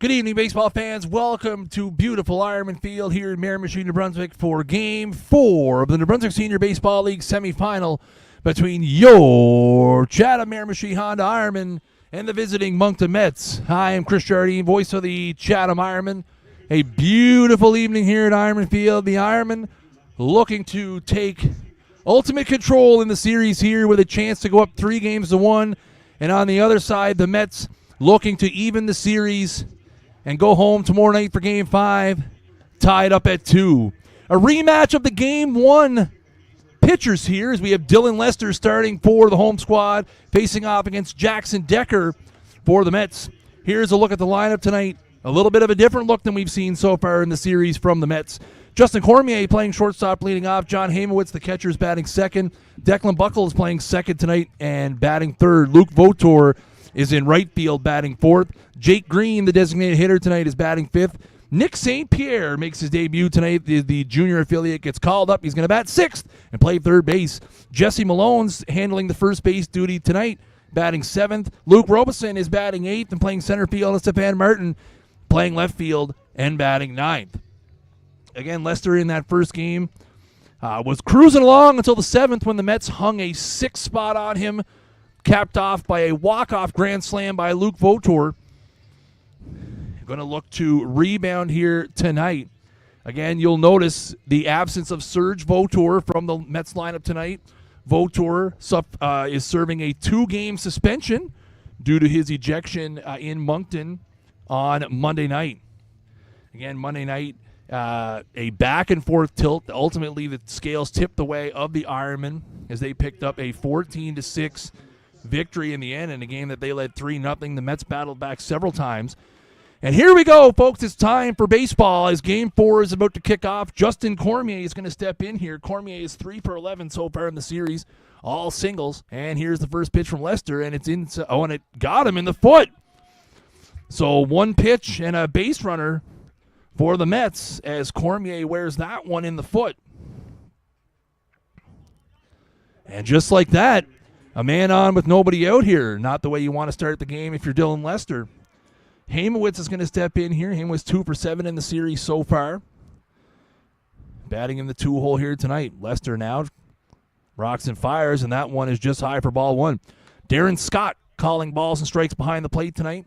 Good evening, baseball fans. Welcome to beautiful Ironman Field here in Miramichi, New Brunswick for Game 4 of the New Brunswick Senior Baseball League semifinal between your Chatham Miramichi Honda Ironmen and the visiting Moncton Mets. Hi, I'm Chris Jardine, voice of the Chatham Ironmen. A beautiful evening here at Ironman Field. The Ironmen looking to take ultimate control in the series here with a chance to go up 3-1. And on the other side, the Mets looking to even the series and go home tomorrow night for Game 5, tied up at 2. A rematch of the Game 1 pitchers here as we have Dylan Lester starting for the home squad, facing off against Jackson Decker for the Mets. Here's a look at the lineup tonight. A little bit of a different look than we've seen so far in the series from the Mets. Justin Cormier playing shortstop, leading off. John Hamowitz, the catcher, is batting second. Declan Buckle is playing second tonight and batting third. Luke Votor is in right field batting fourth. Jake Green, the designated hitter tonight, is batting fifth. Nick St. Pierre makes his debut tonight. The junior affiliate gets called up. He's going to bat sixth and play third base. Jesse Malone's handling the first base duty tonight, batting seventh. Luke Robeson is batting eighth and playing center field. And Stefan Martin playing left field and batting ninth. Again, Lester in that first game was cruising along until the seventh when the Mets hung a sixth spot on him, capped off by a walk-off grand slam by Luke Votor. Going to look to rebound here tonight. Again, you'll notice the absence of Serge Votor from the Mets lineup tonight. Votor is serving a 2-game suspension due to his ejection in Moncton on Monday night. Again, Monday night, a back-and-forth tilt. Ultimately, the scales tipped the way of the Ironmen as they picked up a 14-6 victory in the end in a game that they led 3-0. The Mets battled back several times. And here we go, folks. It's time for baseball as Game 4 is about to kick off. Justin Cormier is going to step in here. Cormier is 3 for 11 so far in the series, all singles. And here's the first pitch from Lester, and it's in. Oh, and it got him in the foot. So one pitch and a base runner for the Mets as Cormier wears that one in the foot. And just like that, a man on with nobody out here. Not the way you want to start the game if you're Dylan Lester. Hamowitz is going to step in here. Hamowitz 2 for 7 in the series so far. Batting in the 2-hole here tonight. Lester now rocks and fires, and that one is just high for ball 1. Darren Scott calling balls and strikes behind the plate tonight.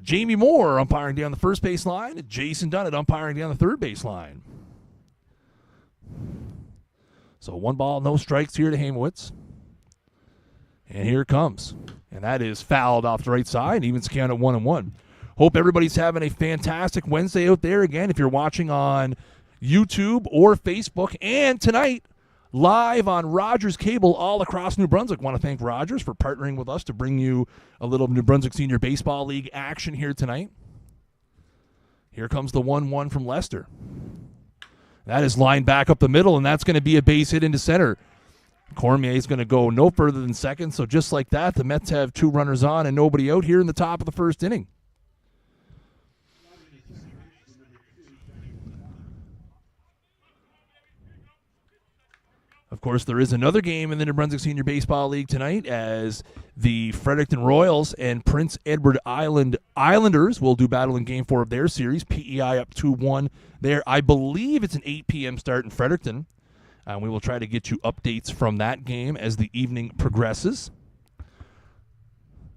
Jamie Moore umpiring down the first base line. And Jason Dunnett umpiring down the third base line. So 1 ball, no strikes here to Hamowitz. And here it comes. And that is fouled off the right side. Evens count at 1-1. Hope everybody's having a fantastic Wednesday out there. Again, if you're watching on YouTube or Facebook, and tonight, live on Rogers Cable all across New Brunswick. Want to thank Rogers for partnering with us to bring you a little New Brunswick Senior Baseball League action here tonight. Here comes the 1-1 from Lester. That is lined back up the middle, and that's going to be a base hit into center. Cormier is going to go no further than second, so just like that, the Mets have 2 runners on and nobody out here in the top of the first inning. Of course, there is another game in the New Brunswick Senior Baseball League tonight as the Fredericton Royals and Prince Edward Island Islanders will do battle in Game 4 of their series. PEI up 2-1 there. I believe it's an 8 p.m. start in Fredericton. We will try to get you updates from that game as the evening progresses.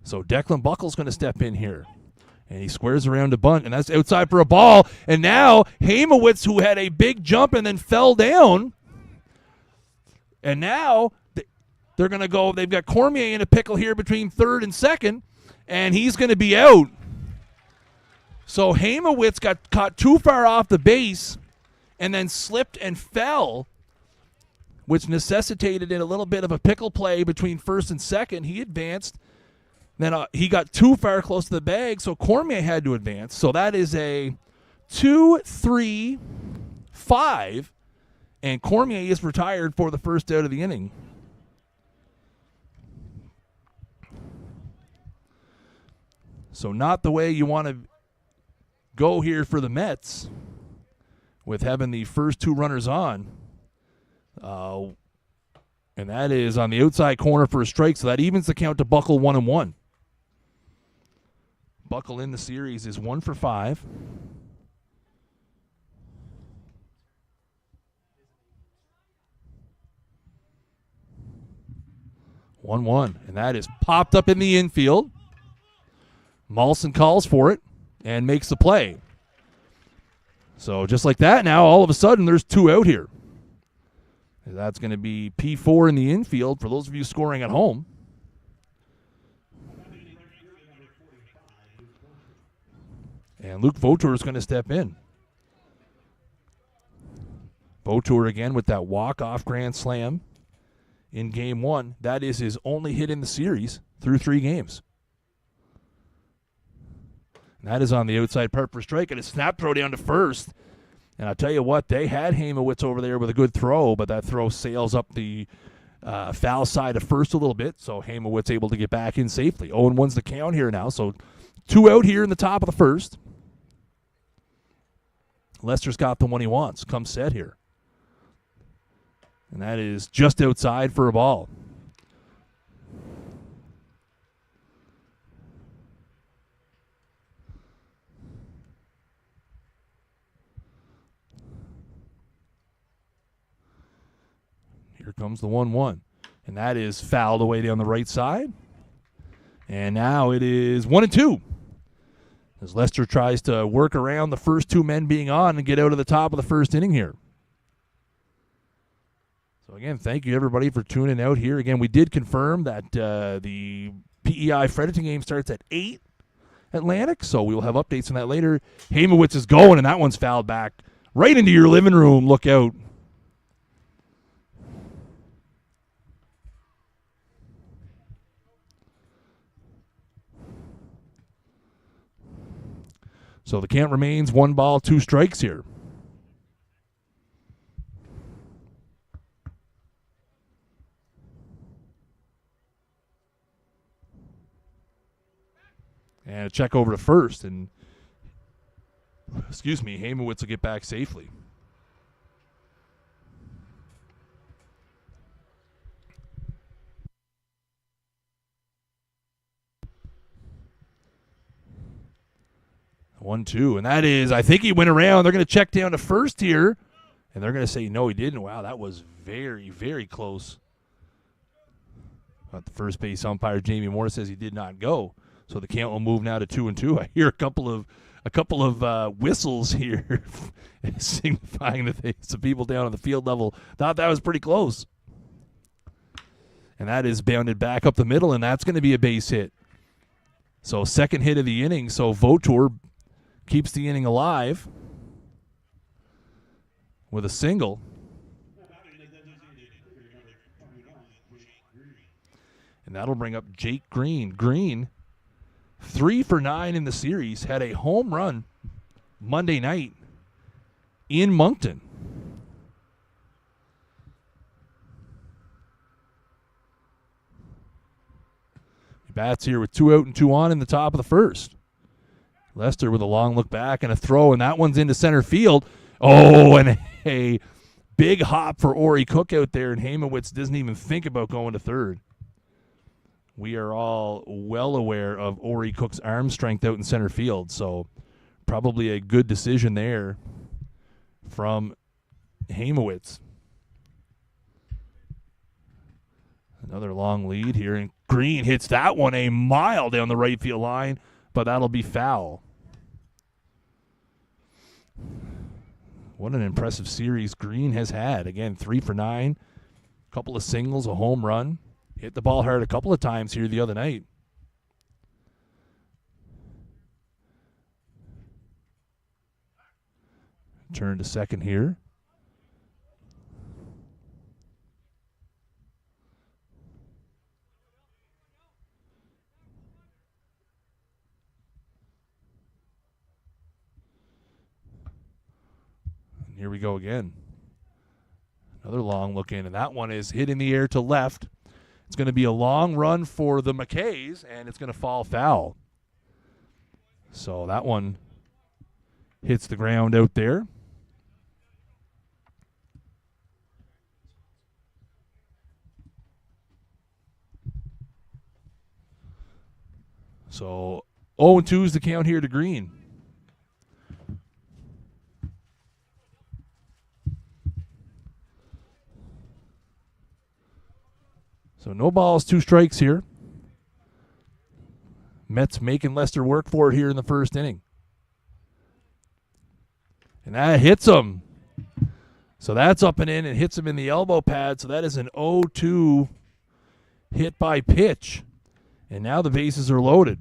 So Declan Buckle's going to step in here. And he squares around a bunt, and that's outside for a ball. And now Hamowitz, who had a big jump and then fell down. And now they're going to go. They've got Cormier in a pickle here between third and second, and he's going to be out. So Hamowitz got caught too far off the base and then slipped and fell, which necessitated in a little bit of a pickle play between first and second. He advanced. Then he got too far close to the bag, so Cormier had to advance. So that is a 2-3-5, and Cormier is retired for the first out of the inning. So not the way you want to go here for the Mets with having the first 2 runners on. And that is on the outside corner for a strike, so that evens the count to Buckle 1-1. buckle in the series, is 1 for 5. One, and that is popped up in the infield. Molson calls for it and makes the play. So just like that, now all of a sudden there's 2 out here. That's going to be P4 in the infield for those of you scoring at home. And Luke Vautour is going to step in. Vautour again with that walk-off grand slam in Game 1. That is his only hit in the series through 3 games. And that is on the outside part for strike, and a snap throw down to first. And I'll tell you what, they had Hamowitz over there with a good throw, but that throw sails up the foul side of first a little bit, so Hamowitz able to get back in safely. 0-1's the count here now, so 2 out here in the top of the first. Lester's got the one he wants. Come set here. And that is just outside for a ball. Here comes the 1-1. And that is fouled away down the right side. And now it is 1-2. As Lester tries to work around the first 2 men being on and get out of the top of the first inning here. So, again, thank you, everybody, for tuning out here. Again, we did confirm that the PEI Fredericton game starts at 8 Atlantic, so we will have updates on that later. Hamowitz is going, and that one's fouled back right into your living room. Look out. So the count remains 1 ball, 2 strikes here. And a check over to first, and Hamowitz will get back safely. One, two, and that is, I think he went around. They're going to check down to first here, and they're going to say, no, he didn't. Wow, that was very, very close. But the first base umpire, Jamie Moore, says he did not go. So the count will move now to 2-2. I hear a couple of whistles here signifying that some people down on the field level thought that was pretty close. And that is bounded back up the middle, and that's going to be a base hit. So second hit of the inning, so Vautour keeps the inning alive with a single. And that'll bring up Jake Green. Green, 3 for 9 in the series, had a home run Monday night in Moncton. He bats here with 2 out and 2 on in the top of the first. Lester with a long look back and a throw, and that one's into center field. Oh, and a big hop for Ori Cook out there, and Hamowitz doesn't even think about going to third. We are all well aware of Ori Cook's arm strength out in center field, so probably a good decision there from Hamowitz. Another long lead here, and Green hits that one a mile down the right field line, but that'll be foul. What an impressive series Green has had. Again, 3 for 9, a couple of singles, a home run. Hit the ball hard a couple of times here the other night. Turn to second here. And here we go again. Another long look in, and that one is hit in the air to left. It's going to be a long run for the McKays, and it's going to fall foul. So that one hits the ground out there. So 0-2 is the count here to Green. So no balls, 2 strikes here. Mets making Lester work for it here in the first inning. And that hits him. So that's up and in and hits him in the elbow pad. So that is an 0-2 hit by pitch. And now the bases are loaded.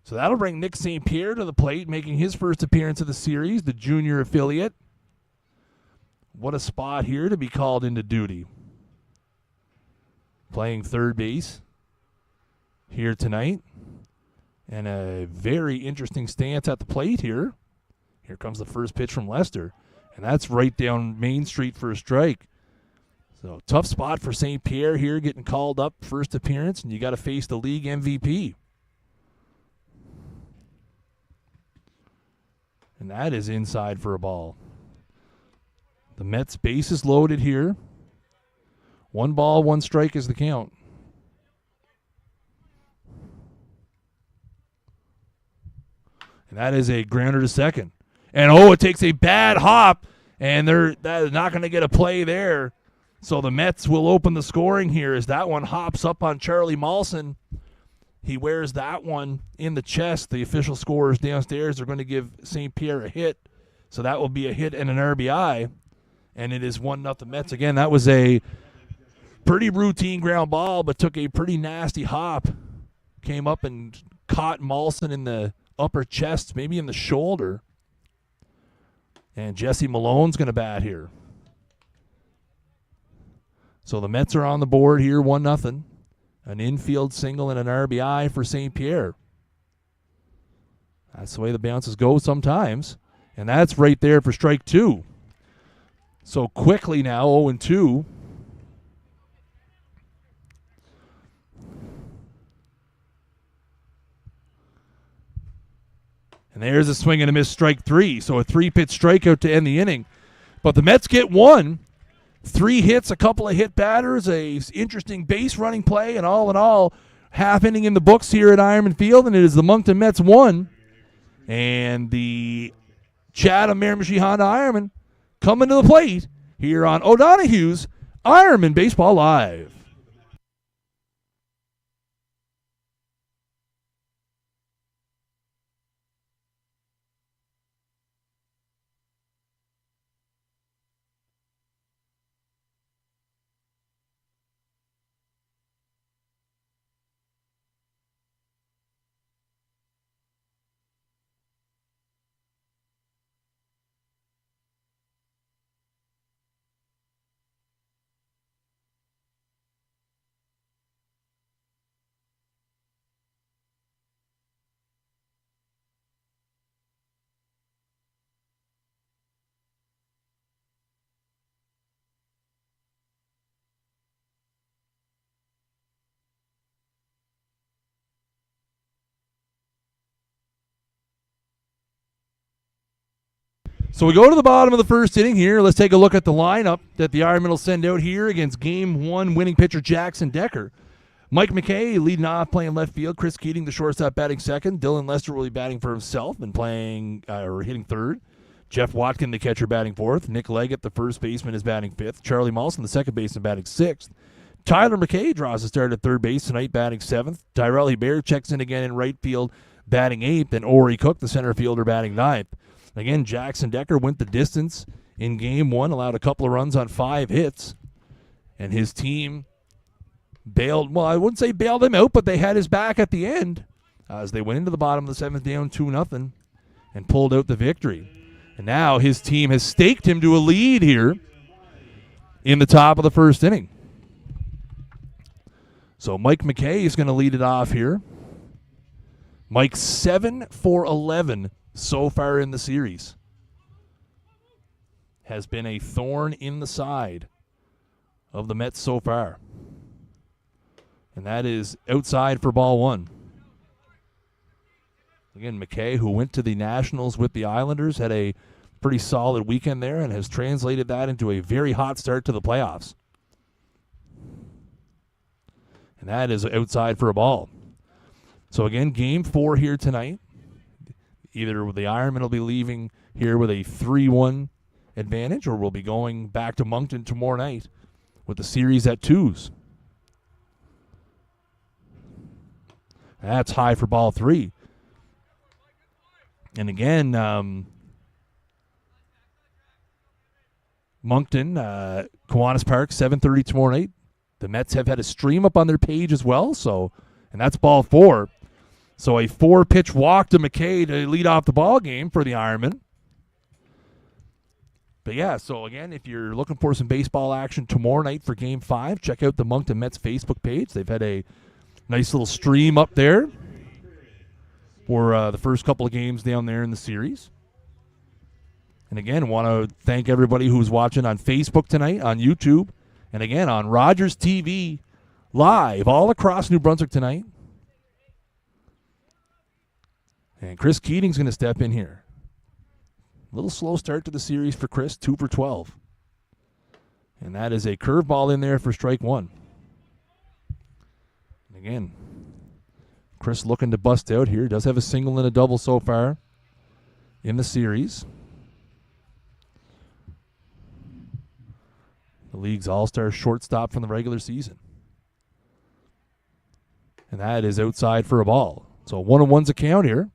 So that'll bring Nick St. Pierre to the plate, making his first appearance of the series, the junior affiliate. What a spot here to be called into duty. Playing third base here tonight. And a very interesting stance at the plate here. Here comes the first pitch from Lester. And that's right down Main Street for a strike. So tough spot for St. Pierre here, getting called up first appearance, and you got to face the league MVP. And that is inside for a ball. The Mets base is loaded here. 1 ball, 1 strike is the count. And that is a grounder to second. And it takes a bad hop, and they're not going to get a play there. So the Mets will open the scoring here as that one hops up on Charlie Mawson. He wears that one in the chest. The official scorers downstairs are going to give St. Pierre a hit. So that will be a hit and an RBI. And it is 1-0 Mets. Again, that was a pretty routine ground ball, but took a pretty nasty hop. Came up and caught Mawson in the upper chest, maybe in the shoulder. And Jesse Malone's going to bat here. So the Mets are on the board here, 1-0. An infield single and an RBI for St. Pierre. That's the way the bounces go sometimes. And that's right there for strike 2. So quickly now, 0-2. And there's a swing and a miss, strike 3. So a 3-pitch strikeout to end the inning. But the Mets get 1. 3 hits, a couple of hit batters, a interesting base running play, and all in all, half inning in the books here at Ironman Field, and it is the Moncton Mets 1. And the Chatham Honda Ironmen coming to the plate here on O'Donoghue's Ironman Baseball Live. So we go to the bottom of the first inning here. Let's take a look at the lineup that the Ironmen will send out here against Game 1 winning pitcher Jackson Decker. Mike McKay leading off, playing left field. Chris Keating, the shortstop, batting second. Dylan Lester will be batting for himself and hitting third. Jeff Watkin, the catcher, batting fourth. Nick Leggett, the first baseman, is batting fifth. Charlie Mawson, the second baseman, batting sixth. Tyler McKay draws a start at third base tonight, batting seventh. Tyrell Hebert checks in again in right field, batting eighth. And Ori Cook, the center fielder, batting ninth. Again, Jackson Decker went the distance in Game 1, allowed a couple of runs on 5 hits, and his team bailed, well, I wouldn't say bailed him out, but they had his back at the end as they went into the bottom of the 7th down 2-0 and pulled out the victory. And now his team has staked him to a lead here in the top of the first inning. So Mike McKay is going to lead it off here. Mike 7 for 11 so far in the series. Has been a thorn in the side of the Mets so far. And that is outside for ball one. Again, McKay, who went to the Nationals with the Islanders, had a pretty solid weekend there and has translated that into a very hot start to the playoffs. And that is outside for a ball. So again, game 4 here tonight. Either the Ironmen will be leaving here with a 3-1 advantage, or we'll be going back to Moncton tomorrow night with the series at 2s. That's high for ball 3. And again, Moncton, Kiwanis Park, 7:30 tomorrow night. The Mets have had a stream up on their page as well, and that's ball 4. So a 4-pitch walk to McKay to lead off the ball game for the Ironmen. But yeah, so again, if you're looking for some baseball action tomorrow night for Game 5, check out the Moncton Mets Facebook page. They've had a nice little stream up there for the first couple of games down there in the series. And again, want to thank everybody who's watching on Facebook tonight, on YouTube, and again on Rogers TV live all across New Brunswick tonight. And Chris Keating's going to step in here. A little slow start to the series for Chris, 2 for 12. And that is a curveball in there for strike 1. And again, Chris looking to bust out here. Does have a single and a double so far in the series. The league's all-star shortstop from the regular season. And that is outside for a ball. So 1-1's a count here.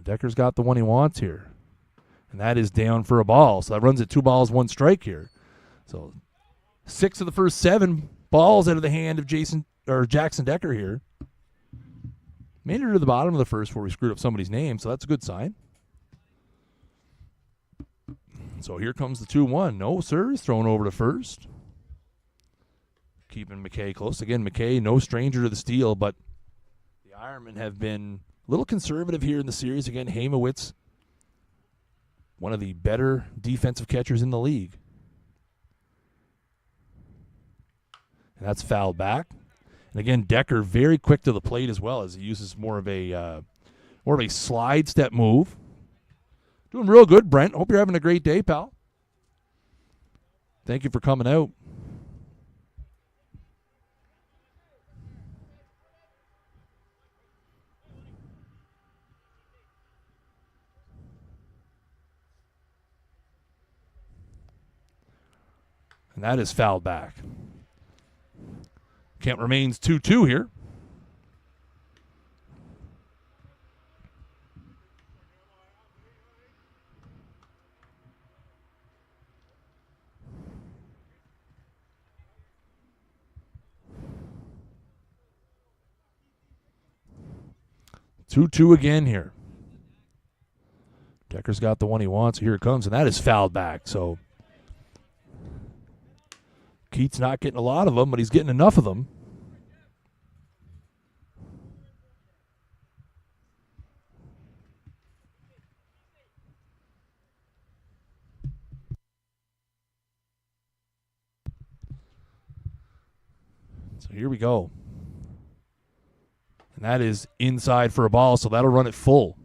Decker's got the one he wants here. And that is down for a ball. So that runs at 2 balls, 1 strike here. So 6 of the first 7 balls out of the hand of Jackson Decker here. Made it to the bottom of the first where we screwed up somebody's name, so that's a good sign. So here comes the 2-1. No, sir. He's thrown over to first. Keeping McKay close. Again, McKay, no stranger to the steal, but the Ironmen have been a little conservative here in the series. Again, Hamowitz, one of the better defensive catchers in the league. And that's fouled back. And again, Decker very quick to the plate as well, as he uses more of a slide step move. Doing real good, Brent. Hope you're having a great day, pal. Thank you for coming out. And that is fouled back. Count remains 2-2 here. Two again here. Decker's got the one he wants. Here it comes, and that is fouled back. So Keats not getting a lot of them, but he's getting enough of them. So here we go. And that is inside for a ball, so that'll run it full.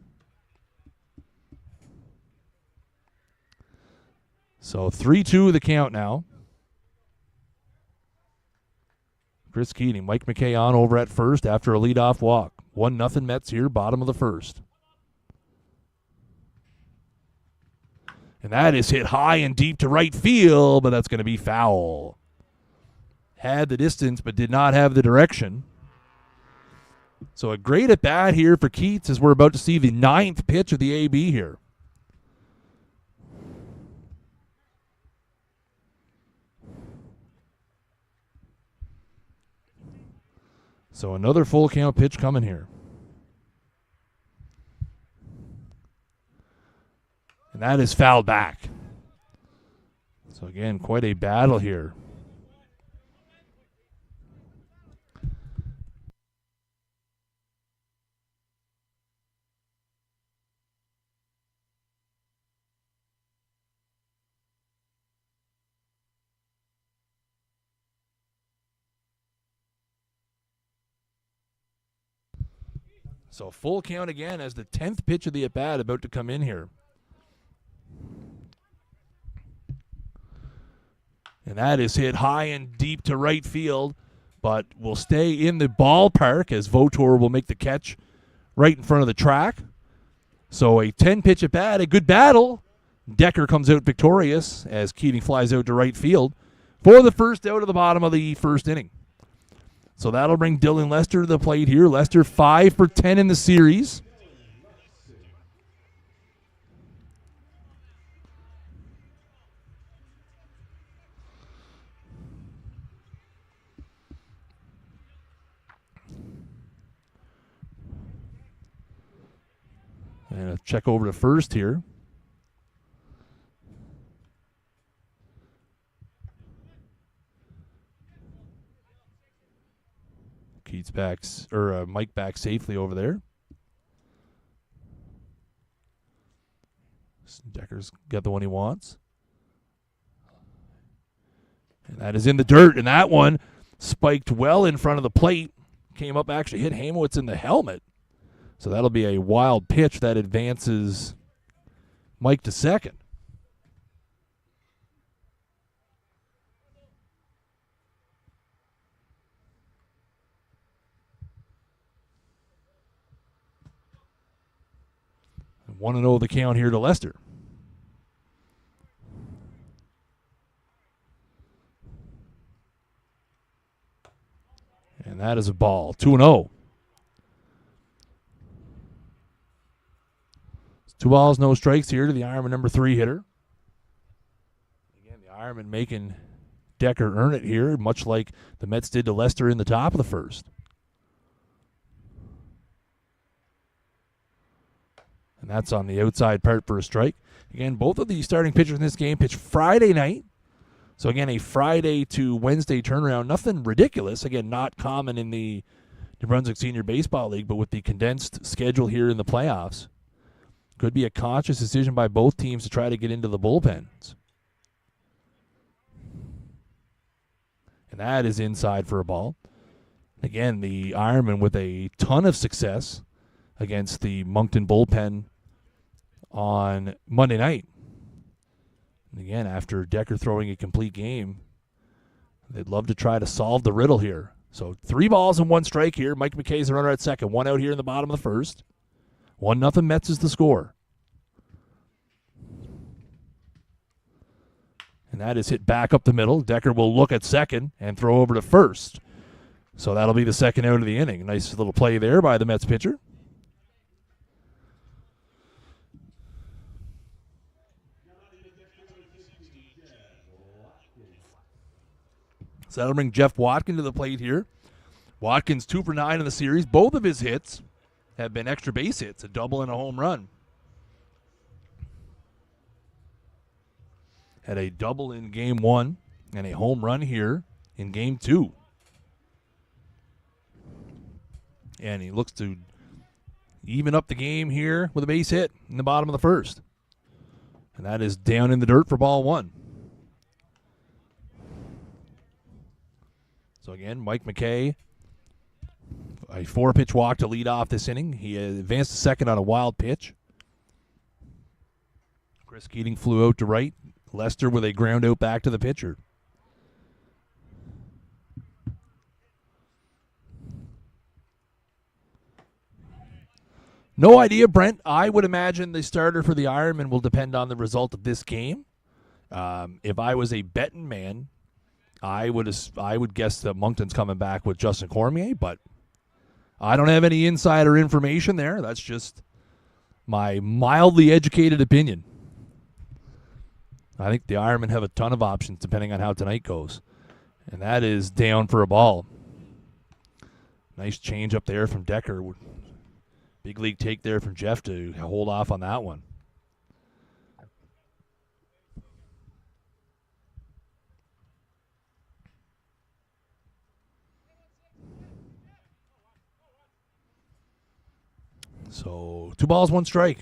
So 3-2 the count now. Chris Keating, Mike McKay on over at first after a leadoff walk. 1-0 Mets here, bottom of the first. And that is hit high and deep to right field, but that's going to be foul. Had the distance, but did not have the direction. So a great at bat here for Keats as we're about to see the 9th pitch of the AB here. So another full count pitch coming here. And that is fouled back. So again, quite a battle here. So full count again as the 10th pitch of the at-bat about to come in here. And that is hit high and deep to right field, but will stay in the ballpark as Votor will make the catch right in front of the track. So a 10-pitch at-bat, a good battle. Decker comes out victorious as Keating flies out to right field for the first out of the bottom of the first inning. So that'll bring Dylan Lester to the plate here. Lester 5 for 10 in the series. And a check over to first here. Keats back, or Mike back safely over there. Decker's got the one he wants. And that is in the dirt, and that one spiked well in front of the plate. Came up, actually hit Hamowitz in the helmet. So that'll be a wild pitch that advances Mike to second. And 1-0 the count here to Lester. And that is a ball. 2-0. 2 balls, no strikes here to the Ironman number 3 hitter. Again, the Ironman making Decker earn it here, much like the Mets did to Lester in the top of the first. And that's on the outside part for a strike. Again, both of the starting pitchers in this game pitch Friday night. So again, a Friday to Wednesday turnaround. Nothing ridiculous. Again, not common in the New Brunswick Senior Baseball League, but with the condensed schedule here in the playoffs, could be a conscious decision by both teams to try to get into the bullpens. And that is inside for a ball. Again, the Ironmen with a ton of success against the Moncton bullpen on Monday night. And again, after Decker throwing a complete game, they'd love to try to solve the riddle here. So 3 balls and 1 strike here. Mike McKay's the runner at second. 1 out here in the bottom of the first. 1-0 Mets is the score. And that is hit back up the middle. Decker will look at second and throw over to first. So that'll be the second out of the inning. Nice little play there by the Mets pitcher. So that'll bring Jeff Watkin to the plate here. Watkins 2 for 9 in the series. Both of his hits have been extra base hits, a double and a home run. Had a double in game 1 and a home run here in game 2. And he looks to even up the game here with a base hit in the bottom of the first. And that is down in the dirt for ball 1. So again, Mike McKay, a 4-pitch walk to lead off this inning. He advanced to second on a wild pitch. Chris Keating flew out to right. Lester with a ground out back to the pitcher. No idea, Brent. I would imagine the starter for the Ironmen will depend on the result of this game. If I was a betting man, I would guess that Moncton's coming back with Justin Cormier, but I don't have any insider information there. That's just my mildly educated opinion. I think the Ironmen have a ton of options depending on how tonight goes. And that is down for a ball. Nice change up there from Decker. Big league take there from Jeff to hold off on that one. So 2 balls, 1 strike.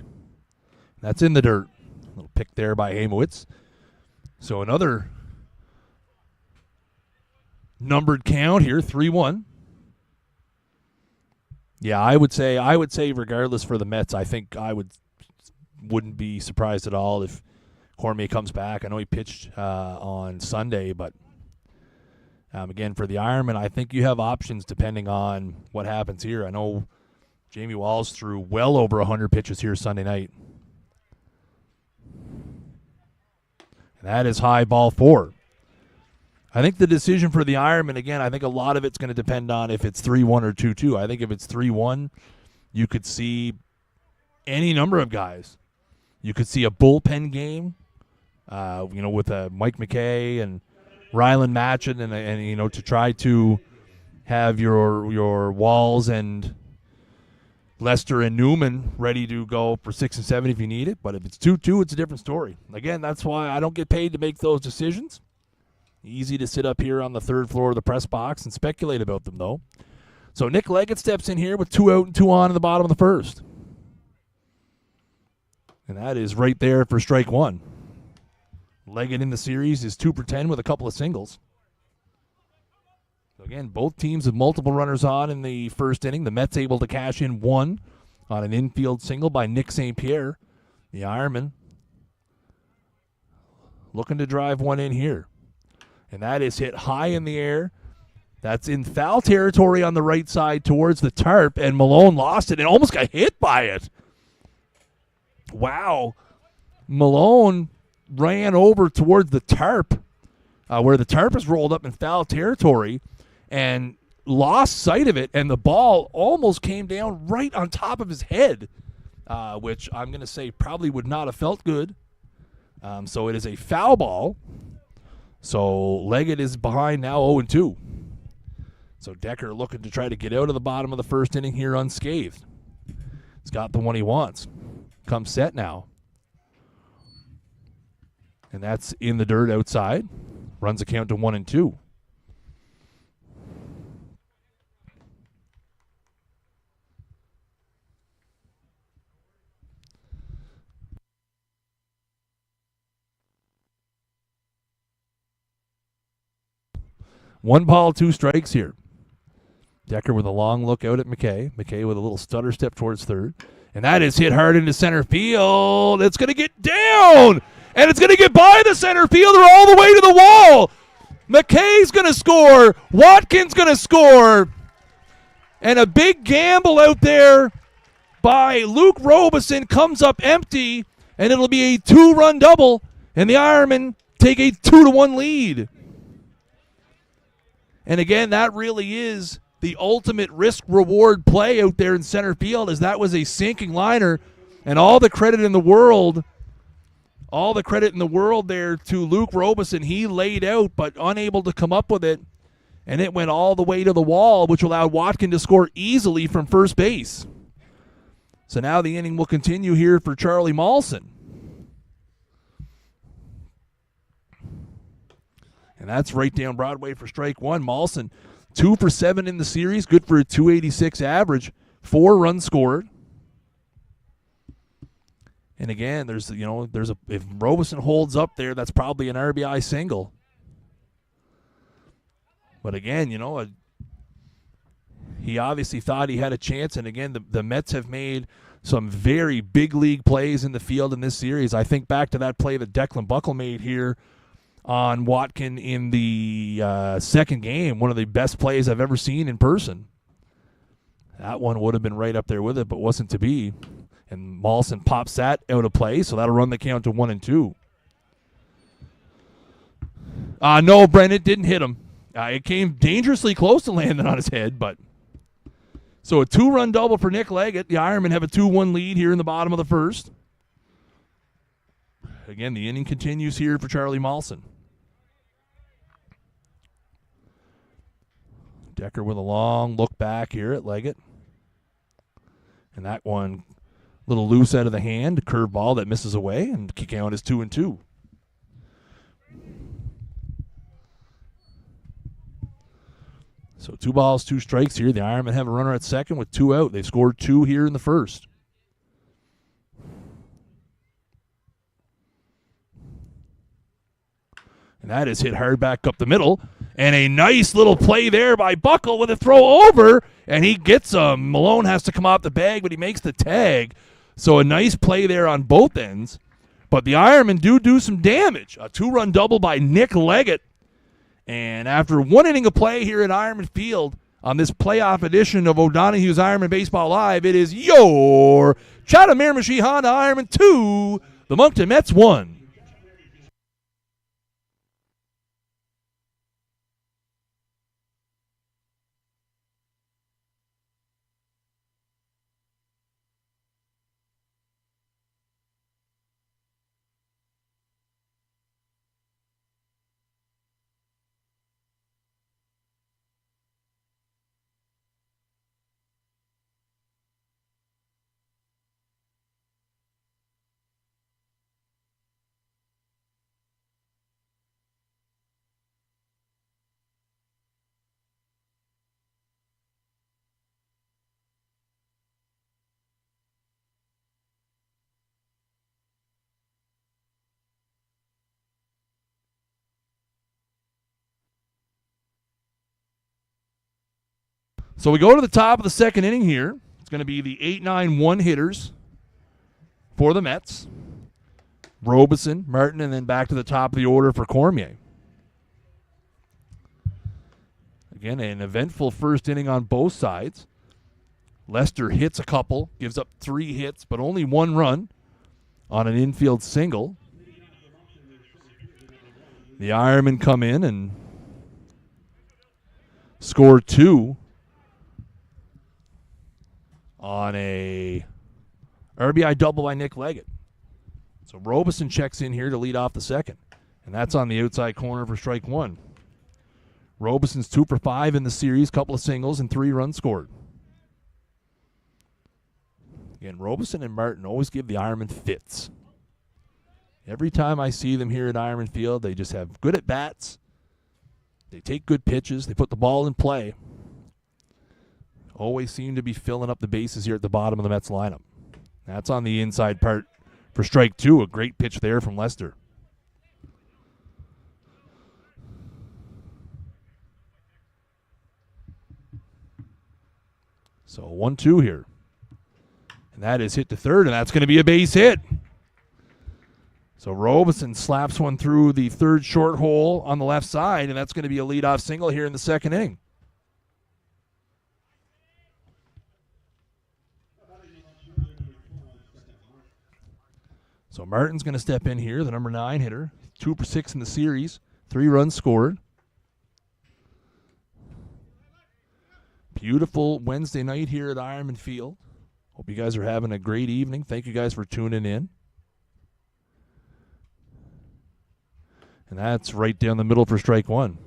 That's in the dirt. Little pick there by Hamowitz. So another numbered count here, 3-1. Yeah, I would say regardless for the Mets, I think wouldn't be surprised at all if Cormier comes back. I know he pitched on Sunday, but again, for the Ironmen, I think you have options depending on what happens here. I know Jamie Walls threw well over 100 pitches here Sunday night. And that is high, ball 4. I think the decision for the Ironman, again, I think a lot of it's going to depend on if it's 3-1 or 2-2. I think if it's 3-1, you could see any number of guys. You could see a bullpen game, with Mike McKay and Ryland Matchett, and to try to have your Walls and Lester and Newman ready to go for 6 and 7 if you need it. But if it's 2-2, it's a different story. Again, that's why I don't get paid to make those decisions. Easy to sit up here on the third floor of the press box and speculate about them, though. So Nick Leggett steps in here with 2 out and 2 on in the bottom of the first. And that is right there for strike 1. Leggett in the series is 2 for 10 with a couple of singles. So again, both teams have multiple runners on in the first inning. The Mets able to cash in 1 on an infield single by Nick St. Pierre. The Ironmen looking to drive 1 in here. And that is hit high in the air. That's in foul territory on the right side towards the tarp, and Malone lost it and almost got hit by it. Wow. Malone ran over towards the tarp, where the tarp is rolled up in foul territory, and lost sight of it, and the ball almost came down right on top of his head, which I'm going to say probably would not have felt good. So it is a foul ball. So Leggett is behind now 0-2. So Decker looking to try to get out of the bottom of the first inning here unscathed. He's got the one he wants. Comes set now. And that's in the dirt outside. Runs a count to 1-2. One ball, 2 strikes here. Decker with a long look out at McKay. McKay with a little stutter step towards third. And that is hit hard into center field. It's going to get down. And it's going to get by the center fielder all the way to the wall. McKay's going to score. Watkins going to score. And a big gamble out there by Luke Robeson comes up empty. And it'll be a 2-run double. And the Ironmen take a 2-1 lead. And again, that really is the ultimate risk-reward play out there in center field, as that was a sinking liner, and all the credit in the world there to Luke Robeson. He laid out, but unable to come up with it, and it went all the way to the wall, which allowed Watkins to score easily from first base. So now the inning will continue here for Charlie Mawson. And that's right down Broadway for strike 1. Mawson, 2 for 7 in the series, good for a .286 average, 4 runs scored. And again, if Robeson holds up there, that's probably an RBI single. But again, he obviously thought he had a chance. And again, the Mets have made some very big league plays in the field in this series. I think back to that play that Declan Buckle made here on Watkin in the second game, one of the best plays I've ever seen in person. That one would have been right up there with it, but wasn't to be. And Mawson pops that out of play, so that'll run the count to 1-2. No, Brent, it didn't hit him. It came dangerously close to landing on his head, but so a 2-run double for Nick Leggett. The Ironmen have a 2-1 lead here in the bottom of the first. Again, the inning continues here for Charlie Mawson. Decker with a long look back here at Leggett. And that one a little loose out of the hand, curve ball that misses away, and kick count is 2-2. So 2 balls, 2 strikes here. The Ironmen have a runner at second with 2 out. They've scored 2 here in the first. And that is hit hard back up the middle. And a nice little play there by Buckle with a throw over, and he gets him. Malone has to come off the bag, but he makes the tag. So a nice play there on both ends. But the Ironmen do some damage. A 2-run double by Nick Leggett. And after 1 inning of play here at Ironman Field on this playoff edition of O'Donoghue's Ironman Baseball Live, it is your Chatham Ironmen Honda Ironman 2, the Moncton Mets 1. So we go to the top of the second inning here. It's going to be the 8-9-1 hitters for the Mets. Robeson, Martin, and then back to the top of the order for Cormier. Again, an eventful first inning on both sides. Lester hits a couple, gives up 3 hits, but only 1 run on an infield single. The Ironmen come in and score 2 on a RBI double by Nick Leggett. So Robeson checks in here to lead off the second, and that's on the outside corner for strike 1. Robeson's 2 for 5 in the series, couple of singles, and 3 runs scored. Again, Robeson and Martin always give the Ironmen fits. Every time I see them here at Ironman Field, they just have good at-bats. They take good pitches. They put the ball in play. Always seem to be filling up the bases here at the bottom of the Mets lineup. That's on the inside part for strike 2. A great pitch there from Lester. So 1-2 here. And that is hit to third, and that's going to be a base hit. So Robeson slaps one through the third short hole on the left side, and that's going to be a leadoff single here in the second inning. So Martin's going to step in here, the number 9 hitter. 2 for 6 in the series, 3 runs scored. Beautiful Wednesday night here at Ironman Field. Hope you guys are having a great evening. Thank you guys for tuning in. And that's right down the middle for strike 1.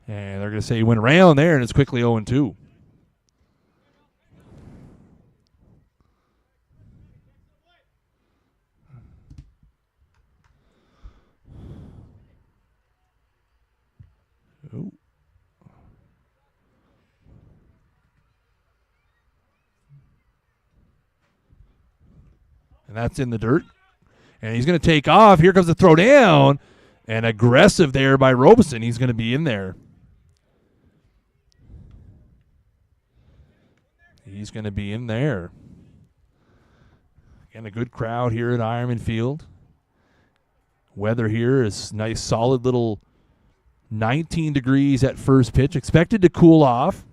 And they're going to say he went around there, and it's quickly 0-2. Ooh. And that's in the dirt. And he's going to take off. Here comes the throw down. And aggressive there by Robeson. He's going to be in there. He's going to be in there. Again, a good crowd here at Ironman Field. Weather here is nice, solid little 19 degrees at first pitch. Expected to cool off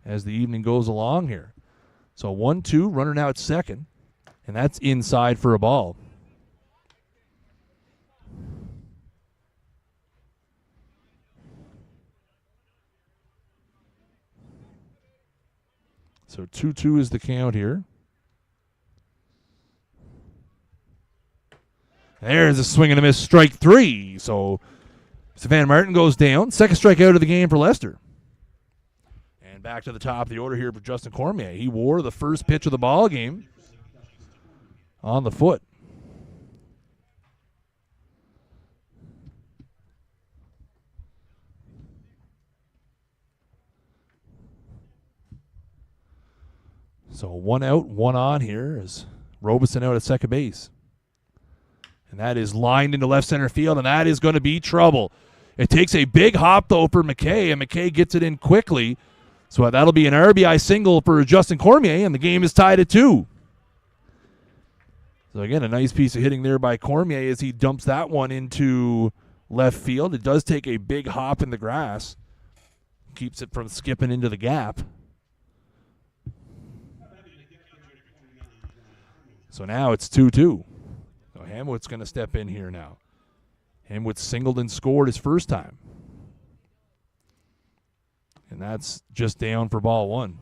as the evening goes along here. So 1-2, runner now at second. And that's inside for a ball. So 2-2 is the count here. There's a swing and a miss, strike 3. So Stefan Martin goes down. Second strikeout of the game for Lester. And back to the top of the order here for Justin Cormier. He wore the first pitch of the ball game on the foot. So 1 out, 1 on here is Robeson out at second base. And that is lined into left center field, and that is going to be trouble. It takes a big hop, though, for McKay, and McKay gets it in quickly. So that'll be an RBI single for Justin Cormier, and the game is tied at 2. So, again, a nice piece of hitting there by Cormier as he dumps that one into left field. It does take a big hop in the grass. Keeps it from skipping into the gap. So now it's 2-2. So Hamwood's going to step in here now. Hamwood singled and scored his first time. And that's just down for ball 1.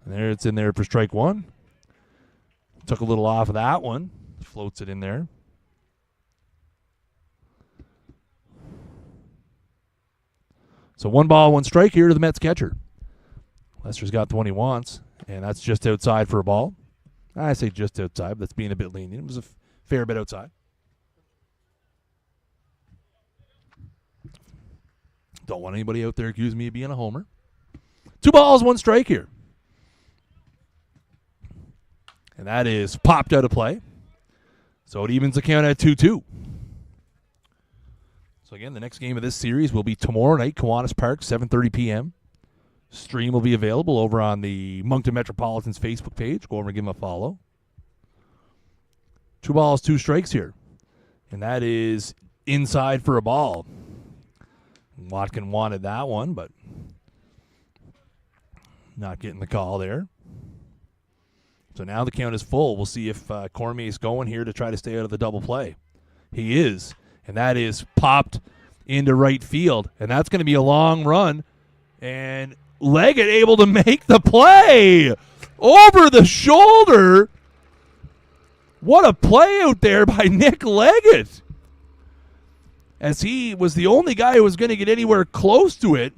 And there it's in there for strike 1. Took a little off of that one. Floats it in there. So 1 ball, 1 strike here to the Mets catcher. Lester's got the one he wants, and that's just outside for a ball. I say just outside, but that's being a bit lenient. It was a fair bit outside. Don't want anybody out there accusing me of being a homer. 2 balls, 1 strike here. And that is popped out of play. So it evens the count at 2-2. So again, the next game of this series will be tomorrow night, Kiwanis Park, 7:30 p.m. Stream will be available over on the Moncton Metropolitans Facebook page. Go over and give them a follow. 2 balls, 2 strikes here. And that is inside for a ball. Watkin wanted that one, but not getting the call there. So now the count is full. We'll see if Cormier's going here to try to stay out of the double play. He is. And that is popped into right field. And that's going to be a long run. And Leggett able to make the play over the shoulder. What a play out there by Nick Leggett. As he was the only guy who was going to get anywhere close to it.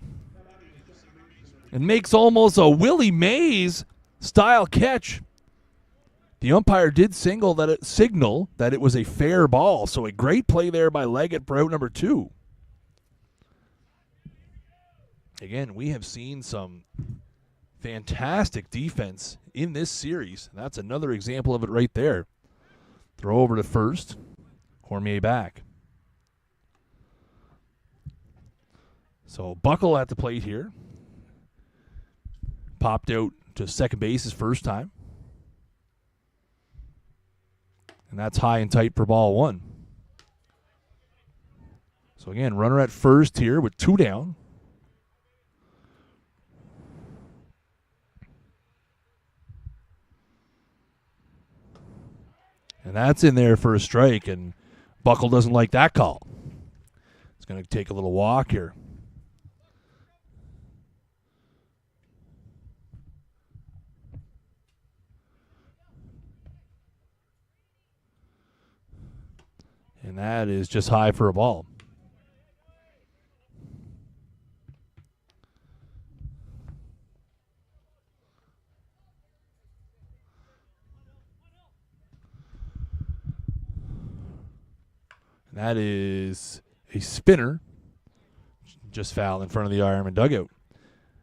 And makes almost a Willie Mays style catch. The umpire did signal that it was a fair ball. So a great play there by Leggett for out number 2. Again, we have seen some fantastic defense in this series. That's another example of it right there. Throw over to first. Cormier back. So Buckle at the plate here. Popped out to second base his first time. And that's high and tight for ball 1. So again, runner at first here with 2 down. And that's in there for a strike, and Buckle doesn't like that call. He's going to take a little walk here. And that is just high for a ball. And that is a spinner. Just foul in front of the Ironman dugout.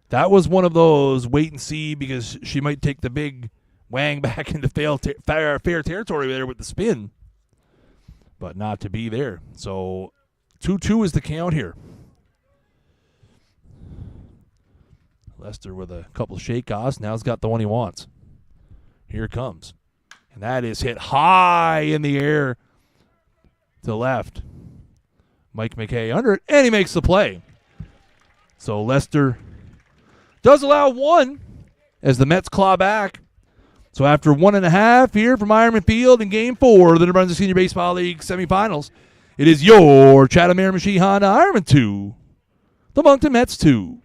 That was one of those wait and see because she might take the big wang back into fair territory there with the spin. But not to be there. So 2-2 is the count here. Lester with a couple of shake-offs. Now he's got the one he wants. Here it comes. And that is hit high in the air to left. Mike McKay under it, and he makes the play. So Lester does allow 1 as the Mets claw back. So after 1.5 here from Ironman Field in Game 4 of the New Brunswick Senior Baseball League semifinals, it is your Chatham Ironmen Honda Ironman 2, the Moncton Mets 2.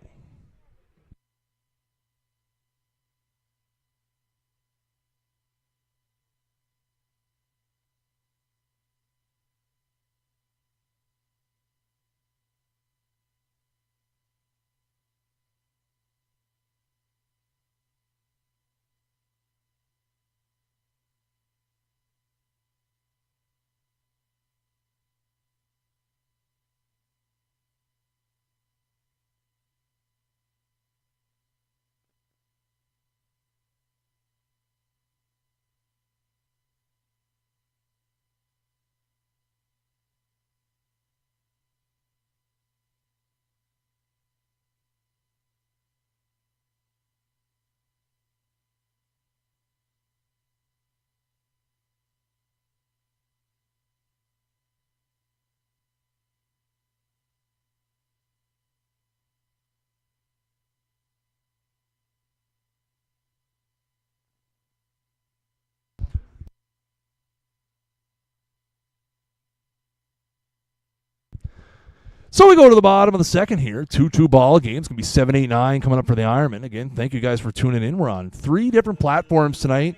So we go to the bottom of the second here. 2-2 ball game. It's going to be 7-8-9 coming up for the Ironmen. Again, thank you guys for tuning in. We're on 3 different platforms tonight.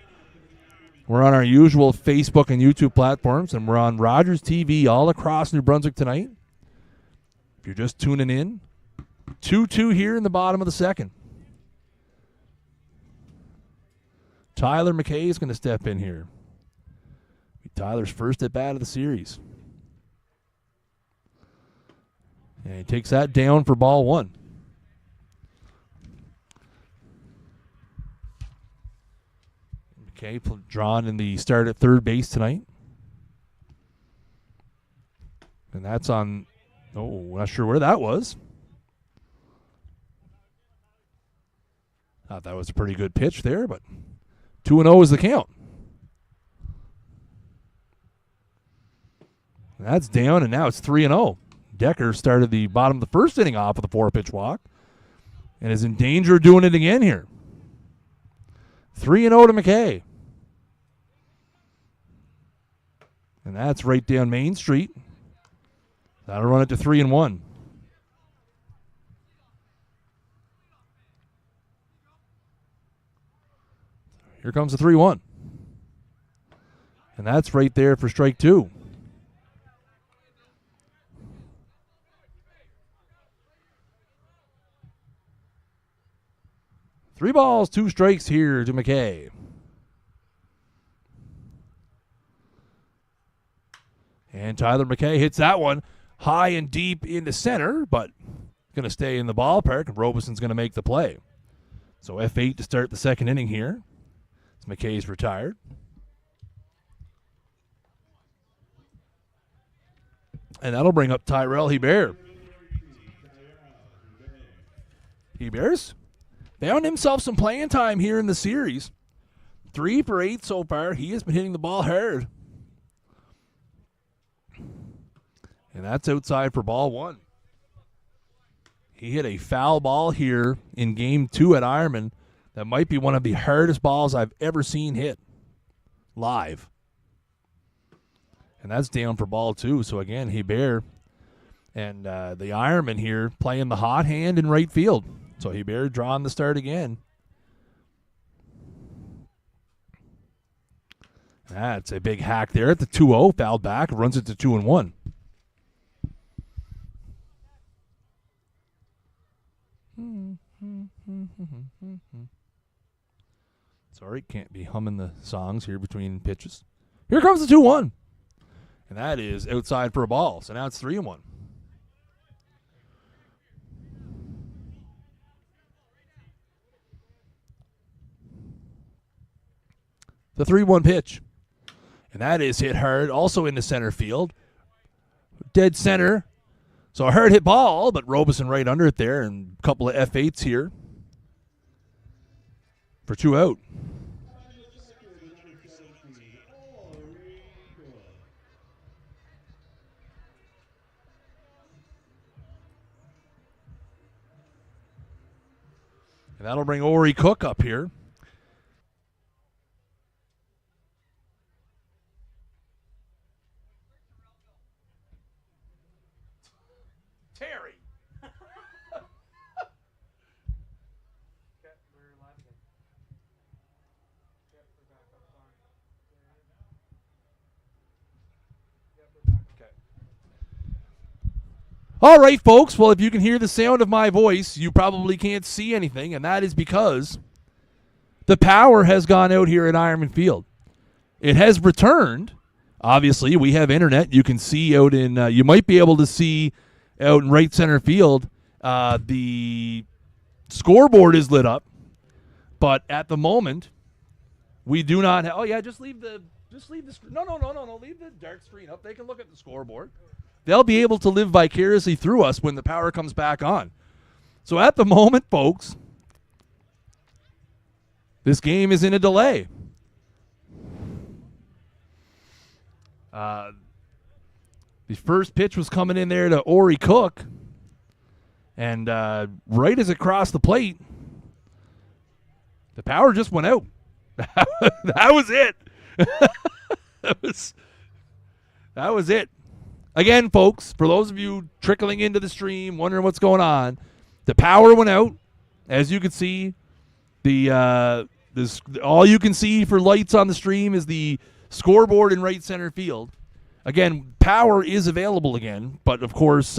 We're on our usual Facebook and YouTube platforms, and we're on Rogers TV all across New Brunswick tonight. If you're just tuning in, 2-2 here in the bottom of the second. Tyler McKay is going to step in here. Tyler's first at bat of the series. And he takes that down for ball 1. McKay drawn in the start at third base tonight. And that's on, not sure where that was. Thought that was a pretty good pitch there, but 2-0 is the count. And that's down, and now it's 3-0. Decker started the bottom of the first inning off with a 4-pitch walk and is in danger of doing it again here. 3-0 to McKay. And that's right down Main Street. That'll run it to 3-1. Here comes the 3-1. And that's right there for strike 2. Three balls, 2 strikes here to McKay. And Tyler McKay hits that one high and deep into center, but going to stay in the ballpark, and Robeson's going to make the play. So F8 to start the second inning here. As McKay's retired. And that'll bring up Tyrell Hebert. Hebert's found himself some playing time here in the series. 3 for 8 so far. He has been hitting the ball hard. And that's outside for ball 1. He hit a foul ball here in game 2 at Ironman. That might be one of the hardest balls I've ever seen hit live. And that's down for ball 2. So again, Hebert and the Ironman here playing the hot hand in right field. So Hebert drawing the start again. That's a big hack there at the 2-0. Fouled back, runs it to 2-1. Sorry, can't be humming the songs here between pitches. Here comes the 2-1. And that is outside for a ball. So now it's 3-1. The 3-1 pitch. And that is hit hard, also into center field. Dead center. So a hard hit ball, but Robeson right under it there, and a couple of F8s here for 2 out. And that'll bring Ori Cook up here. Terry. All right, folks. Well, if you can hear the sound of my voice, you probably can't see anything, and that is because the power has gone out here at Ironman Field. It has returned. Obviously, we have internet. You can see out in, you might be able to see out in right center field. The scoreboard is lit up, but at the moment, we do not have, oh yeah, just leave the screen. No, leave the dark screen up. They can look at the scoreboard. They'll be able to live vicariously through us when the power comes back on. So at the moment, folks, this game is in a delay. The first pitch was coming in there to Ori Cook, and right as it crossed the plate, the power just went out. That was it. That was it. again, folks, for those of you trickling into the stream, wondering what's going on, the power went out. As you can see, all you can see for lights on the stream is the scoreboard in right center field. Again, power is available again, but of course,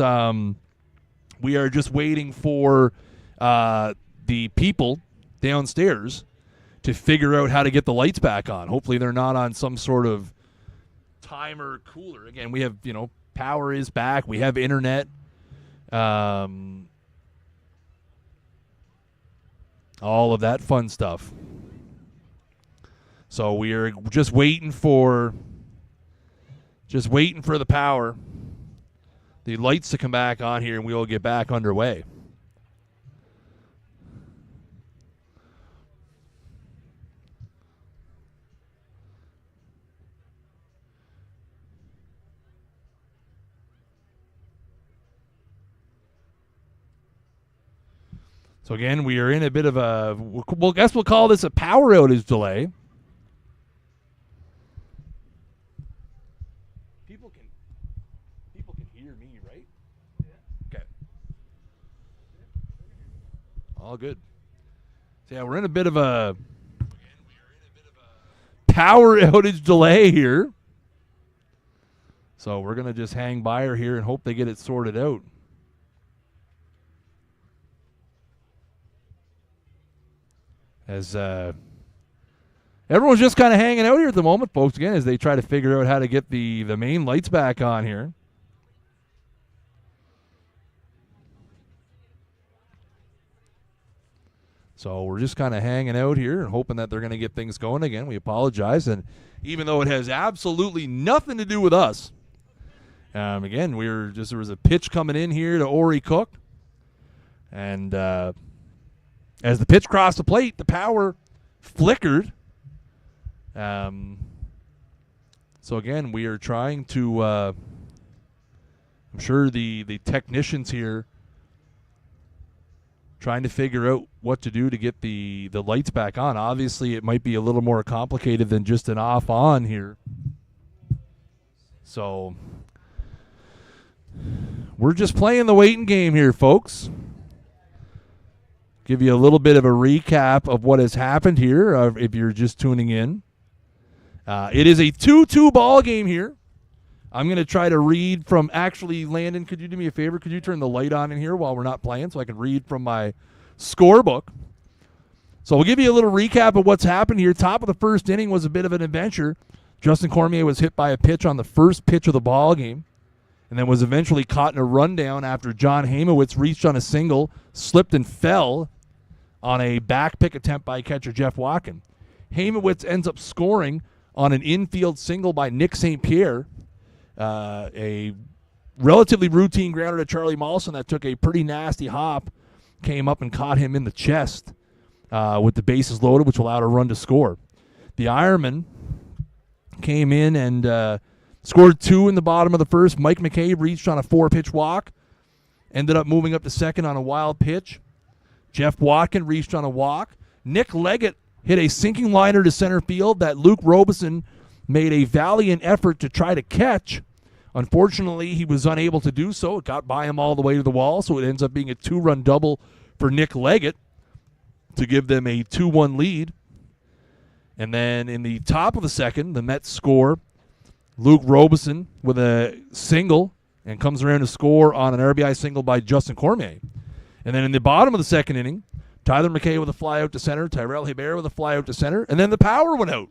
we are just waiting for the people downstairs to figure out how to get the lights back on. Hopefully they're not on some sort of timer cooler. Again, we have, power is back. We have internet. All of that fun stuff. So we are just waiting for the power, the lights to come back on here, and we will get back underway. So again, we are in a bit of a, we'll call this a power outage delay. People can hear me, right? Yeah. Okay. All good. So yeah, we're in a bit of a power outage delay here. So we're gonna just hang by her here and hope they get it sorted out. As everyone's just kind of hanging out here at the moment, folks, again, as they try to figure out how to get the main lights back on here. So we're just kind of hanging out here and hoping that they're going to get things going again. We apologize. And even though it has absolutely nothing to do with us, again, there was a pitch coming in here to Ori Cook. And as the pitch crossed the plate, the power flickered. So again, we are trying to, I'm sure the technicians here trying to figure out what to do to get the lights back on. Obviously, it might be a little more complicated than just an off-on here. So we're just playing the waiting game here, folks. Give you a little bit of a recap of what has happened here if you're just tuning in. It is a 2-2 ball game here. I'm going to try to read from, actually, Landon, could you do me a favor? Could you turn the light on in here while we're not playing so I can read from my scorebook? So we'll give you a little recap of what's happened here. Top of the first inning was a bit of an adventure. Justin Cormier was hit by a pitch on the first pitch of the ball game and then was eventually caught in a rundown after John Hamowitz reached on a single, slipped and fell on a back pick attempt by catcher Jeff Watkin. Hamowitz ends up scoring on an infield single by Nick St. Pierre, a relatively routine grounder to Charlie Mollison that took a pretty nasty hop, came up and caught him in the chest with the bases loaded, which allowed a run to score. The Ironmen came in and scored 2 in the bottom of the first. Mike McCabe reached on a 4-pitch walk, ended up moving up to second on a wild pitch. Jeff Watkin reached on a walk. Nick Leggett hit a sinking liner to center field that Luke Robeson made a valiant effort to try to catch. Unfortunately, he was unable to do so. It got by him all the way to the wall, so it ends up being a 2-run double for Nick Leggett to give them a 2-1 lead. And then in the top of the second, the Mets score. Luke Robeson with a single and comes around to score on an RBI single by Justin Cormier. And then in the bottom of the second inning, Tyler McKay with a fly out to center, Tyrell Hebert with a fly out to center, and then the power went out.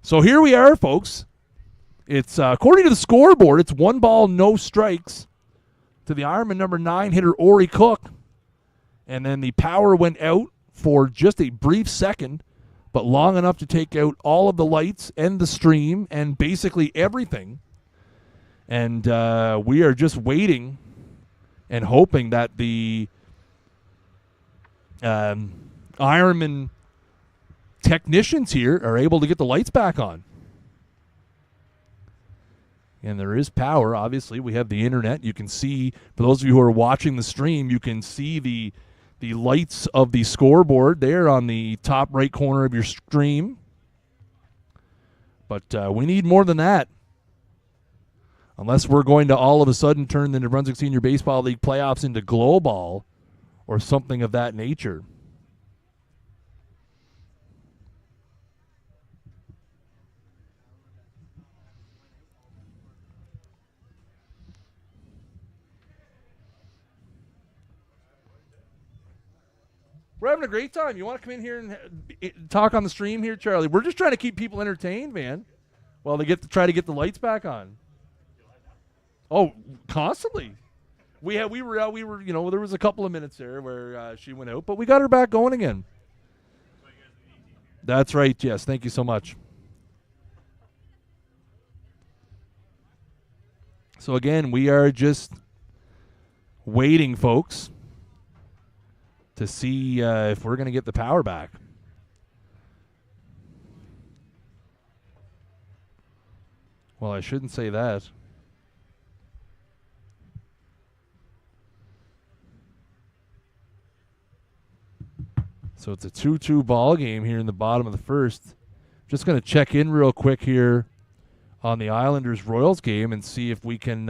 So here we are, folks. It's according to the scoreboard, it's 1 ball, no strikes to the Ironman number 9 hitter Ori Cook. And then the power went out for just a brief second, but long enough to take out all of the lights and the stream and basically everything. And we are just waiting and hoping that the Ironman technicians here are able to get the lights back on. And there is power. Obviously, we have the internet. You can see, for those of you who are watching the stream, you can see the lights of the scoreboard there on the top right corner of your stream. But we need more than that. Unless we're going to all of a sudden turn the New Brunswick Senior Baseball League playoffs into glow ball or something of that nature. We're having a great time. You want to come in here and talk on the stream here, Charlie? We're just trying to keep people entertained, man. Well, they try to get the lights back on. Oh, constantly. We were. You know, there was a couple of minutes there where she went out, but we got her back going again. That's right. Yes. Thank you so much. So again, we are just waiting, folks, to see if we're going to get the power back. Well, I shouldn't say that. So it's a 2-2 ball game here in the bottom of the first. Just going to check in real quick here on the Islanders-Royals game and see if we can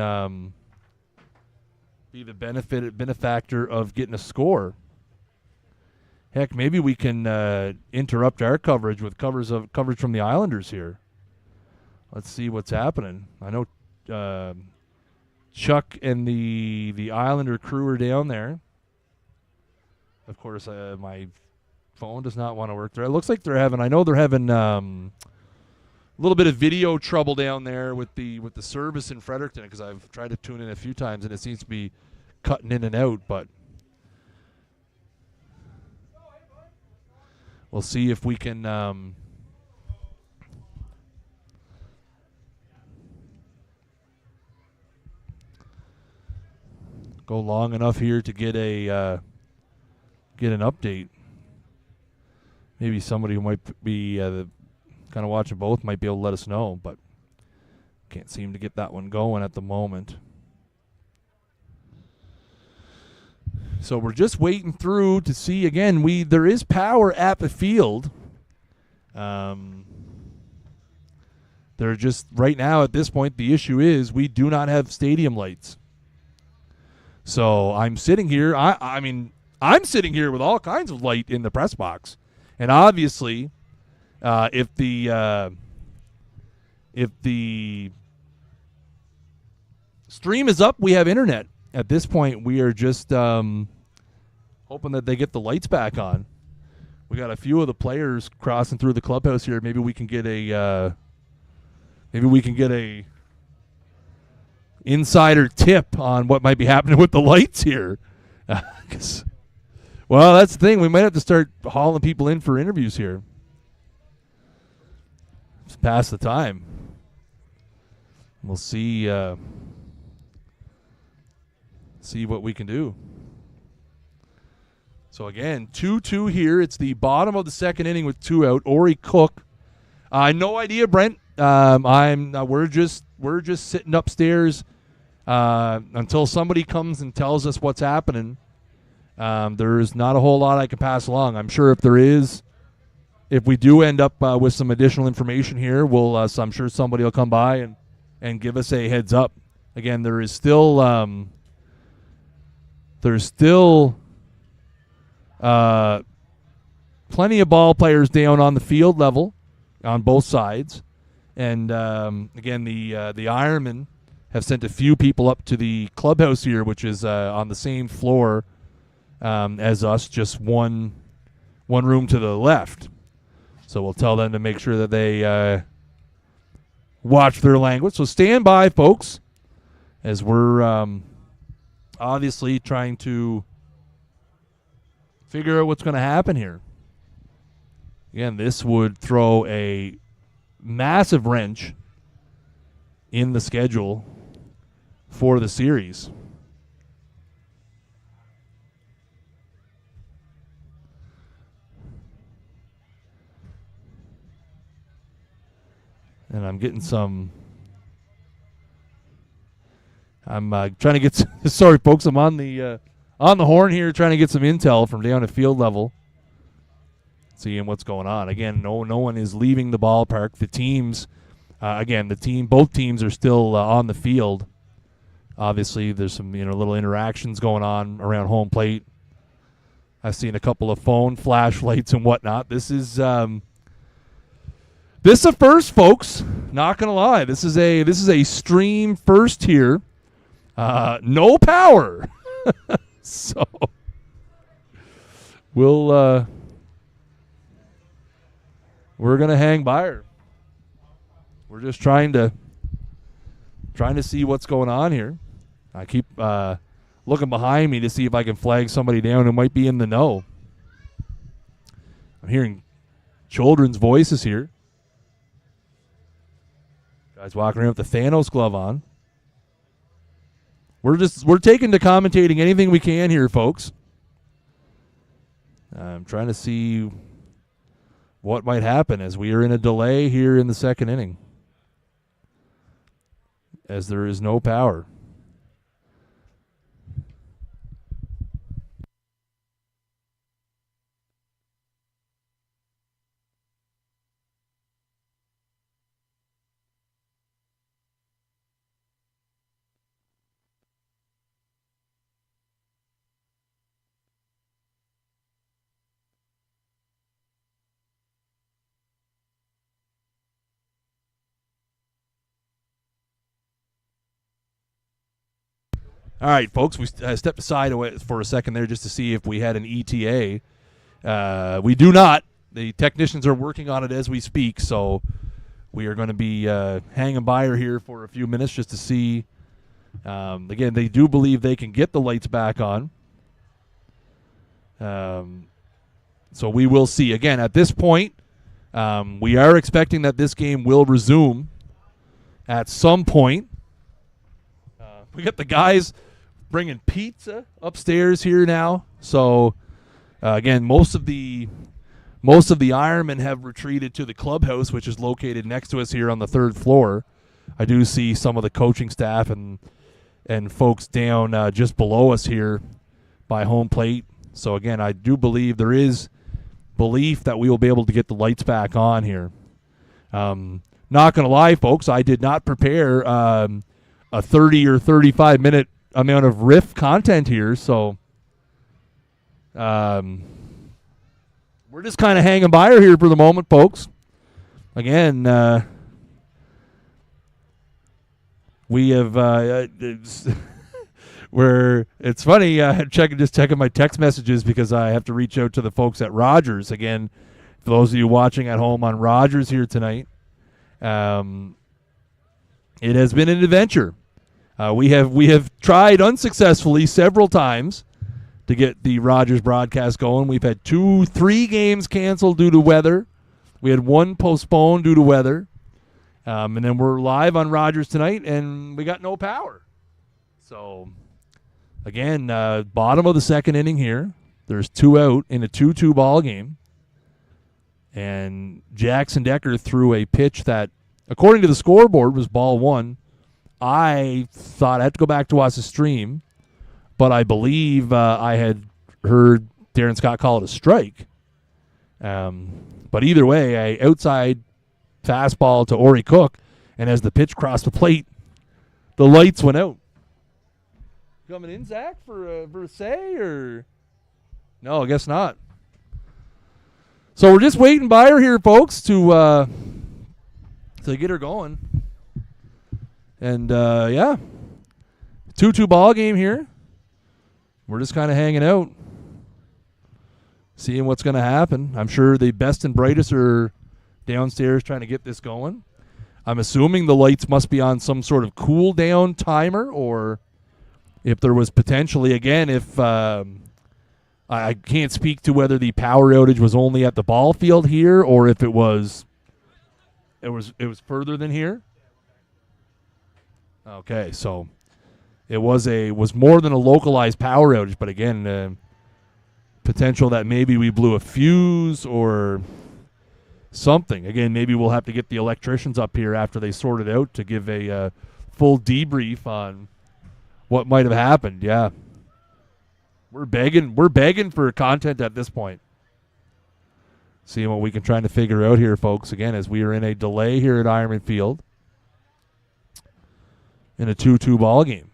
be the benefactor of getting a score. Heck, maybe we can interrupt our coverage with coverage from the Islanders here. Let's see what's happening. I know Chuck and the Islander crew are down there. Of course, my phone does not want to work there. It looks like they're having a little bit of video trouble down there with the service in Fredericton, because I've tried to tune in a few times and it seems to be cutting in and out, but we'll see if we can go long enough here to get an update. Maybe somebody who might be kind of watching both might be able to let us know, but can't seem to get that one going at the moment. So we're just waiting through to see. Again, there is power at the field. They're just right now at this point. The issue is we do not have stadium lights. So I'm sitting here. I'm sitting here with all kinds of light in the press box, and obviously, if the stream is up, we have internet. At this point, we are just hoping that they get the lights back on. We got a few of the players crossing through the clubhouse here. Maybe we can get a insider tip on what might be happening with the lights here. Well, that's the thing. We might have to start hauling people in for interviews here. It's past the time. We'll see what we can do. So again, 2-2 here. It's the bottom of the second inning with 2 out. Ori Cook. No idea, Brent. We're just sitting upstairs until somebody comes and tells us what's happening. There's not a whole lot I can pass along. I'm sure if we do end up with some additional information here, I'm sure somebody will come by and give us a heads up. Again, there's still plenty of ball players down on the field level on both sides. And again, the Ironmen have sent a few people up to the clubhouse here, which is on the same floor as us, just one room to the left. So we'll tell them to make sure that they watch their language. So stand by, folks, as we're obviously trying to figure out what's going to happen here. Again, this would throw a massive wrench in the schedule for the series. And I'm getting I'm trying to get sorry folks, I'm on the horn here trying to get some intel from down at field level, seeing what's going on. Again, no one is leaving the ballpark. The teams Again, both teams are still on the field. Obviously, there's some little interactions going on around home plate. I've seen a couple of phone flashlights and whatnot. This is a first, folks. Not gonna lie, this is a stream first here. No power, so we're gonna hang by her. We're just trying to see what's going on here. I keep looking behind me to see if I can flag somebody down who might be in the know. I'm hearing children's voices here. Guys walking around with the Thanos glove on. We're taking to commentating anything we can here, folks. I'm trying to see what might happen as we are in a delay here in the second inning, as there is no power. All right, folks, we stepped aside for a second there just to see if we had an ETA. We do not. The technicians are working on it as we speak, so we are going to be hanging by her here for a few minutes just to see. Again, they do believe they can get the lights back on. So we will see. Again, at this point, we are expecting that this game will resume at some point. We got the guys bringing pizza upstairs here now. So, again, most of the Ironmen have retreated to the clubhouse, which is located next to us here on the third floor. I do see some of the coaching staff and folks down just below us here by home plate. So, again, I do believe there is belief that we will be able to get the lights back on here. Not going to lie, folks, I did not prepare a 30 or 35 minute amount of riff content here, so we're just kind of hanging by her here for the moment, folks. Again, we have it's funny, checking my text messages because I have to reach out to the folks at Rogers. Again, for those of you watching at home on Rogers here tonight, it has been an adventure. We have tried unsuccessfully several times to get the Rogers broadcast going. We've had 3 games canceled due to weather. We had 1 postponed due to weather. And then we're live on Rogers tonight, and we got no power. So, again, bottom of the second inning here. There's 2 out in a 2-2 ball game. And Jackson Decker threw a pitch that, according to the scoreboard, was ball 1. I thought I had to go back to watch the stream, but I believe I had heard Darren Scott call it a strike. But either way, a outside fastball to Ori Cook, and as the pitch crossed the plate, the lights went out. Coming in, Zach, for a say, or no? I guess not. So we're just waiting by her here, folks, to get her going. And, 2-2 ball game here. We're just kind of hanging out, seeing what's going to happen. I'm sure the best and brightest are downstairs trying to get this going. I'm assuming the lights must be on some sort of cool down timer, or if there was potentially, again, if I can't speak to whether the power outage was only at the ball field here or if it was further than here. Okay, so it was more than a localized power outage, but again, potential that maybe we blew a fuse or something. Again, maybe we'll have to get the electricians up here after they sort it out to give a full debrief on what might have happened. Yeah, we're begging for content at this point. Seeing what we can try to figure out here, folks. Again, as we are in a delay here at Ironman Field. in a 2-2 ball game.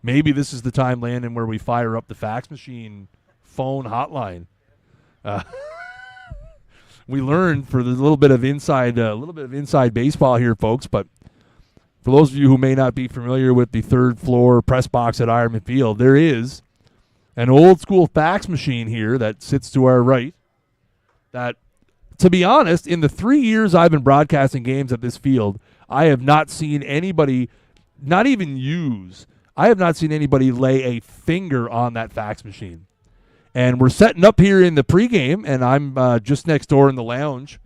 Maybe this is the time, Landon, where we fire up the fax machine phone hotline. We learned for the little bit of inside baseball here, folks. But for those of you who may not be familiar with the third floor press box at Ironman Field, there is an old school fax machine here that sits to our right. That, to be honest, in the 3 years I've been broadcasting games at this field, I have not seen anybody, not even use. I have not seen anybody lay a finger on that fax machine. And we're setting up here in the pregame, and I'm just next door in the lounge,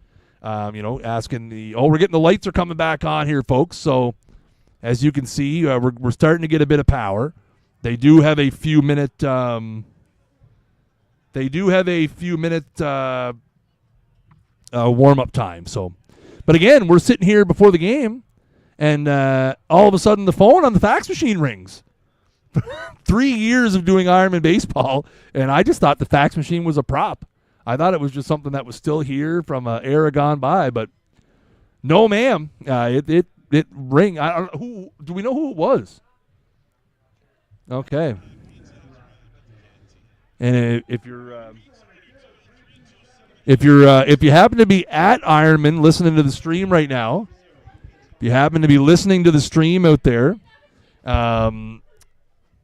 asking we're getting the lights are coming back on here, folks. So as you can see, we're starting to get a bit of power. They do have a few minute warm-up time. So, but again, we're sitting here before the game, and all of a sudden the phone on the fax machine rings. 3 years of doing Ironman baseball, and I just thought the fax machine was a prop. I thought it was just something that was still here from an era gone by, but no, ma'am. It rang. I don't know who. Do we know who it was? Okay. And if you happen to be at Ironman listening to the stream right now, if you happen to be listening to the stream out there,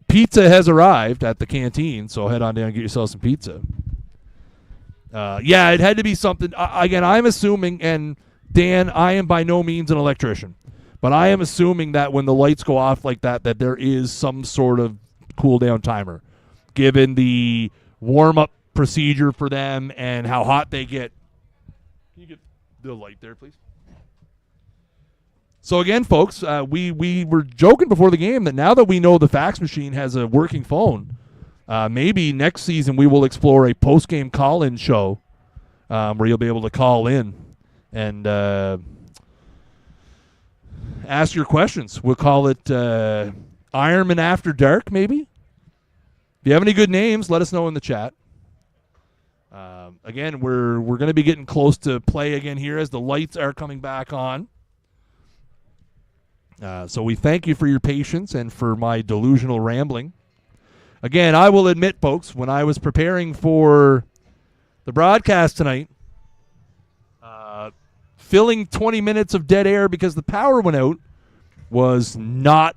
pizza has arrived at the canteen, so head on down and get yourself some pizza. It had to be something. Again, I'm assuming, and Dan, I am by no means an electrician, but I am assuming that when the lights go off like that there is some sort of cool-down timer, given the warm-up procedure for them and how hot they get. Can you get the light there, please? So again, folks, we were joking before the game that now that we know the fax machine has a working phone, maybe next season we will explore a post-game call-in show where you'll be able to call in and ask your questions. We'll call it Ironman After Dark, maybe. If you have any good names, let us know in the chat. Again, we're going to be getting close to play again here as the lights are coming back on. So we thank you for your patience and for my delusional rambling. Again, I will admit, folks, when I was preparing for the broadcast tonight, filling 20 minutes of dead air because the power went out was not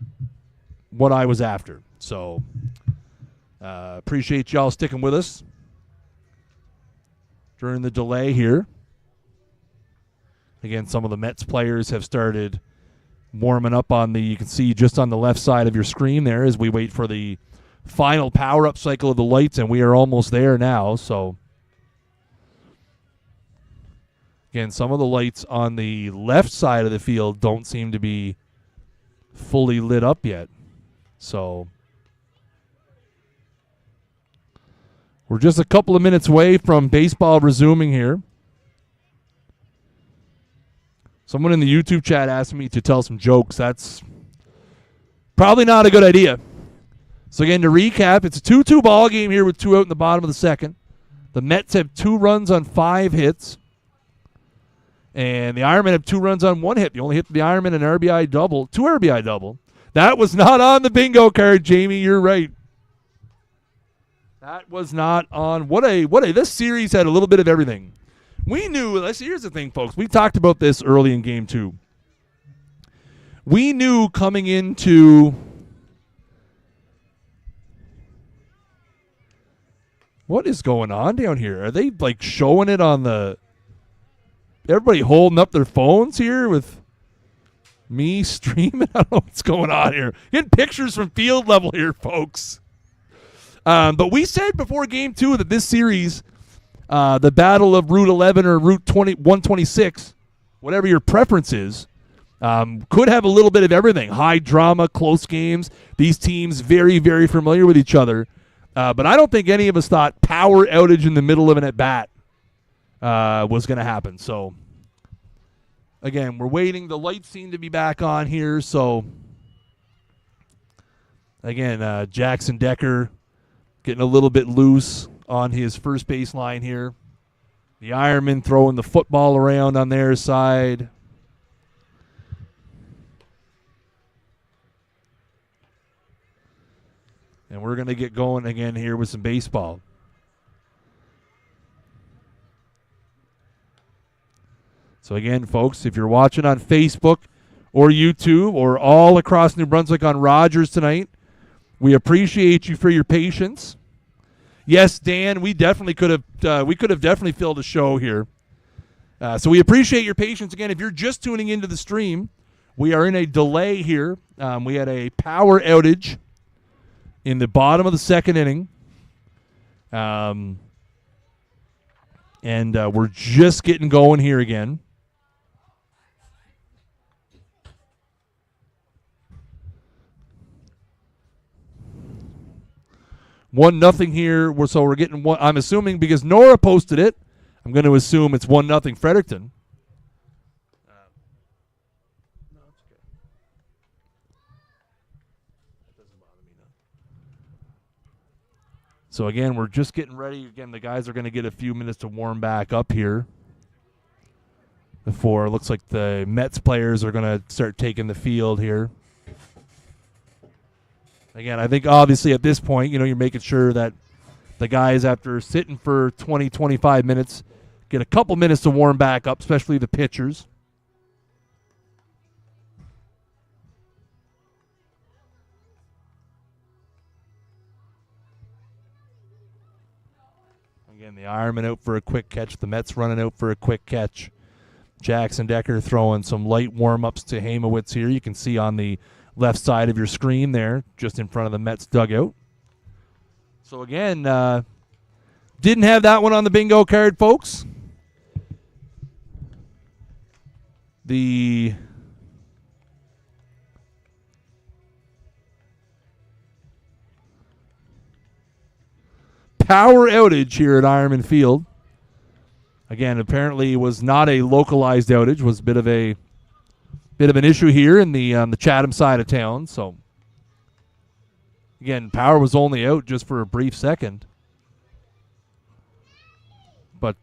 what I was after. So appreciate y'all sticking with us during the delay here. Again, some of the Mets players have started warming up you can see just on the left side of your screen there as we wait for the final power-up cycle of the lights, and we are almost there now. So, again, some of the lights on the left side of the field don't seem to be fully lit up yet. So, we're just a couple of minutes away from baseball resuming here. Someone in the YouTube chat asked me to tell some jokes. That's probably not a good idea. So again, to recap, it's a 2-2 ball game here with 2 out in the bottom of the second. The Mets have 2 runs on 5 hits. And the Ironmen have 2 runs on 1 hit. The only hit for the Ironmen, an RBI double, 2 RBI double. That was not on the bingo card, Jamie. You're right. That was not on. This series had a little bit of everything. We knew, here's the thing, folks. We talked about this early in game 2. We knew coming into what is going on down here? Are they showing it on everybody holding up their phones here with me streaming? I don't know what's going on here. Getting pictures from field level here, folks. But we said before game 2 that this series, the battle of Route 11 or Route 126, whatever your preference is, could have a little bit of everything. High drama, close games. These teams very, very familiar with each other. But I don't think any of us thought power outage in the middle of an at-bat was going to happen. So, again, we're waiting. The lights seem to be back on here. So, again, Jackson Decker getting a little bit loose on his first base line here. The Ironmen throwing the football around on their side. And we're going to get going again here with some baseball. So again, folks, if you're watching on Facebook or YouTube or all across New Brunswick on Rogers tonight, we appreciate you for your patience. Yes, Dan, we definitely could have definitely filled a show here. So we appreciate your patience. Again, if you're just tuning into the stream, we are in a delay here. We had a power outage in the bottom of the second inning. And we're just getting going here again. 1-0 here. So we're getting one. I'm assuming because Nora posted it, I'm going to assume it's 1-0 Fredericton. No, it's okay. That doesn't bother me now. So again, we're just getting ready. Again, the guys are going to get a few minutes to warm back up here before it looks like the Mets players are going to start taking the field here. Again, I think obviously at this point, you're making sure that the guys, after sitting for 20, 25 minutes, get a couple minutes to warm back up, especially the pitchers. Again, the Ironmen out for a quick catch. The Mets running out for a quick catch. Jackson Decker throwing some light warm-ups to Hamowitz here. You can see on the left side of your screen there, just in front of the Mets dugout. So again, didn't have that one on the bingo card, folks. The power outage here at Ironman Field. Again, apparently it was not a localized outage, was a bit of an issue here in the Chatham side of town. So again, power was only out just for a brief second. But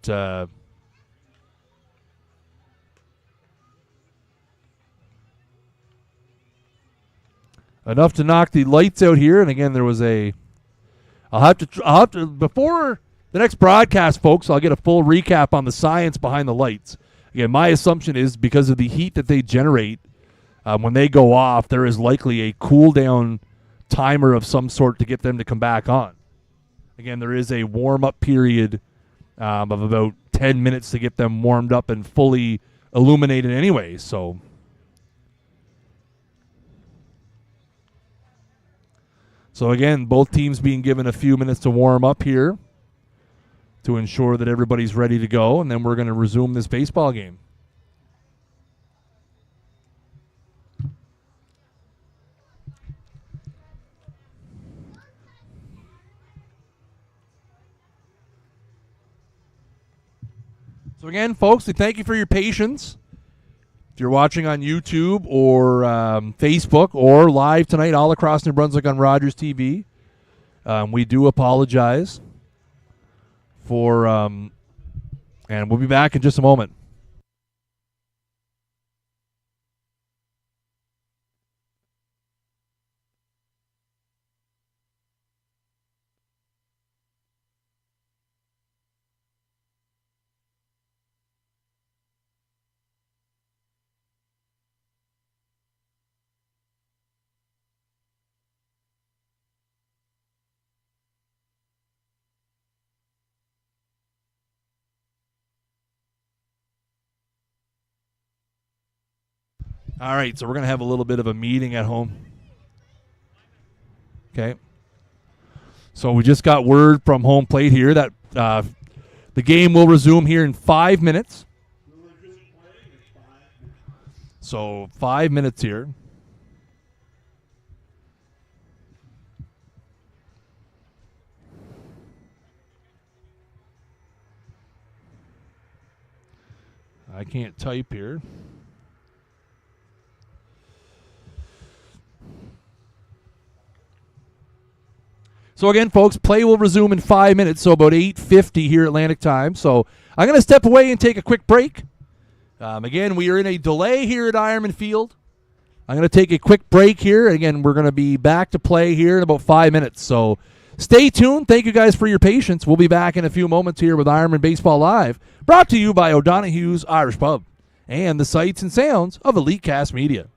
enough to knock the lights out here. And again, there was I'll have to before the next broadcast, folks, I'll get a full recap on the science behind the lights. Again, my assumption is because of the heat that they generate, when they go off, there is likely a cool-down timer of some sort to get them to come back on. Again, there is a warm-up period of about 10 minutes to get them warmed up and fully illuminated anyway. So again, both teams being given a few minutes to warm up here to ensure that everybody's ready to go, and then we're going to resume this baseball game. So again, folks, we thank you for your patience. If you're watching on YouTube or Facebook or live tonight all across New Brunswick on Rogers TV, we do apologize for, and we'll be back in just a moment. All right, so we're going to have a little bit of a meeting at home. Okay. So we just got word from home plate here that the game will resume here in 5 minutes. So 5 minutes here. I can't type here. So again, folks, play will resume in 5 minutes, so about 8:50 here Atlantic time. So I'm going to step away and take a quick break. Again, we are in a delay here at Ironman Field. I'm going to take a quick break here. Again, we're going to be back to play here in about 5 minutes. So stay tuned. Thank you guys for your patience. We'll be back in a few moments here with Ironman Baseball Live, brought to you by O'Donoghue's Irish Pub and the sights and sounds of Elitecast Media.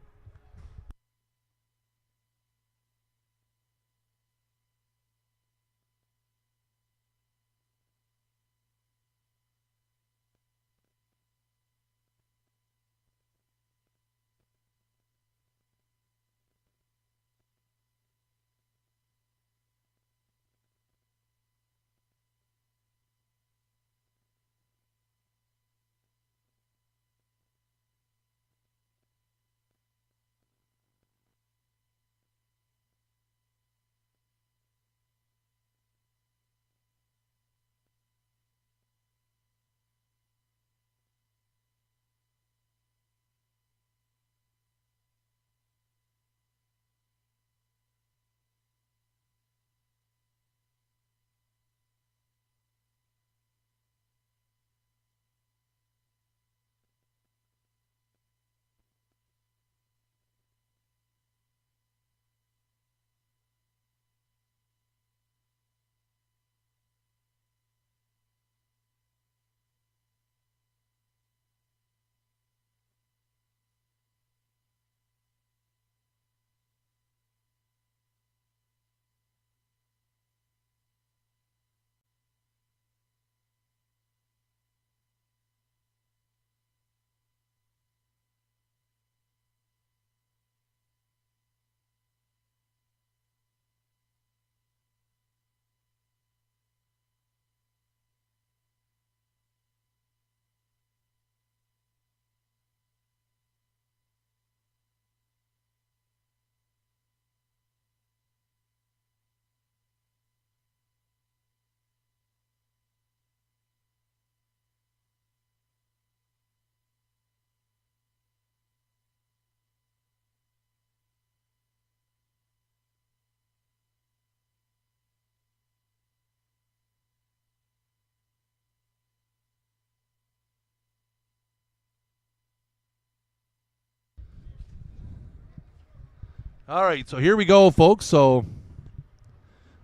All right, so here we go, folks. So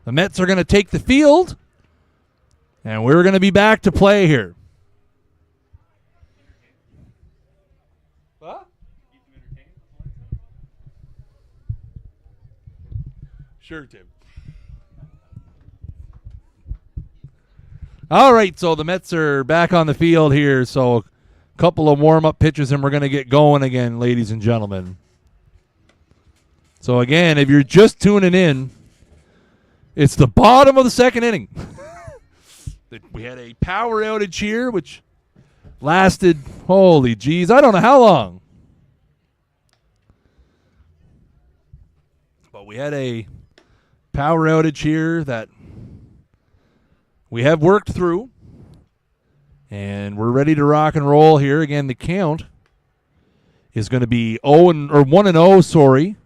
the Mets are going to take the field, and we're going to be back to play here. What? Sure, Tim. All right, so the Mets are back on the field here. So a couple of warm-up pitches, and we're going to get going again, ladies and gentlemen. So, again, if you're just tuning in, it's the bottom of the second inning. We had a power outage here, which lasted, holy geez, I don't know how long. But we had a power outage here that we have worked through. And we're ready to rock and roll here. Again, the count is going to be 1-0,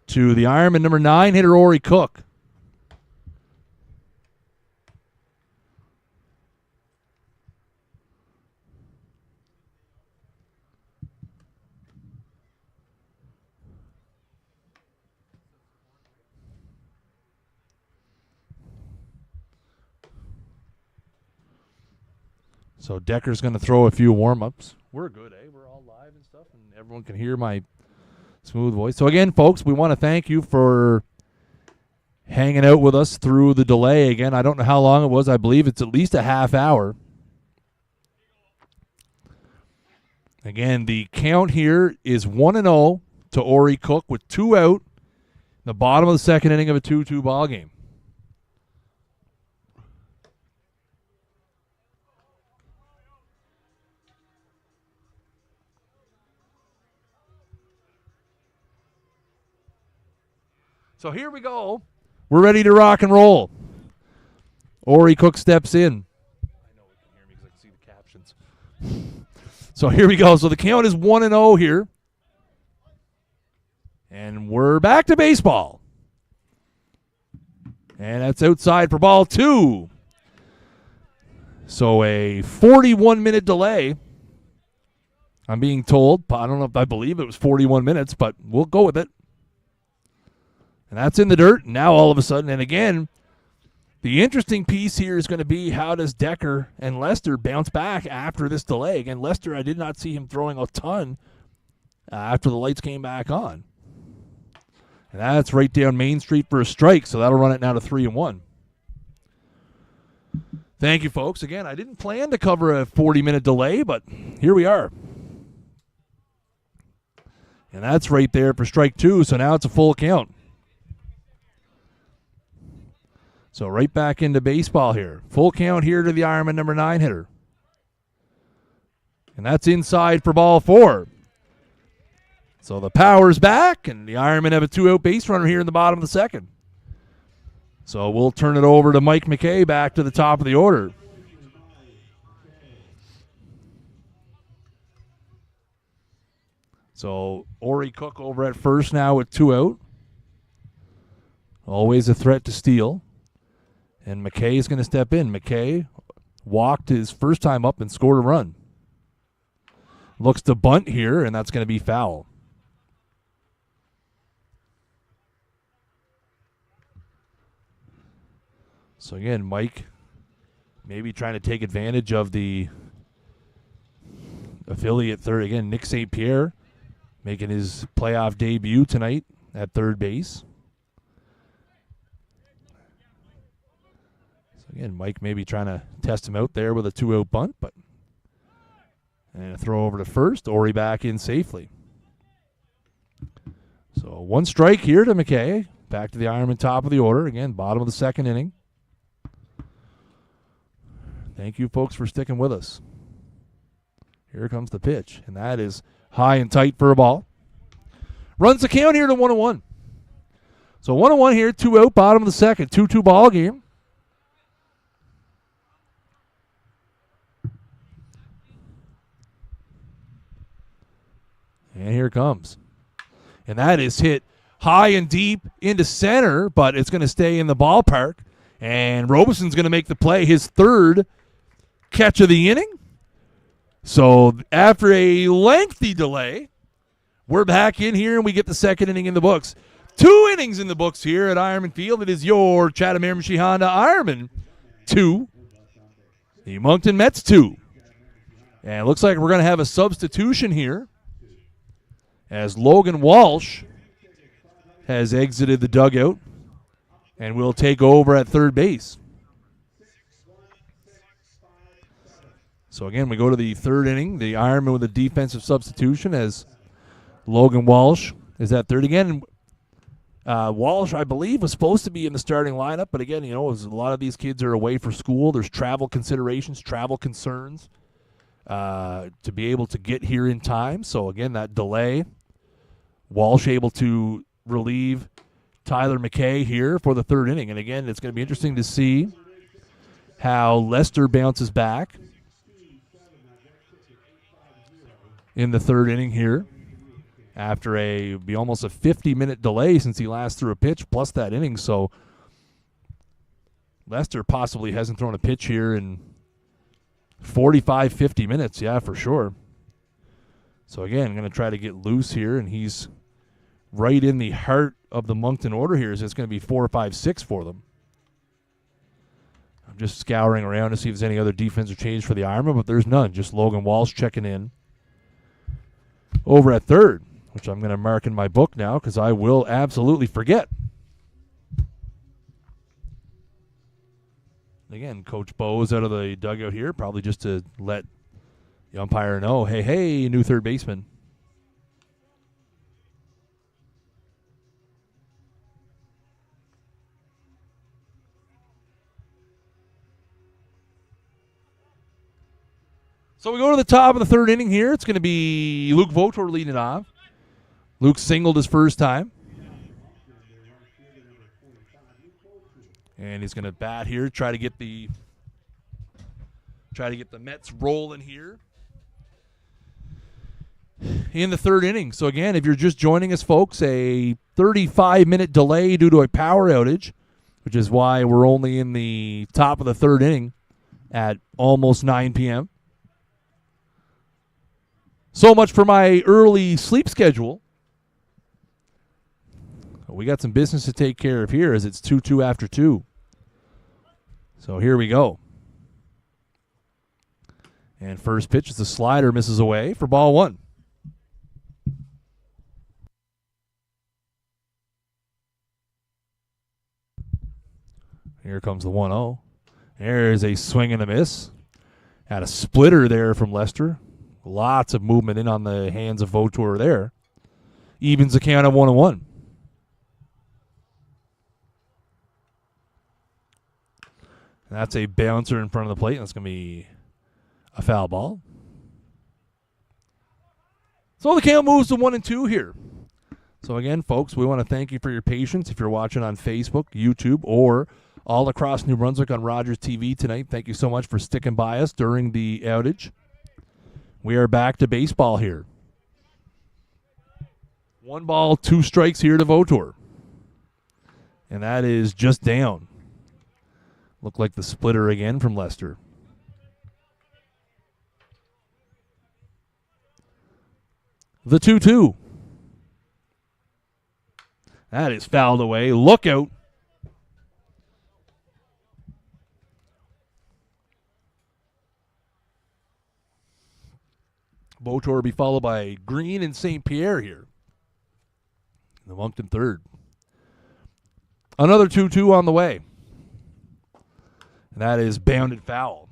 to the Ironman number 9 hitter, Ori Cook. So Decker's going to throw a few warm-ups. We're good, eh? We're all live and stuff, and everyone can hear my smooth voice. So again, folks, we want to thank you for hanging out with us through the delay. Again, I don't know how long it was. I believe it's at least a half hour. Again, the count here is 1-0 to Ori Cook with 2 out in the bottom of the second inning of a 2-2 ball game. So here we go. We're ready to rock and roll. Ori Cook steps in. I know we can hear me because I can see the captions. So here we go. So the count is 1-0 here. And we're back to baseball. And that's outside for ball 2. So a 41-minute delay I'm being told, I don't know if I believe it was 41 minutes, but we'll go with it. And that's in the dirt. Now all of a sudden, and again, the interesting piece here is going to be how does Decker and Lester bounce back after this delay. Again, Lester, I did not see him throwing a ton after the lights came back on. And that's right down Main Street for a strike, so that'll run it now to 3-1. Thank you, folks. Again, I didn't plan to cover a 40-minute delay, but here we are. And that's right there for strike 2, so now it's a full count. So right back into baseball here. Full count here to the Ironman number 9 hitter. And that's inside for ball 4. So the power's back, and the Ironmen have a 2-out base runner here in the bottom of the second. So we'll turn it over to Mike McKay back to the top of the order. So Ori Cook over at first now with 2 out. Always a threat to steal. And McKay is going to step in. McKay walked his first time up and scored a run. Looks to bunt here, and that's going to be foul. So again, Mike maybe trying to take advantage of the affiliate third. Again, Nick St. Pierre making his playoff debut tonight at third base. So again, Mike maybe trying to test him out there with a 2-out bunt, but and a throw over to first. Ori back in safely. So 1 strike here to McKay. Back to the Ironman top of the order. Again, bottom of the second inning. Thank you, folks, for sticking with us. Here comes the pitch, and that is high and tight for a ball. Runs the count here to 1-1. So 1-1 here, 2 out, bottom of the second, 2-2 ball game. And here it comes. And that is hit high and deep into center, but it's going to stay in the ballpark. And Robeson's going to make the play, his third catch of the inning. So after a lengthy delay, we're back in here and we get the second inning in the books. 2 innings in the books here at Ironman Field. It is your Chatham Ironmen Honda Ironman 2, the Moncton Mets 2. And it looks like we're going to have a substitution here as Logan Walsh has exited the dugout and will take over at third base. So again, we go to the third inning. The Ironman with a defensive substitution as Logan Walsh is at third again. Walsh, I believe, was supposed to be in the starting lineup, but again, a lot of these kids are away for school. There's travel considerations, travel concerns to be able to get here in time. So again, that delay, Walsh able to relieve Tyler McKay here for the third inning. And again, it's going to be interesting to see how Lester bounces back in the third inning here after almost a 50-minute delay since he last threw a pitch plus that inning. So Lester possibly hasn't thrown a pitch here in 45, 50 minutes. Yeah, for sure. So again, I'm going to try to get loose here, and he's right in the heart of the Moncton order here. So it's going to be 4, 5, 6 for them. I'm just scouring around to see if there's any other defensive change for the Ironmen, but there's none. Just Logan Walsh checking in over at third, which I'm going to mark in my book now because I will absolutely forget. Again, Coach Bo's out of the dugout here, probably just to let the umpire know, hey, new third baseman. So we go to the top of the third inning here. It's going to be Luke Votor leading it off. Luke singled his first time. And he's going to bat here, try to get the Mets rolling here in the third inning. So again, if you're just joining us, folks, a 35-minute delay due to a power outage, which is why we're only in the top of the third inning at almost 9 p.m. So much for my early sleep schedule. We got some business to take care of here as it's 2-2 after 2. So here we go. And first pitch is the slider, misses away for ball 1. Here comes the 1-0. There's a swing and a miss. Had a splitter there from Lester. Lots of movement in on the hands of Vautour there. Evens the count at 1-1. And that's a bouncer in front of the plate. That's going to be a foul ball. So the count moves to 1-2 here. So again, folks, we want to thank you for your patience. If you're watching on Facebook, YouTube, or all across New Brunswick on Rogers TV tonight, thank you so much for sticking by us during the outage. We are back to baseball here. 1 ball, 2 strikes here to Vautour. And that is just down. Looked like the splitter again from Lester. The 2-2. That is fouled away. Look out. Vautour will be followed by Green and St. Pierre here. The Moncton third. Another 2-2 on the way. And that is bounded foul.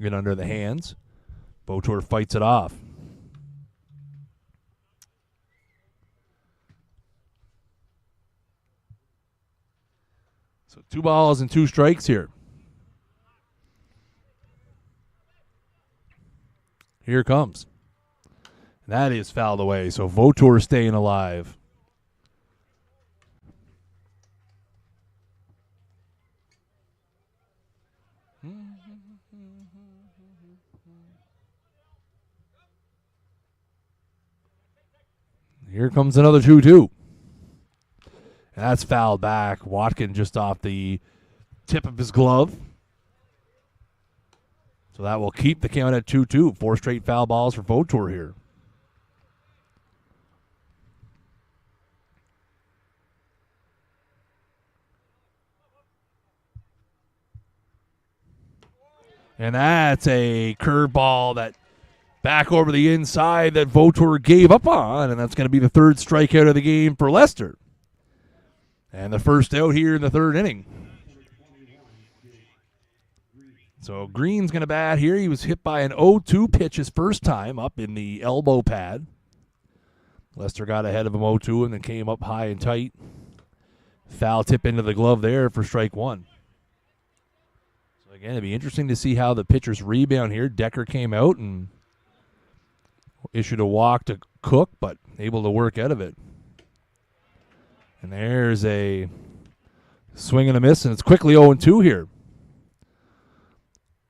Get under the hands. Vautour fights it off. So 2 balls and 2 strikes here. Here it comes. And that is fouled away. So Vautour staying alive. Here comes another 2-2. And that's fouled back. Watkin just off the tip of his glove. So that will keep the count at 2-2. 4 straight foul balls for Vautour here. And that's a curveball that back over the inside that Vautour gave up on, and that's going to be the 3rd strikeout of the game for Lester. And the first out here in the 3rd inning. So Green's going to bat here. He was hit by an 0-2 pitch his first time up in the elbow pad. Lester got ahead of him 0-2 and then came up high and tight. Foul tip into the glove there for strike 1. So again, it'd be interesting to see how the pitchers rebound here. Decker came out and issued a walk to Cook, but able to work out of it. And there's a swing and a miss, and it's quickly 0-2 here.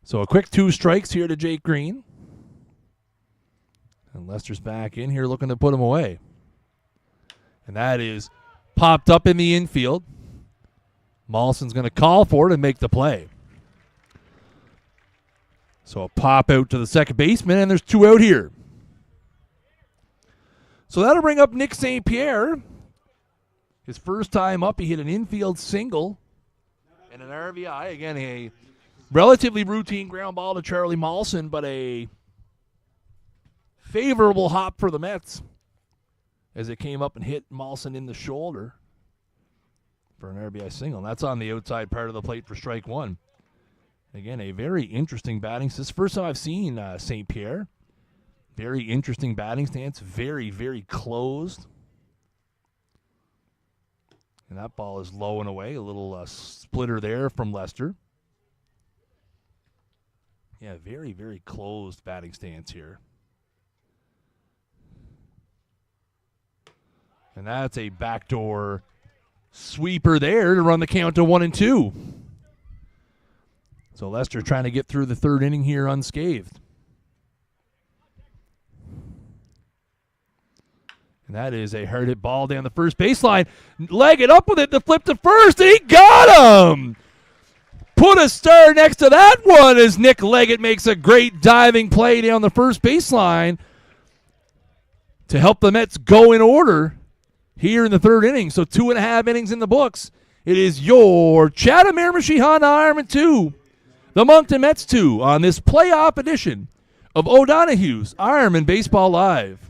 So a quick 2 strikes here to Jake Green. And Lester's back in here looking to put him away. And that is popped up in the infield. Molson's going to call for it and make the play. So a pop out to the second baseman, and there's 2 out here. So that'll bring up Nick St. Pierre. His first time up, he hit an infield single and an RBI. Again, a relatively routine ground ball to Charlie Molson, but a favorable hop for the Mets as it came up and hit Molson in the shoulder for an RBI single. And that's on the outside part of the plate for strike 1. Again, a very interesting batting. This is the first time I've seen St. Pierre. Very interesting batting stance. Very, very closed. And that ball is low and away. A little splitter there from Lester. Yeah, very, very closed batting stance here. And that's a backdoor sweeper there to run the count to 1-2. So Lester trying to get through the 3rd inning here unscathed. And that is a hard hit ball down the first baseline. Leg it up with it to flip to first, and he got him! Put a star next to that one as Nick Leggett makes a great diving play down the first baseline. to help the Mets go in order here in the third inning. So 2.5 innings in the books. It is your Chatham Ironmen 2, the Moncton Mets 2 on this playoff edition of O'Donoghue's Ironman Baseball Live.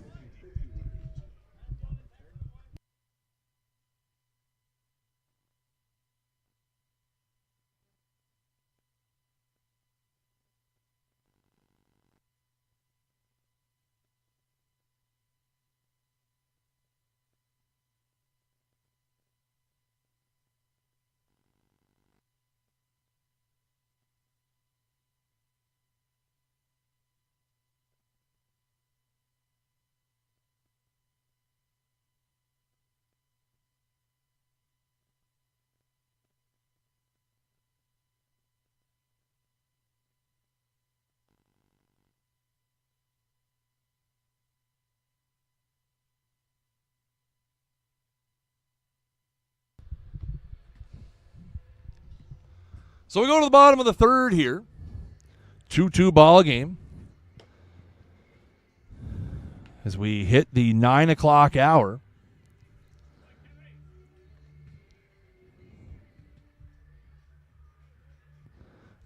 So we go to the bottom of the third here. 2-2 ball game. As we hit the 9 o'clock hour.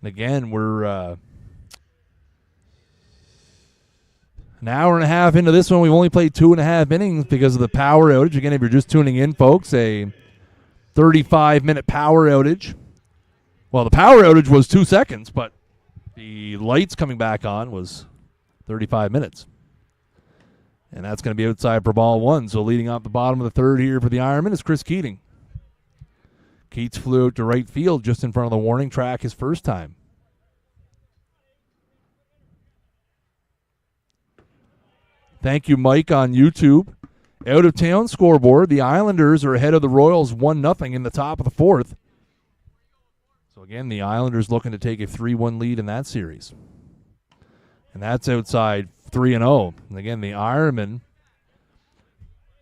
And again, we're an hour and a half into this one. We've only played 2.5 innings because of the power outage. Again, if you're just tuning in, folks, a 35-minute power outage. Well, the power outage was 2 seconds, but the lights coming back on was 35 minutes. And that's going to be outside for ball one. So leading off the bottom of the third here for the Ironmen is Chris Keating. Keats flew out to right field just in front of the warning track his first time. Thank you, Mike, on YouTube. Out of town scoreboard. The Islanders are ahead of the Royals 1-0 in the top of the fourth. So again, the Islanders looking to take a 3-1 lead in that series. And that's outside 3-0. And again, the Ironmen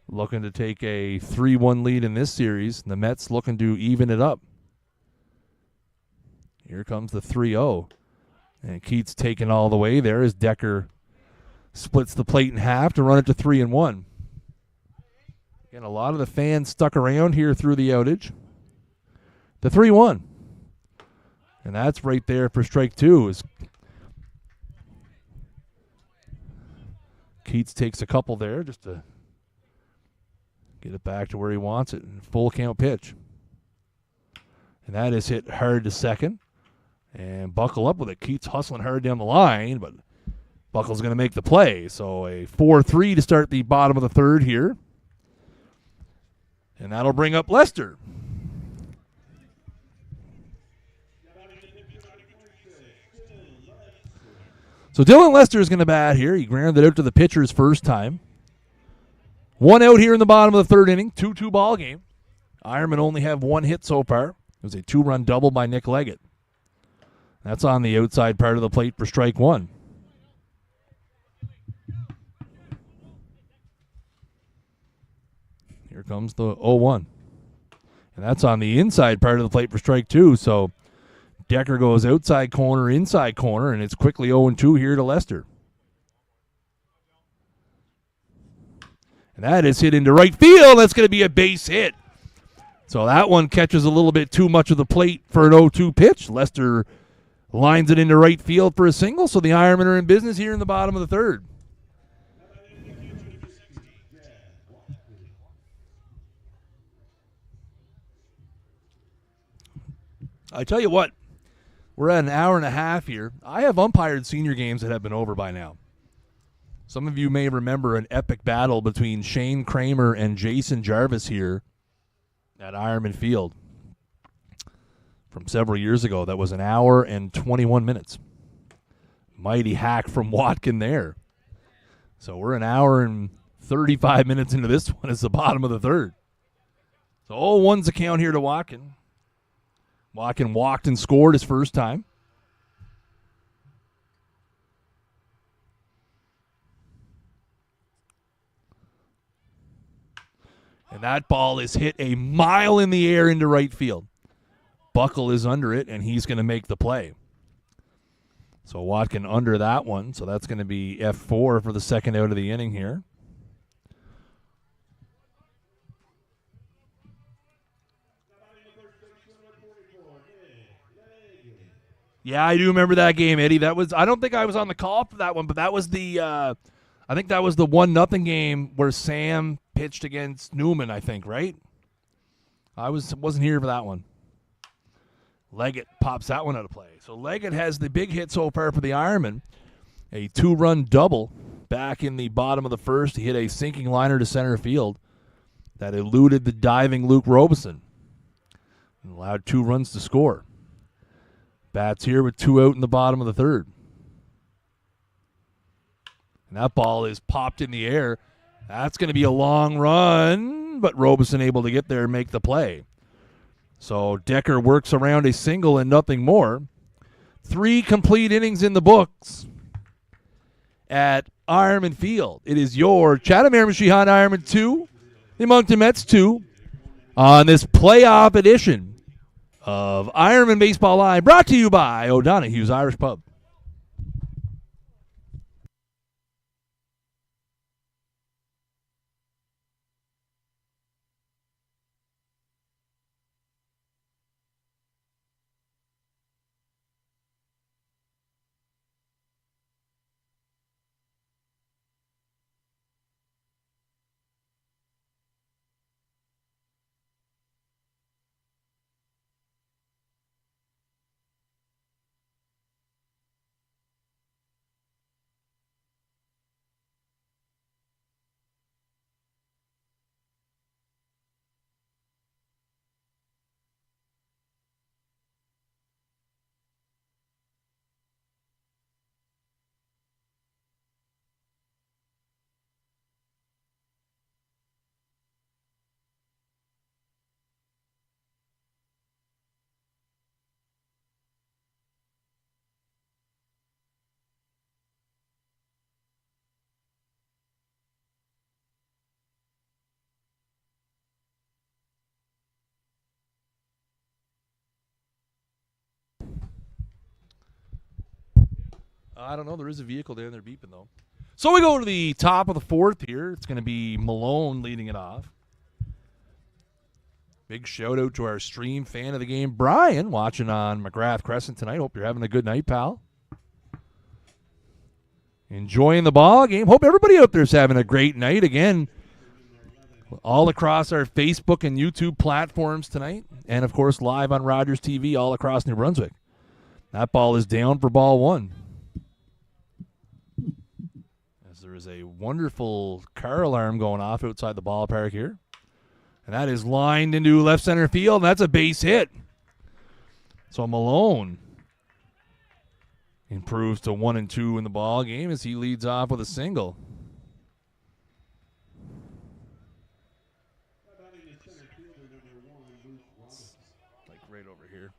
looking to take a 3-1 lead in this series. And the Mets looking to even it up. Here comes the 3-0. And Keats taking all the way there as Decker splits the plate in half to run it to 3-1. Again, a lot of the fans stuck around here through the outage. The 3-1. And that's right there for strike two. As Keats takes a couple there just to get it back to where he wants it. Full count pitch. And that is hit hard to second. And buckle up with it. Keats hustling hard down the line, but Buckle's going to make the play. So a 4-3 to start the bottom of the third here. And that'll bring up Lester. So Dylan Lester is going to bat here. He grounded out to the pitcher's first time. 1 out here in the bottom of the third inning. 2-2 ball game. Ironmen only have 1 hit so far. It was a 2-run double by Nick Leggett. That's on the outside part of the plate for strike one. Here comes the 0-1. And that's on the inside part of the plate for strike two. So Decker goes outside corner, inside corner, and it's quickly 0-2 here to Lester. And that is hit into right field. That's going to be a base hit. So that one catches a little bit too much of the plate for an 0-2 pitch. Lester lines it into right field for a single, so the Ironmen are in business here in the bottom of the third. I tell you what, we're at an hour and a half here. I have umpired senior games that have been over by now. Some of you may remember an epic battle between Shane Kramer and Jason Jarvis here at Ironman Field from several years ago. That was an hour and 21 minutes. Mighty hack from Watkin there. So we're an hour and 35 minutes into this one. It's the bottom of the third. So 0-1's the count here to Watkin. Watkin walked and scored his first time. And that ball is hit a mile in the air into right field. Buckle is under it, and he's going to make the play. So Watkin under that one, so that's going to be F4 for the second out of the inning here. Yeah, I do remember that game, Eddie. That was I don't think I was on the call for that one, but that was the I think that was the 1-0 game where Sam pitched against Newman, I think, right? I wasn't here for that one. Leggett pops that one out of play. So Leggett has the big hit so far for the Ironmen. A 2-run double back in the bottom of the first. He hit a sinking liner to center field that eluded the diving Luke Robeson and allowed 2 runs to score. Bats here with 2 out in the bottom of the third. And that ball is popped in the air. That's going to be a long run, but Robeson able to get there and make the play. So Decker works around a single and nothing more. 3 complete innings in the books at Ironman Field. It is your Chatham Ironmen 2, the Moncton Mets 2, on this playoff edition of Ironman Baseball Live, brought to you by O'Donoghue's Irish Pub. I don't know. There is a vehicle down there beeping, though. So we go to the top of the fourth here. It's going to be Malone leading it off. Big shout out to our stream fan of the game, Brian, watching on McGrath Crescent tonight. Hope you're having a good night, pal. Enjoying the ball game. Hope everybody out there is having a great night. Again, all across our Facebook and YouTube platforms tonight. And, of course, live on Rogers TV all across New Brunswick. That ball is down for ball 1. There is a wonderful car alarm going off outside the ballpark here. And that is lined into left center field, and that's a base hit. So Malone improves to 1-2 in the ball game as he leads off with a single. Like right over here.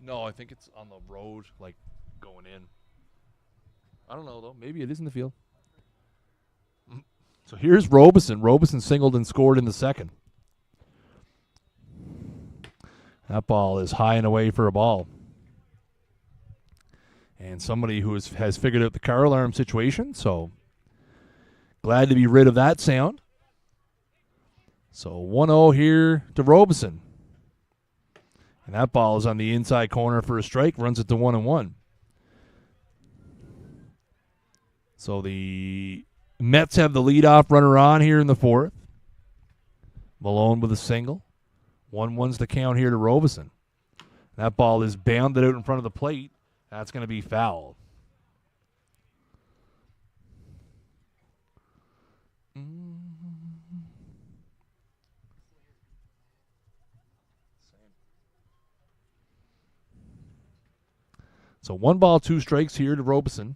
No, I think it's on the road, like going in. I don't know, though. Maybe it is in the field. So here's Robeson. Robeson singled and scored in the second. That ball is high and away for a ball. And somebody who has figured out the car alarm situation, so glad to be rid of that sound. So 1-0 here to Robeson. And that ball is on the inside corner for a strike, runs it to 1-1. So the Mets have the leadoff runner on here in the fourth. Malone with a single. 1-1's the count here to Robeson. That ball is bounded out in front of the plate. That's going to be foul. So 1 ball, 2 strikes here to Robeson.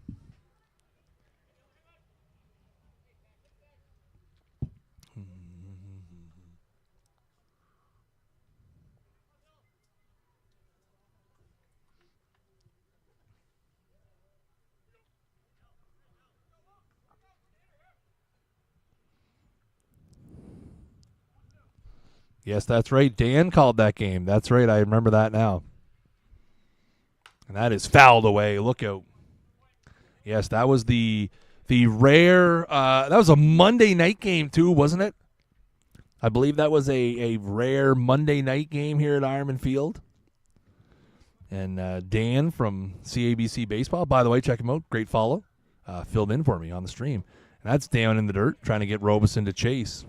Yes, that's right. Dan called that game. That's right. I remember that now. And that is fouled away. Look out. Yes, that was the rare that was a Monday night game too, wasn't it? I believe that was a rare Monday night game here at Ironman Field. And Dan from CABC Baseball, by the way, check him out. Great follow. Filled in for me on the stream. And that's down in the dirt, trying to get Robeson to chase.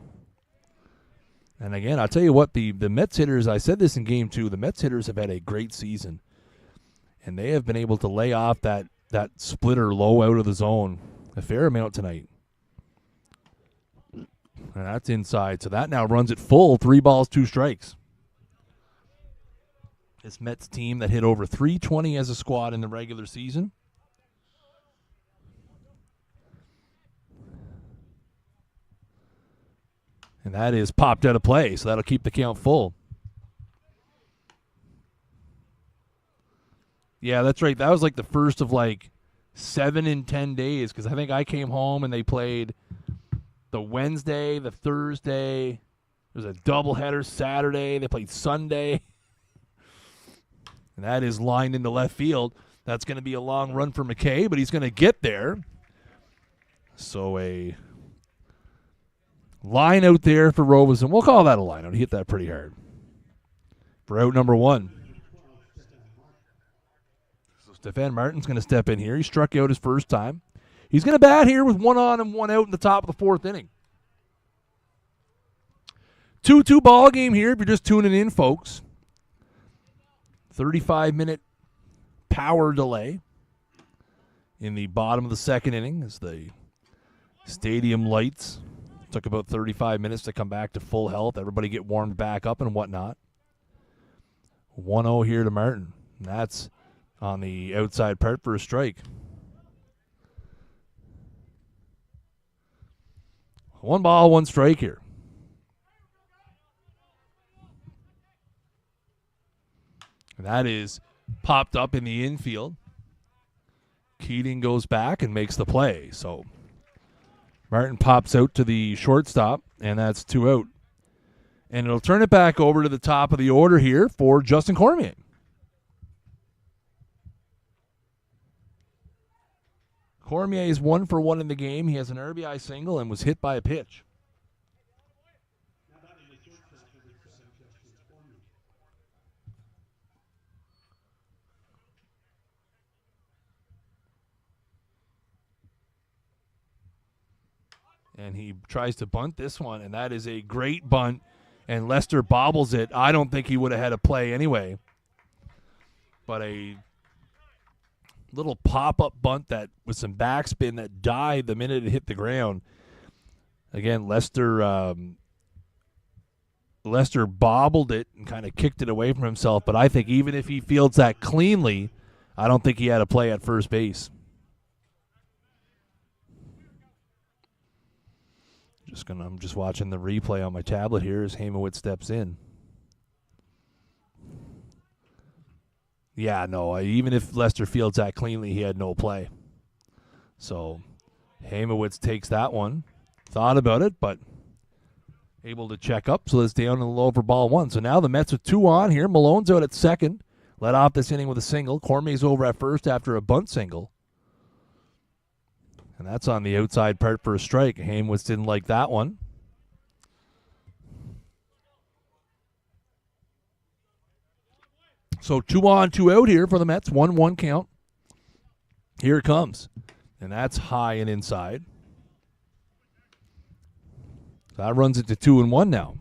And again, I'll tell you what, the Mets hitters, I said this in Game 2, the Mets hitters have had a great season. And they have been able to lay off that splitter low out of the zone a fair amount tonight. And that's inside. So that now runs it full, 3 balls, 2 strikes. This Mets team that hit over 320 as a squad in the regular season. And that is popped out of play, so that'll keep the count full. Yeah, that's right. That was like the first of like 7 in 10 days, because I think I came home and they played the Wednesday, the Thursday. There was a doubleheader Saturday. They played Sunday. And that is lined into left field. That's going to be a long run for McKay, but he's going to get there. So a line out there for Robeson. We'll call that a line out. He hit that pretty hard. For out number 1. So Stefan Martin's going to step in here. He struck out his first time. He's going to bat here with 1 on and 1 out in the top of the 4th inning. 2-2 ball game here if you're just tuning in, folks. 35-minute power delay in the bottom of the 2nd inning as the stadium lights. Took about 35 minutes to come back to full health. Everybody get warmed back up and whatnot. 1-0 here to Martin. And that's on the outside part for a strike. 1 ball, 1 strike here. And that is popped up in the infield. Keating goes back and makes the play. So Martin pops out to the shortstop, and that's 2 out. And it'll turn it back over to the top of the order here for Justin Cormier. Cormier is 1 for 1 in the game. He has an RBI single and was hit by a pitch. And he tries to bunt this one, and that is a great bunt, and Lester bobbles it. I don't think he would have had a play anyway. But a little pop-up bunt that with some backspin that died the minute it hit the ground. Again, Lester bobbled it and kind of kicked it away from himself, but I think even if he fields that cleanly, I don't think he had a play at first base. I'm just watching the replay on my tablet here as Hamowitz steps in. Yeah, no, even if Lester fields that cleanly, he had no play. So Hamowitz takes that one. Thought about it, but able to check up. So it's down in the low for ball 1. So now the Mets with 2 on here. Malone's out at second. Led off this inning with a single. Cormier's over at first after a bunt single. And that's on the outside part for a strike. Hamowitz didn't like that one. So 2 on, 2 out here for the Mets. 1-1 count. Here it comes. And that's high and inside. So that runs it to 2-1 now.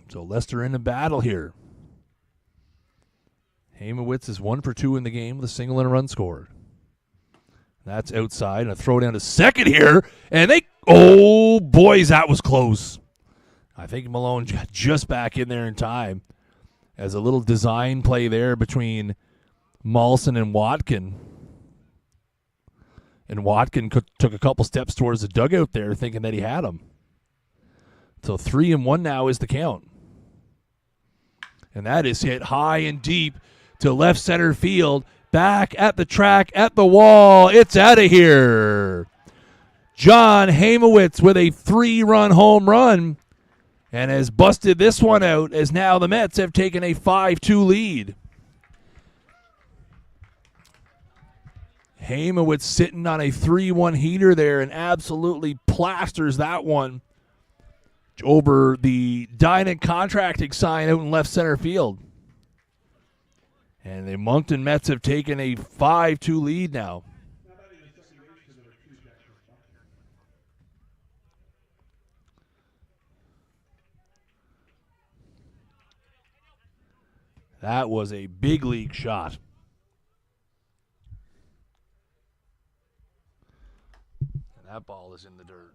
So Lester in the battle here. Hamowitz is 1 for 2 in the game with a single and a run scored. That's outside, and a throw down to second here, and oh, boys, that was close. I think Malone got just back in there in time as a little design play there between Molson and Watkin. And Watkin took a couple steps towards the dugout there thinking that he had him. So 3-1 now is the count. And that is hit high and deep to left center field. Back at the track, at the wall. It's out of here. John Hamowitz with a 3-run home run and has busted this one out as now the Mets have taken a 5-2 lead. Hamowitz sitting on a 3-1 heater there and absolutely plasters that one over the Dyna contracting sign out in left center field. And the Moncton Mets have taken a 5-2 lead now. That was a big league shot. And that ball is in the dirt.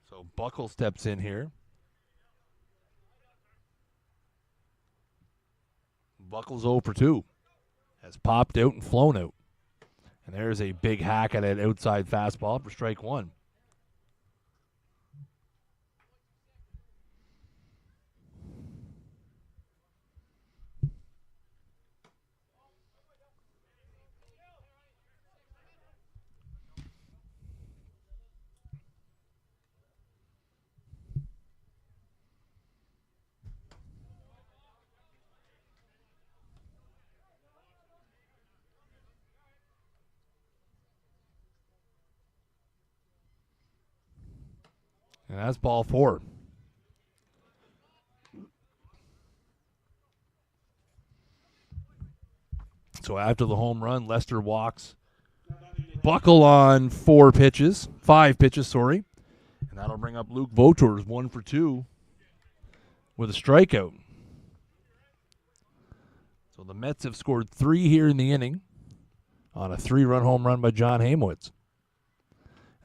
So Buckle steps in here. Buckle's 0 for 2. Has popped out and flown out. And there's a big hack at an outside fastball for strike one. And that's ball 4. So after the home run, Lester walks Buckle on 5 pitches, sorry. And that'll bring up Luke Vautours 1 for 2 with a strikeout. So the Mets have scored 3 here in the inning on a 3-run home run by John Hamowitz.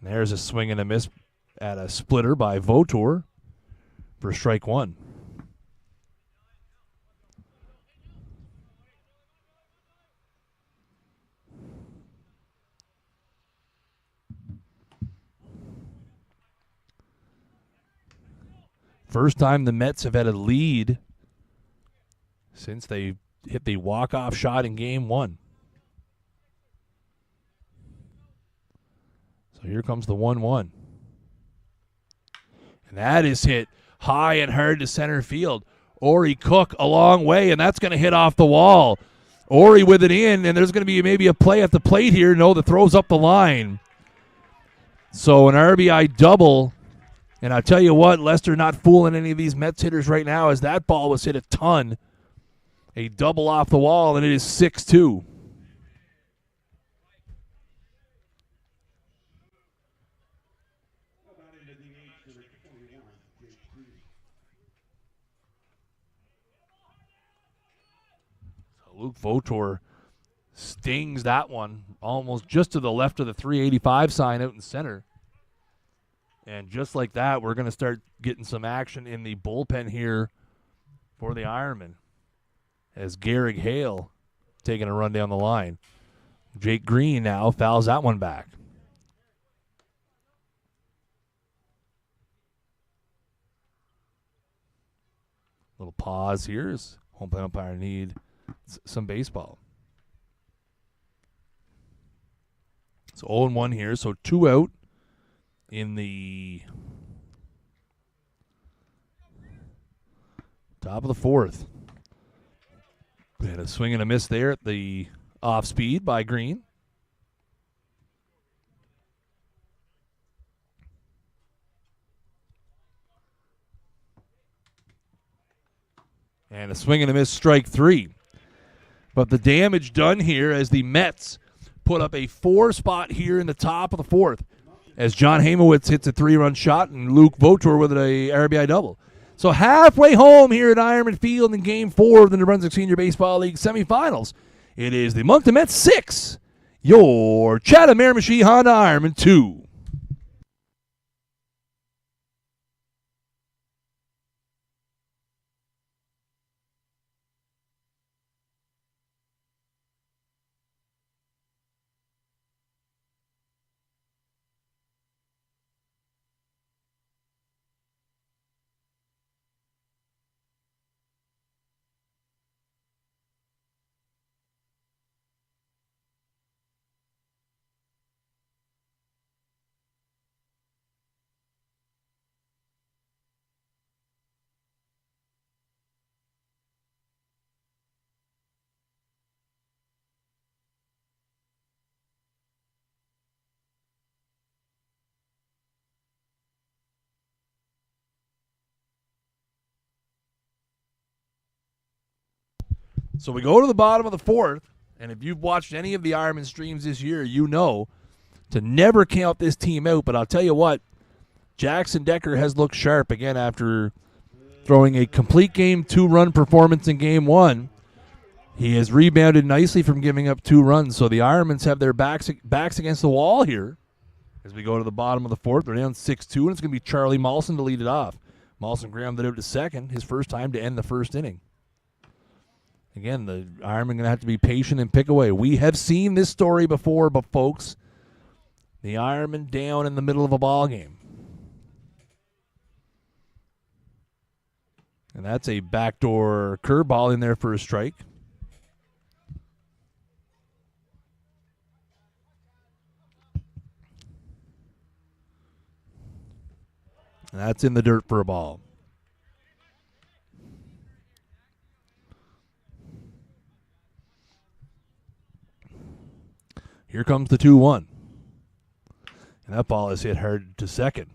And there's a swing and a miss at a splitter by Vautour for strike 1. First time the Mets have had a lead since they hit the walk-off shot in Game 1. So here comes the 1-1. And that is hit high and hard to center field. Ori Cook a long way, and that's going to hit off the wall. Ori with it in, and there's going to be maybe a play at the plate here. No, the throw's up the line. So an RBI double. And I'll tell you what, Lester not fooling any of these Mets hitters right now as that ball was hit a ton. A double off the wall, and it is 6-2. So Luke Vautour stings that one almost just to the left of the 385 sign out in center. And just like that, we're going to start getting some action in the bullpen here for the Ironmen as Garrick Hale taking a run down the line. Jake Green now fouls that one back. Little pause here as home plate umpire need some baseball. So 0-1 here, so 2 out in the top of the 4th. We had a swing and a miss there at the off speed by Green. And a swing and a miss, strike 3. But the damage done here as the Mets put up a 4 spot here in the top of the 4th. As John Hamowitz hits a 3-run shot and Luke Vautour with a RBI double. So halfway home here at Ironman Field in Game 4 of the New Brunswick Senior Baseball League semifinals. It is the Moncton Mets 6, your Chatham Ironmen Honda Ironman 2. So we go to the bottom of the fourth, and if you've watched any of the Ironman streams this year, you know to never count this team out. But I'll tell you what, Jackson Decker has looked sharp again after throwing a complete game 2-run performance in game 1. He has rebounded nicely from giving up 2 runs. So the Ironmans have their backs against the wall here as we go to the bottom of the fourth. They're down 6-2, and it's going to be Charlie Mawson to lead it off. Mawson grounded out to second, his first time to end the first inning. Again, the Ironman going to have to be patient and pick away. We have seen this story before, but folks, the Ironman down in the middle of a ball game. And that's a backdoor curveball in there for a strike. And that's in the dirt for a ball. Here comes the 2-1. And that ball is hit hard to second.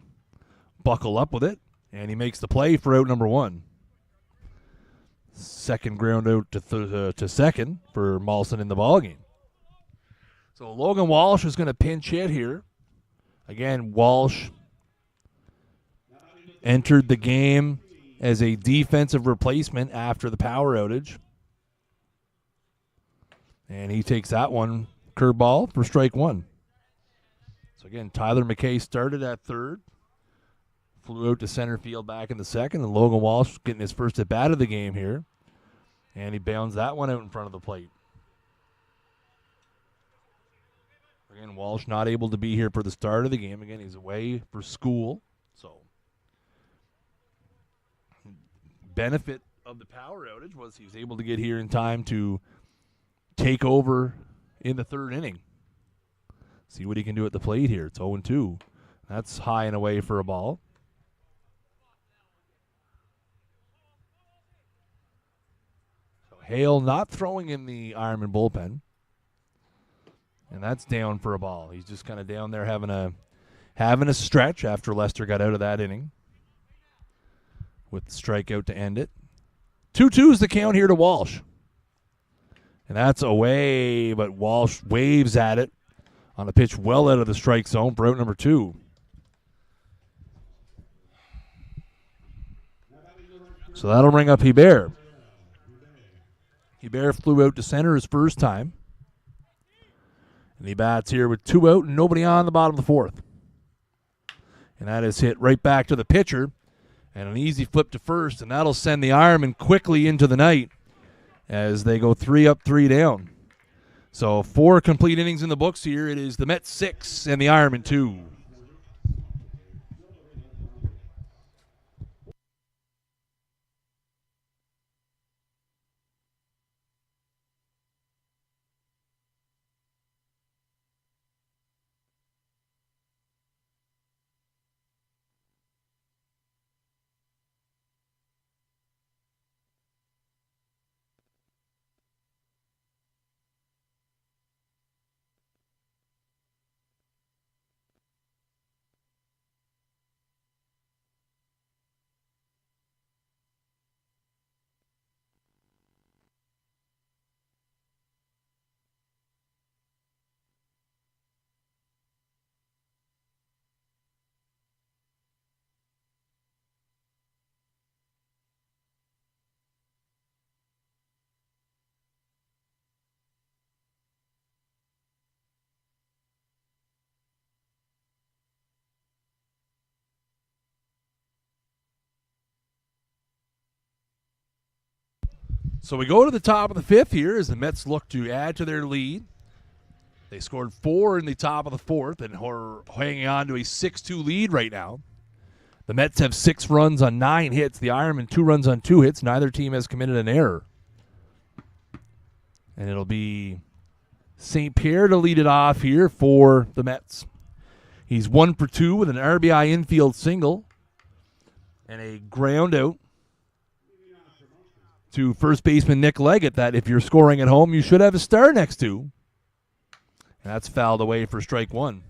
Buckle up with it, and he makes the play for out number 1. Second ground out to second for Mawson in the ballgame. So Logan Walsh is going to pinch hit here. Again, Walsh entered the game as a defensive replacement after the power outage. And he takes that one, curveball, for strike 1. So again, Tyler McKay started at third, flew out to center field back in the second, and Logan Walsh getting his first at bat of the game here. And he bounds that one out in front of the plate. Again, Walsh not able to be here for the start of the game. Again, he's away for school. So benefit of the power outage was he was able to get here in time to take over in the third inning. See what he can do at the plate here. It's 0-2. That's high and away for a ball. So Hale not throwing in the Ironman bullpen. And that's down for a ball. He's just kind of down there having a stretch after Lester got out of that inning with the strikeout to end it. 2-2 is the count here to Walsh. And that's away, but Walsh waves at it on a pitch well out of the strike zone for out number 2. So that'll bring up Hebert. Hebert flew out to center his first time. And he bats here with 2 out and nobody on the bottom of the fourth. And that is hit right back to the pitcher. And an easy flip to first, and that'll send the Ironmen quickly into the night as they go 3 up, 3 down. So 4 complete innings in the books here. It is the Mets 6 and the Ironmen 2. So we go to the top of the fifth here as the Mets look to add to their lead. They scored 4 in the top of the fourth and are hanging on to a 6-2 lead right now. The Mets have 6 runs on 9 hits. The Ironmen 2 runs on 2 hits. Neither team has committed an error. And it'll be St. Pierre to lead it off here for the Mets. He's 1 for 2 with an RBI infield single and a ground out to first baseman Nick Leggett that if you're scoring at home, you should have a star next to. And that's fouled away for strike 1.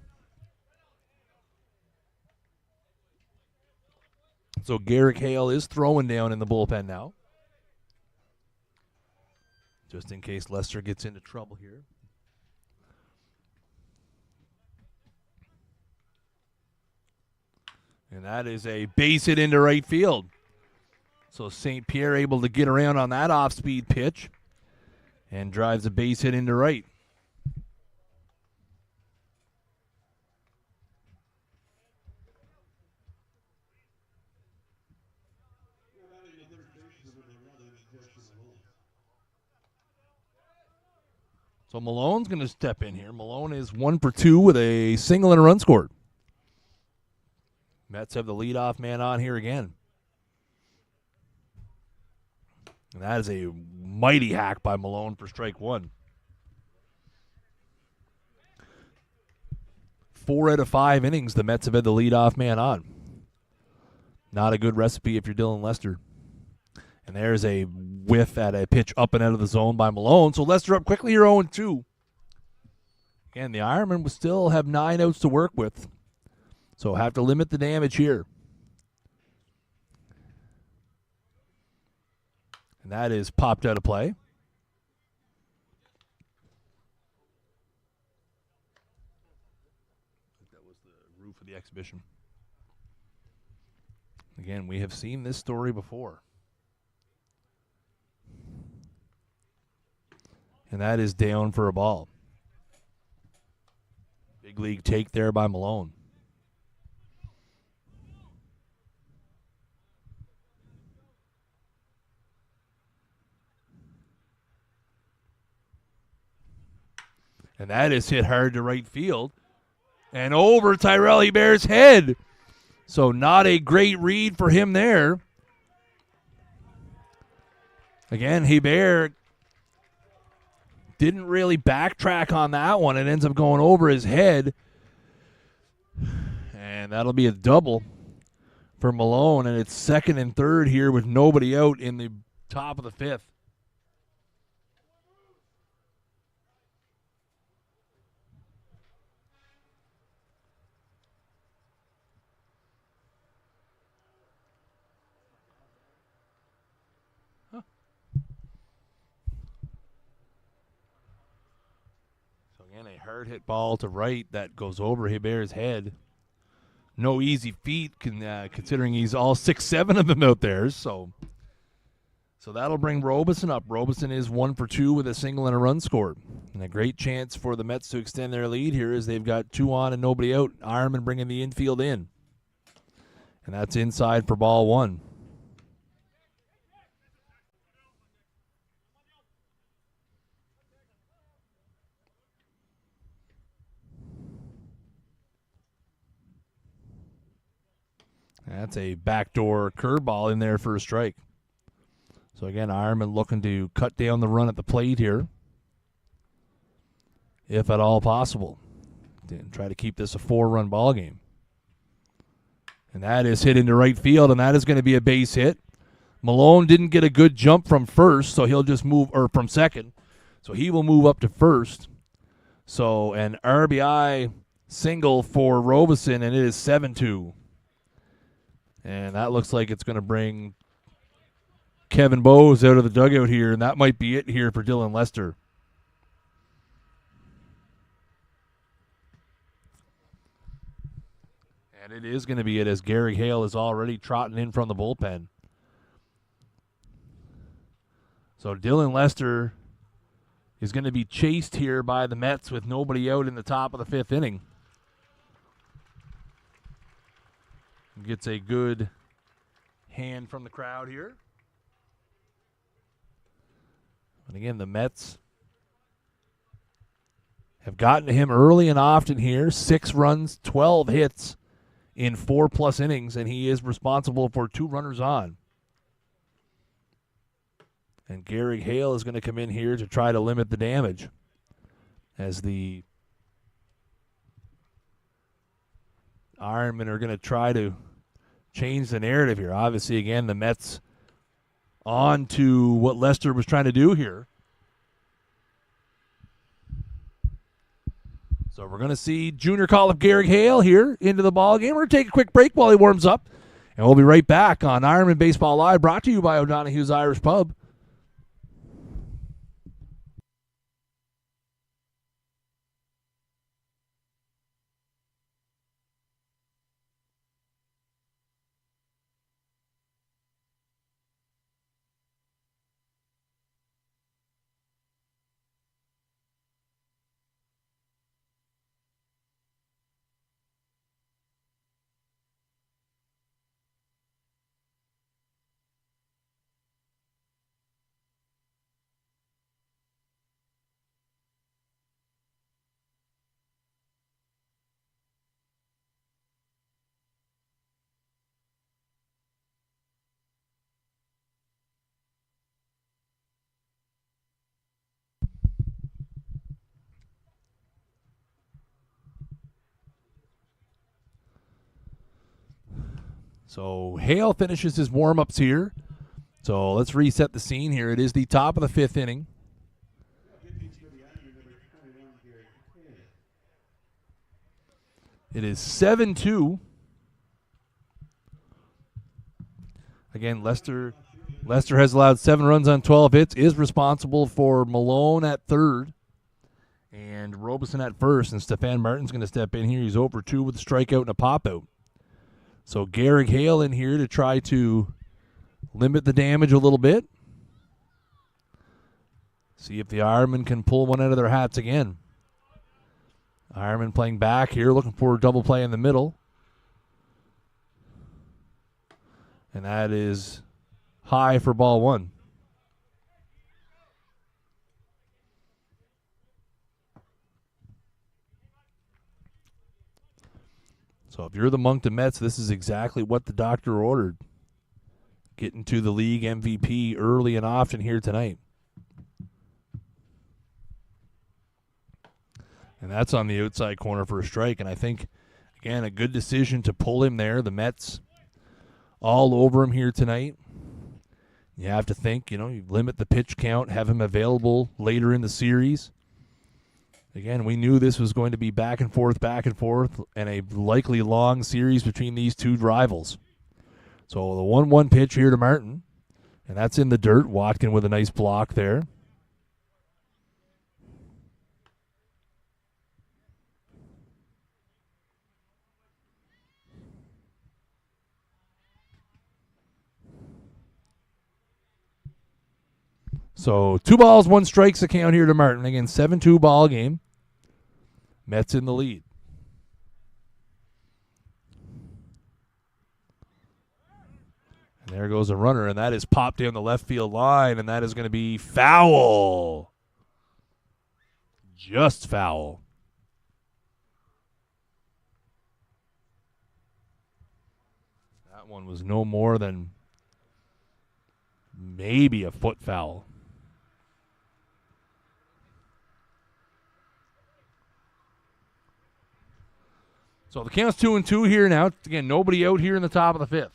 So Garrick Hale is throwing down in the bullpen now. just in case Lester gets into trouble here. And that is a base hit into right field. So St. Pierre able to get around on that off-speed pitch and drives a base hit into right. So Malone's going to step in here. Malone is 1 for 2 with a single and a run scored. Mets have the leadoff man on here again. And that is a mighty hack by Malone for strike one. 4 out of 5 innings, the Mets have had the leadoff man on. Not a good recipe if you're Dylan Lester. And there's a whiff at a pitch up and out of the zone by Malone. So Lester up quickly here 0-2. Again, the Ironmen will still have 9 outs to work with. So have to limit the damage here. And that is popped out of play. That was the roof of the exhibition. Again, we have seen this story before. And that is down for a ball. Big league take there by Malone. And that is hit hard to right field. And over Tyrell Hebert's head. So not a great read for him there. Again, Hebert didn't really backtrack on that one. It ends up going over his head. And that'll be a double for Malone. And it's second and third here with nobody out in the top of the fifth. A hard hit ball to right that goes over Hebert's head. No easy feat considering he's all 6'7" of them out there. So that'll bring Robeson up. Robeson is 1 for 2 with a single and a run scored. And a great chance for the Mets to extend their lead here as they've got 2 on and nobody out. Ironman bringing the infield in. And that's inside for ball 1. That's a backdoor curveball in there for a strike. So again, Ironman looking to cut down the run at the plate here, if at all possible, and try to keep this a 4-run ball game. And that is hit into right field, and that is going to be a base hit. Malone didn't get a good jump from first, so he'll just move, or from second, so he will move up to first. So an RBI single for Robeson, and it is 7-2. And that looks like it's going to bring Kevin Bowes out of the dugout here, and that might be it here for Dylan Lester. And it is going to be it as Gary Hale is already trotting in from the bullpen. So Dylan Lester is going to be chased here by the Mets with nobody out in the top of the 5th inning. Gets a good hand from the crowd here. And again, the Mets have gotten to him early and often here. 6 runs, 12 hits in 4+ innings, and he is responsible for 2 runners on. And Gary Hale is going to come in here to try to limit the damage as the Ironmen are going to try to change the narrative here. Obviously, again, the Mets on to what Lester was trying to do here. So we're going to see junior call-up Gary Hale here into the ball game. We're going to take a quick break while he warms up, and we'll be right back on Ironman Baseball Live, brought to you by O'Donoghue's Irish Pub. So Hale finishes his warm-ups here. So let's reset the scene here. It is the top of the 5th inning. It is 7-2. Again, Lester has allowed 7 runs on 12 hits, is responsible for Malone at third and Robeson at first, and Stefan Martin's going to step in here. He's over 2 with a strikeout and a pop-out. So Garrick Hale in here to try to limit the damage a little bit. See if the Ironmen can pull one out of their hats again. Ironmen playing back here, looking for a double play in the middle. And that is high for ball 1. So if you're the Moncton Mets, this is exactly what the doctor ordered. Getting to the league MVP early and often here tonight. And that's on the outside corner for a strike. And I think, again, a good decision to pull him there. The Mets all over him here tonight. You have to think, you limit the pitch count, have him available later in the series. Again, we knew this was going to be back and forth, and a likely long series between these two rivals. So the 1-1 pitch here to Martin, and that's in the dirt. Watkin with a nice block there. So 2 balls, 1 strikes account here to Martin. Again, 7-2 ball game. Mets in the lead. And there goes a runner, and that is popped down the left field line, and that is going to be foul. Just foul. That one was no more than maybe a foot foul. So the count's 2-2 here now. Again, nobody out here in the top of the 5th.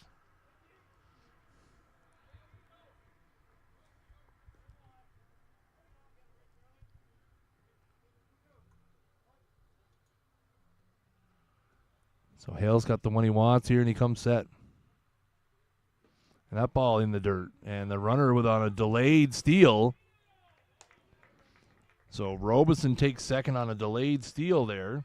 So Hale's got the one he wants here, and he comes set. And that ball in the dirt. And the runner on a delayed steal. So Robeson takes second on a delayed steal there.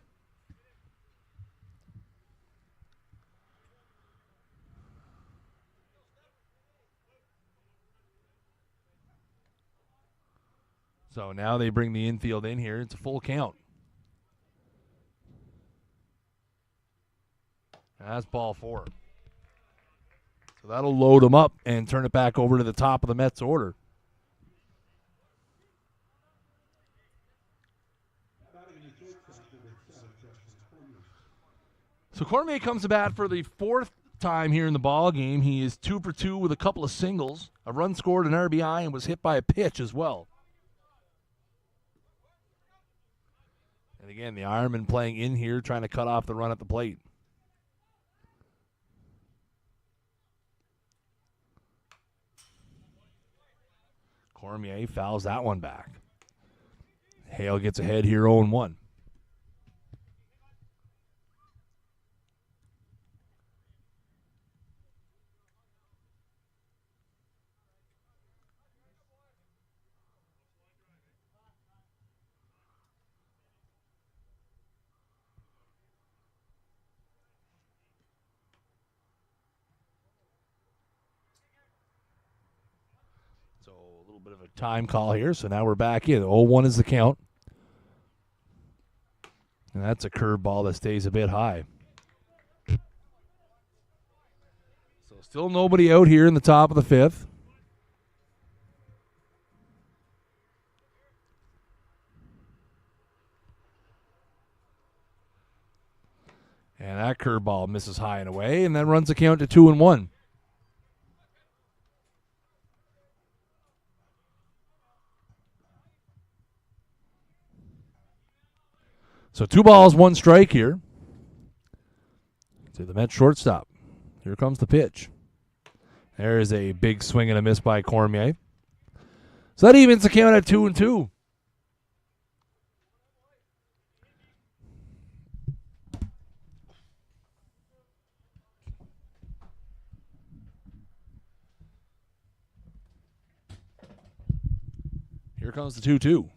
So now they bring the infield in here. It's a full count. And that's ball 4. So that'll load them up and turn it back over to the top of the Mets order. So Cormier comes to bat for the 4th time here in the ball game. He is 2 for 2 with a couple of singles, a run scored, an RBI, and was hit by a pitch as well. And again, the Ironmen playing in here, trying to cut off the run at the plate. Cormier fouls that one back. Hale gets ahead here 0-1. Bit of a time call here, so now we're back in. 0-1 is the count. And that's a curveball that stays a bit high. So still nobody out here in the top of the 5th. And that curveball misses high and away, and then runs the count to 2-1. So 2 balls, 1 strike here to the Mets shortstop, Here comes the pitch. There is a big swing and a miss by Cormier. So that evens the count at 2-2. Here comes the 2-2.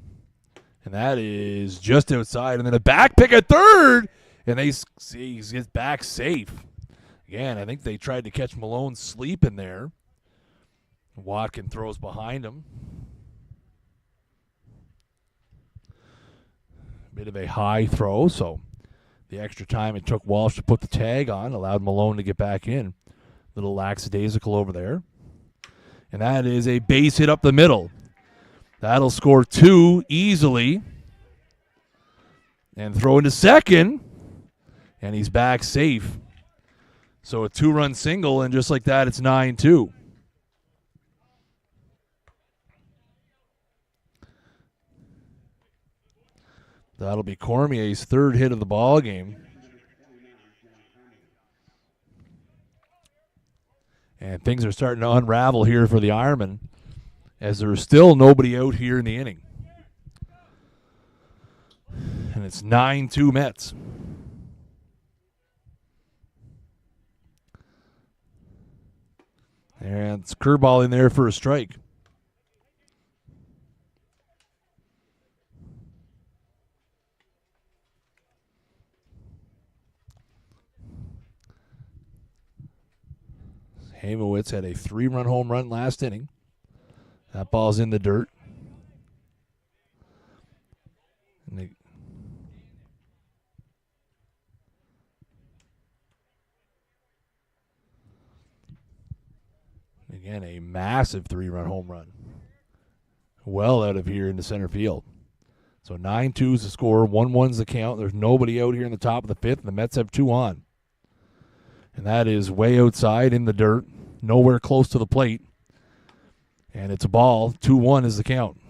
And that is just outside. And then a back pick at third. And he gets back safe. Again, I think they tried to catch Malone sleeping there. Watkin throws behind him. Bit of a high throw, so the extra time it took Walsh to put the tag on allowed Malone to get back in. Little lackadaisical over there. And that is a base hit up the middle. That'll score 2 easily. And throw into second. And he's back safe. So a 2-run single, and just like that, it's 9-2. That'll be Cormier's third hit of the ball game. And things are starting to unravel here for the Ironmen, as there's still nobody out here in the inning. And it's 9-2 Mets. And it's curveball in there for a strike. Hamowitz had a 3-run home run last inning. That ball's in the dirt. And again, a massive 3-run home run. Well out of here into center field. So 9-2 is the score, 1-1's the count. There's nobody out here in the top of the 5th, and the Mets have 2 on. And that is way outside in the dirt, nowhere close to the plate. And it's a ball. 2-1 is the count.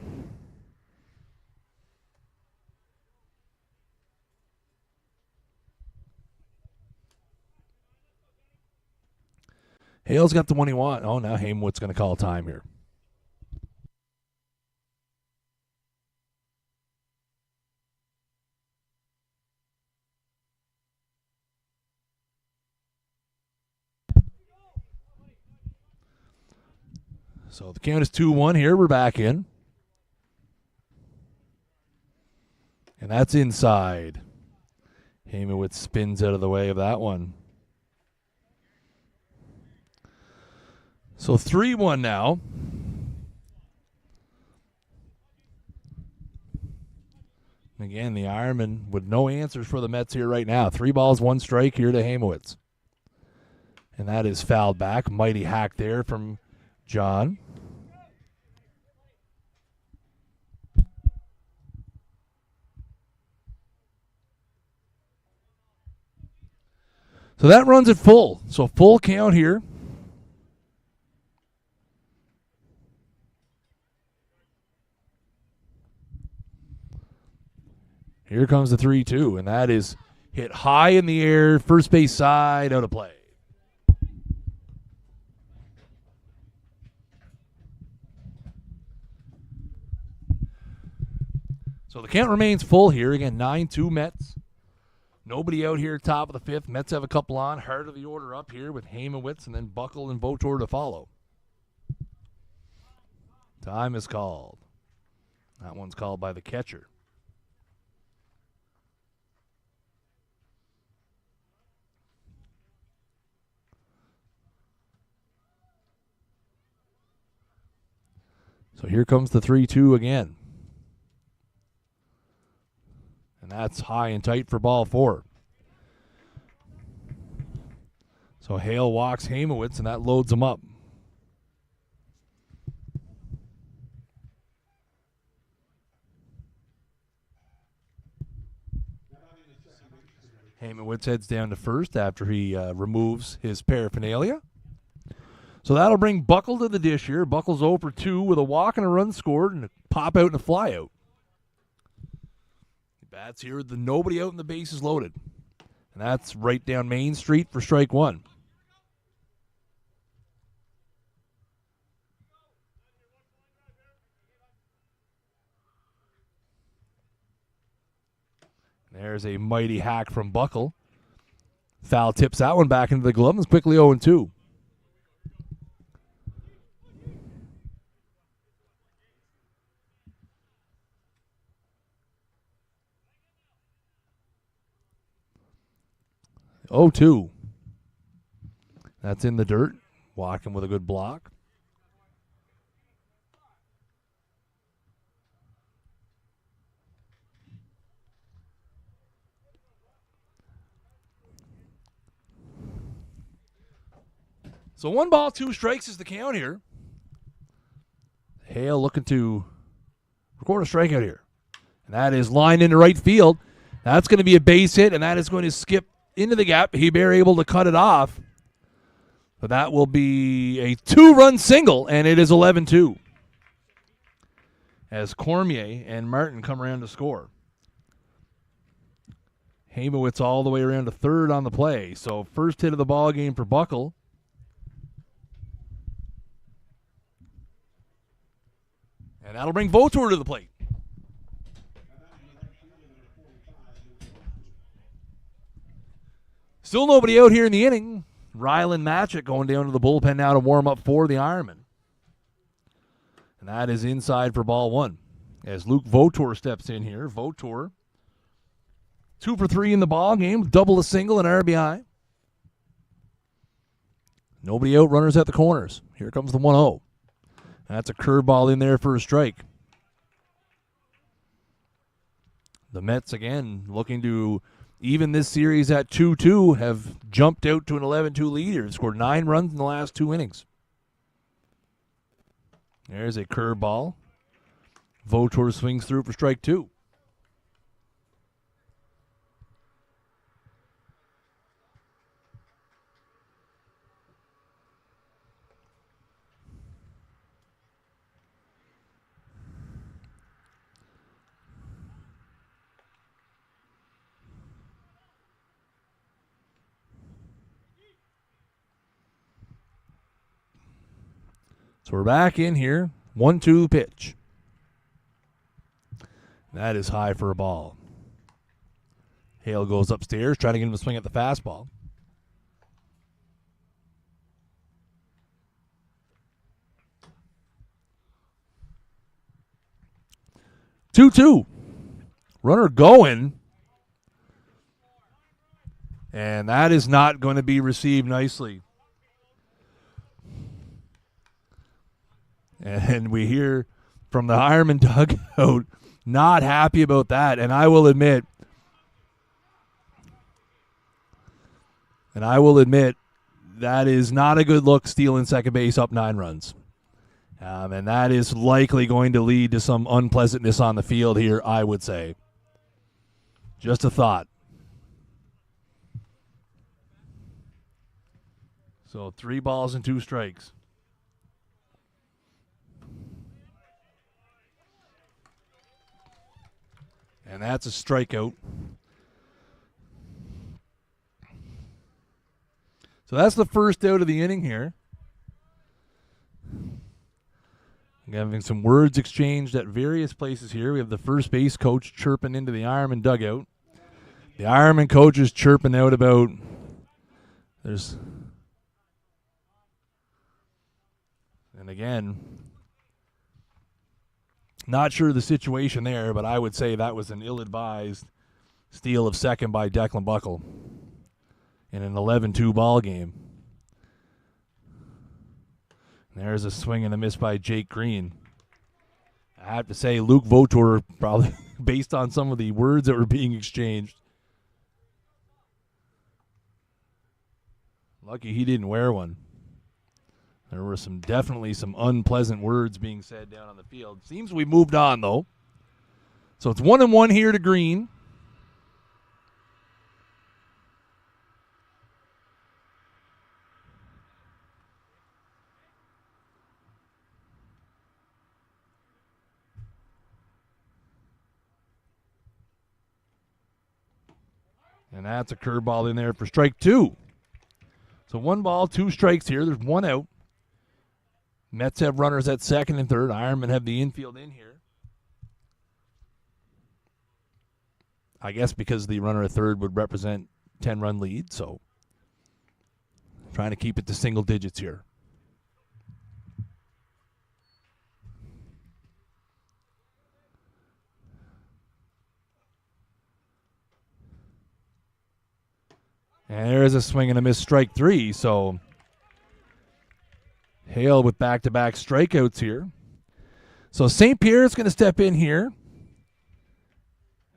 Hale's got the one he wants. Oh, now Hamewood's going to call time here. So the count is 2-1 here. We're back in. And that's inside. Hamowitz spins out of the way of that one. So 3-1 now. Again, the Ironmen with no answers for the Mets here right now. 3 balls, 1 strike here to Hamowitz. And that is fouled back. Mighty hack there from John. So that runs it full. So full count here. Here comes the 3-2, and that is hit high in the air, first base side, out of play. So the count remains full here. Again, 9-2 Mets. Nobody out here top of the 5th. Mets have a couple on. Heart of the order up here with Hamowitz and then Buckle and Botor to follow. Time is called. That one's called by the catcher. So here comes the 3-2 again. And that's high and tight for ball 4. So Hale walks Hamowitz, and that loads him up. Hamowitz heads down to first after he removes his paraphernalia. So that'll bring Buckle to the dish here. Buckle's 0 for 2 with a walk and a run scored and a pop out and a fly out. He bats here with the nobody out and the bases loaded. And that's right down Main Street for strike 1. There's a mighty hack from Buckle. Foul tips that one back into the glove. It's quickly 0-2. That's in the dirt. Walking with a good block. So 1 ball, 2 strikes is the count here. Hale looking to record a strikeout here. And that is lined into right field. That's going to be a base hit, and that is going to skip into the gap. Hebert able to cut it off. But that will be a 2-run single, and it is 11-2. As Cormier and Martin come around to score. Hamowitz all the way around to third on the play. So first hit of the ball game for Buckle. And that'll bring Vautour to the plate. Still nobody out here in the inning. Rylan Matchett going down to the bullpen now to warm up for the Ironmen. And that is inside for ball 1. As Luke Vautour steps in here. Vautour, 2 for 3 in the ball game. Double a single and RBI. Nobody out, runners at the corners. Here comes the 1-0. That's a curveball in there for a strike. The Mets, again, looking to even this series at 2-2, have jumped out to an 11-2 lead here. Scored 9 runs in the last 2 innings. There's a curveball. Vautour swings through for strike 2. So we're back in here. 1-2 pitch. That is high for a ball. Hale goes upstairs, trying to get him to swing at the fastball. Two. Runner going. And that is not going to be received nicely. And we hear from the Ironman dugout, not happy about that. And I will admit, that is not a good look, stealing second base up 9 runs. And that is likely going to lead to some unpleasantness on the field here, I would say. Just a thought. So 3 balls and 2 strikes. And that's a strikeout. So that's the first out of the inning here. Having some words exchanged at various places here. We have the first base coach chirping into the Ironman dugout. The Ironman coach is chirping out about and again, not sure the situation there, but I would say that was an ill-advised steal of second by Declan Buckle in an 11-2 ball game. And there's a swing and a miss by Jake Green. I have to say, Luke Vautour, probably based on some of the words that were being exchanged, lucky he didn't wear one. There were definitely some unpleasant words being said down on the field. Seems we moved on, though. So it's 1-1 here to Green. And that's a curveball in there for strike 2. So 1 ball, 2 strikes here. There's 1 out. Mets have runners at second and third. Ironmen have the infield in here. I guess because the runner at third would represent 10-run lead, so trying to keep it to single digits here. And there's a swing and a miss, strike three. So Hale with back-to-back strikeouts here. So St. Pierre's going to step in here.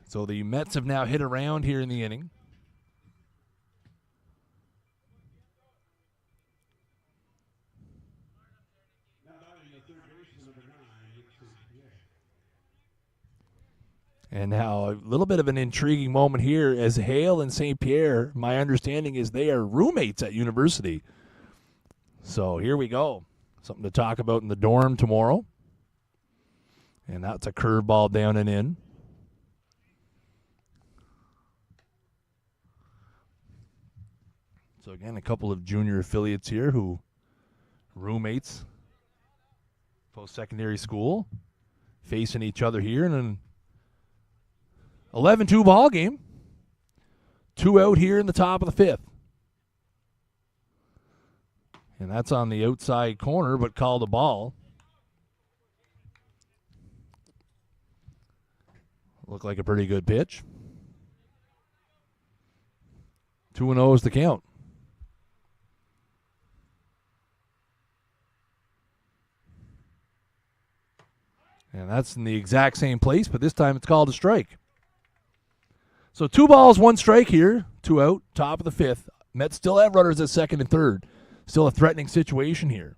So the Mets have now hit around here in the inning. And now a little bit of an intriguing moment here as Hale and St. Pierre, my understanding is they are roommates at university. So here we go. Something to talk about in the dorm tomorrow. And that's a curveball down and in. So again, a couple of junior affiliates here who roommates post-secondary school facing each other here in an 11-2 ball game. 2 out here in the top of the fifth. And that's on the outside corner, but called a ball. Looked like a pretty good pitch. 2-0 is the count. And that's in the exact same place, but this time it's called a strike. So 2 balls, 1 strike here, 2 out, top of the fifth. Mets still have runners at second and third. Still a threatening situation here.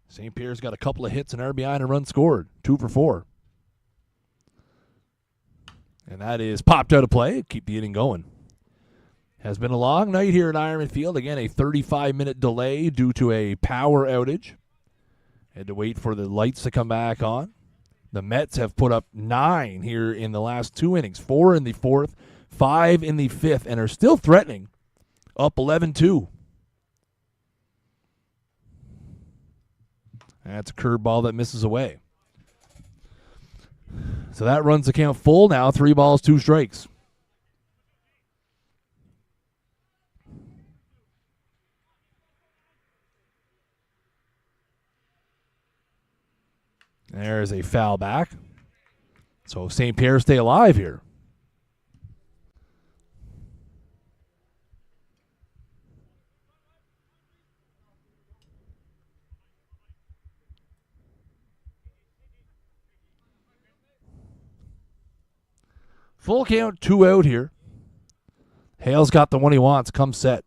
St. Pierre's got a couple of hits, an RBI, and a run scored. 2 for 4. And that is popped out of play. Keep the inning going. Has been a long night here at Ironman Field. Again, a 35-minute delay due to a power outage. Had to wait for the lights to come back on. The Mets have put up 9 here in the last 2 innings, 4 in the fourth, 5 in the fifth, and are still threatening, up 11-2. That's a curveball that misses away. So that runs the count full now, 3 balls, 2 strikes. There's a foul back. So St. Pierre stay alive here. Full count, 2 out here. Hale's got the one he wants, come set.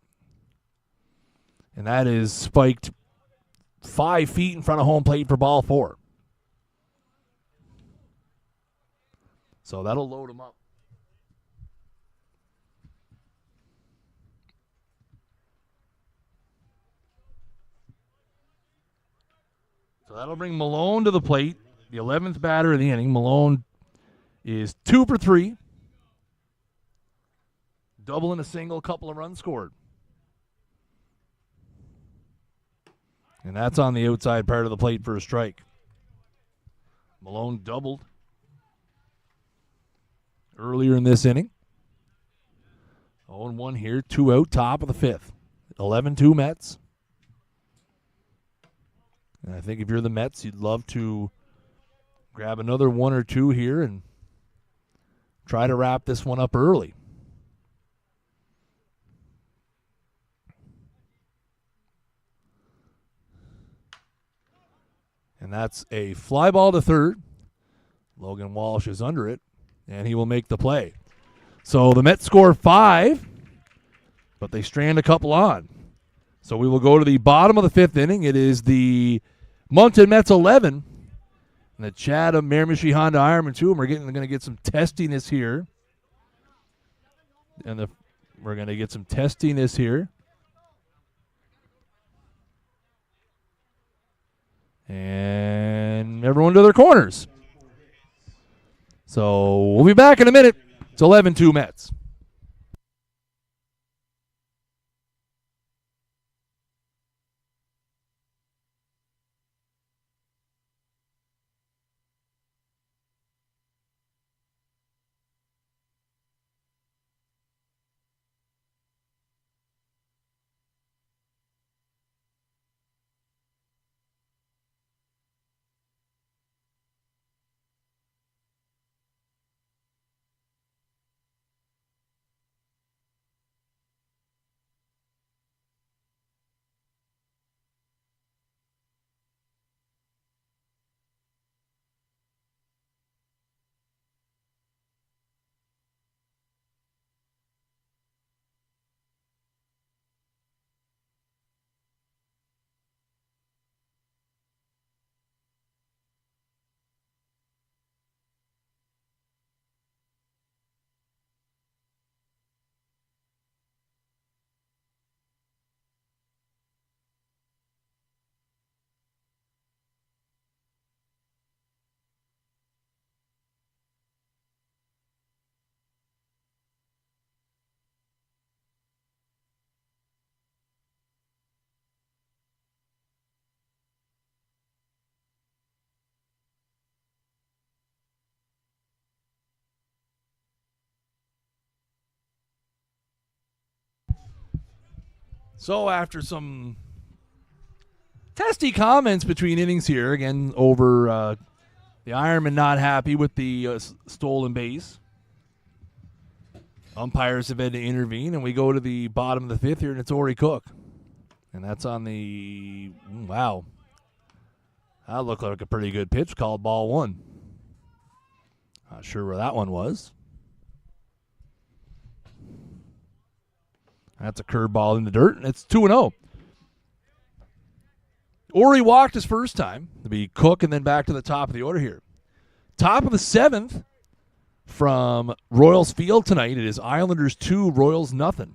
And that is spiked 5 feet in front of home plate for ball 4. So that'll load him up. So that'll bring Malone to the plate, the 11th batter of the inning. Malone is 2 for 3. Double and a single, couple of runs scored. And that's on the outside part of the plate for a strike. Malone doubled earlier in this inning. 0-1 here, 2 out, top of the fifth. 11-2 Mets. And I think if you're the Mets, you'd love to grab another 1 or 2 here and try to wrap this one up early. And that's a fly ball to third. Logan Walsh is under it, and he will make the play. So the Mets score 5, but they strand a couple on. So we will go to the bottom of the 5th inning. It is the Moncton Mets 11 and the Chatham Miramichi Honda Ironmen 2. And we're going to get some testiness here. And we're going to get some testiness here. And everyone to their corners. So we'll be back in a minute. It's 11-2 Mets. So after some testy comments between innings here, again over the Ironmen not happy with the stolen base. Umpires have had to intervene, and we go to the bottom of the fifth here, and it's Ori Cook. And that's on the, wow. That looked like a pretty good pitch, called ball one. Not sure where that one was. That's a curveball in the dirt, and it's 2-0. Ori walked his first time. It'll be Cook and then back to the top of the order here. Top of the seventh from Royals Field tonight. It is Islanders 2, Royals nothing.